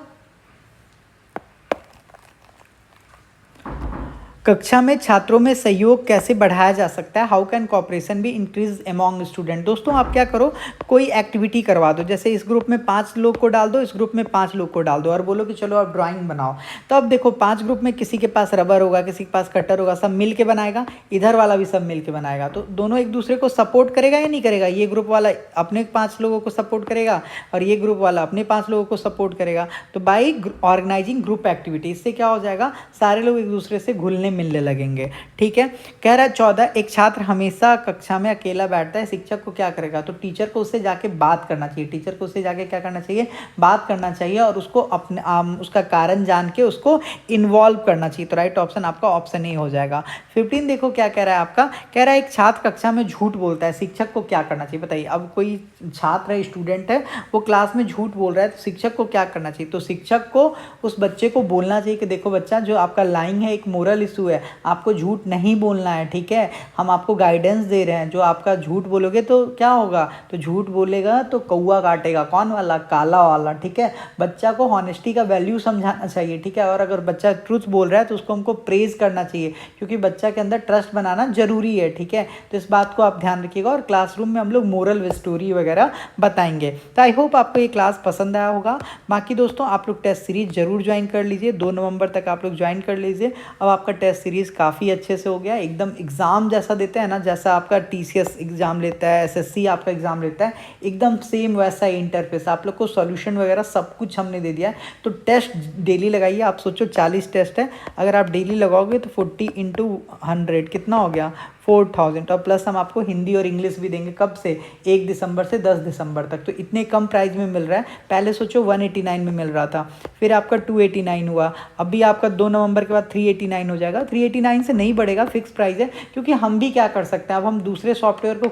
कक्षा में छात्रों में सहयोग कैसे बढ़ाया जा सकता है, हाउ कैन कॉपरेशन भी इंक्रीज अमॉन्ग स्टूडेंट। दोस्तों आप क्या करो, कोई एक्टिविटी करवा दो, जैसे इस ग्रुप में 5 लोग को डाल दो, इस ग्रुप में 5 लोग को डाल दो, और बोलो कि चलो आप ड्राइंग बनाओ। तो अब देखो 5 ग्रुप में किसी के पास रबर होगा, किसी के पास कटर होगा, सब मिल के बनाएगा, इधर वाला भी सब मिल के बनाएगा, तो दोनों एक दूसरे को सपोर्ट करेगा या नहीं करेगा। ये ग्रुप वाला अपने 5 लोगों को सपोर्ट करेगा और ये ग्रुप वाला अपने 5 लोगों को सपोर्ट करेगा। तो बाई ऑर्गेनाइजिंग ग्रुप एक्टिविटी, इससे क्या हो जाएगा, सारे लोग एक दूसरे से घुलने मिलने लगेंगे, ठीक है। कह रहा है 14, एक छात्र हमेशा कक्षा में अकेला बैठता है, शिक्षक को क्या करेगा। तो टीचर को उससे जाके बात करना चाहिए, टीचर को उससे जाके क्या करना चाहिए, बात करना चाहिए, और उसको अपने उसका कारण जान के उसको इन्वॉल्व करना चाहिए। तो राइट ऑप्शन आपका ऑप्शन ए हो जाएगा। 15 देखो क्या कह रहा है आपका, कह रहा है एक छात्र कक्षा में झूठ बोलता है, शिक्षक को क्या करना चाहिए। बताइए, अब कोई छात्र है, स्टूडेंट है, वो क्लास में झूठ बोल रहा है, तो शिक्षक को क्या करना चाहिए। तो शिक्षक को उस बच्चे को बोलना चाहिए कि देखो बच्चा, जो आपका लाइन है एक मोरल इस वस्तु है, आपको झूठ नहीं बोलना है, ठीक है। हम आपको गाइडेंस दे रहे हैं, जो आपका झूठ बोलोगे तो क्या होगा, तो झूठ बोलेगा तो कौवा काटेगा, कौन वाला, काला वाला, ठीक है। बच्चा को हॉनेस्टी का वैल्यू समझाना चाहिए, ठीक है। और अगर बच्चा ट्रूथ बोल रहा है तो उसको हमको प्रेज करना चाहिए, क्योंकि बच्चा के अंदर ट्रस्ट बनाना जरूरी है, ठीक है। तो इस बात को आप ध्यान रखिएगा। और क्लासरूम में हम लोग मोरल स्टोरी वगैरह बताएंगे। तो आई होप आपको ये क्लास पसंद आया होगा। बाकी दोस्तों आप लोग टेस्ट सीरीज जरूर ज्वाइन कर लीजिए, 2 नवंबर तक आप लोग ज्वाइन कर लीजिए। अब आपका टेस्ट सीरीज काफ़ी अच्छे से हो गया, एकदम एग्ज़ाम जैसा देते हैं ना, जैसा आपका TCS एग्ज़ाम लेता है, SSC आपका एग्ज़ाम लेता है, एकदम सेम वैसा ही इंटरफेस। आप लोग को सॉल्यूशन वगैरह सब कुछ हमने दे दिया है। तो टेस्ट डेली लगाइए। आप सोचो 40 टेस्ट है, अगर आप डेली लगाओगे तो 40 × 100 कितना हो गया, 4000। और प्लस हम आपको हिंदी और इंग्लिश भी देंगे। कब से, 1 दिसंबर से 10 दिसंबर तक। तो इतने कम प्राइस में मिल रहा है। पहले सोचो 189 में मिल रहा था, फिर आपका 289 हुआ, अभी आपका 2 नवंबर के बाद 389 हो जाएगा। 389 से नहीं बढ़ेगा, फिक्स प्राइस है। क्योंकि हम भी क्या कर सकते हैं, अब हम दूसरे सॉफ्टवेयर को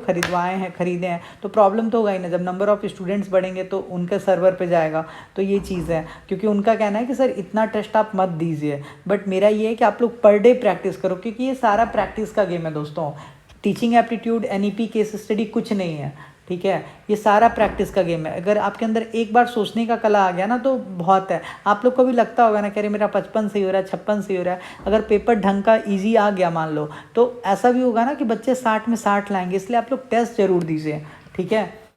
खरीदे हैं तो प्रॉब्लम तो होगा ही ना। जब नंबर ऑफ स्टूडेंट्स बढ़ेंगे तो उनके सर्वर पे जाएगा, तो ये चीज़ है। क्योंकि उनका कहना है कि सर इतना टेस्ट आप मत दीजिए, बट मेरा ये है कि आप लोग पर डे प्रैक्टिस करो, क्योंकि ये सारा प्रैक्टिस का गेम है दोस्तों। Teaching aptitude, NEP, case study कुछ नहीं है, ठीक है। ये सारा प्रैक्टिस का गेम है। अगर आपके अंदर एक बार सोचने का कला आ गया ना तो बहुत है। आप लोग को भी लगता होगा ना, कह रहे मेरा 55 सही हो रहा है, 56 सही हो रहा है। अगर पेपर ढंग का ईजी आ गया मान लो, तो ऐसा भी होगा ना कि बच्चे 60 में 60 लाएंगे। इसलिए आप लोग टेस्ट जरूर दीजिए, ठीक है।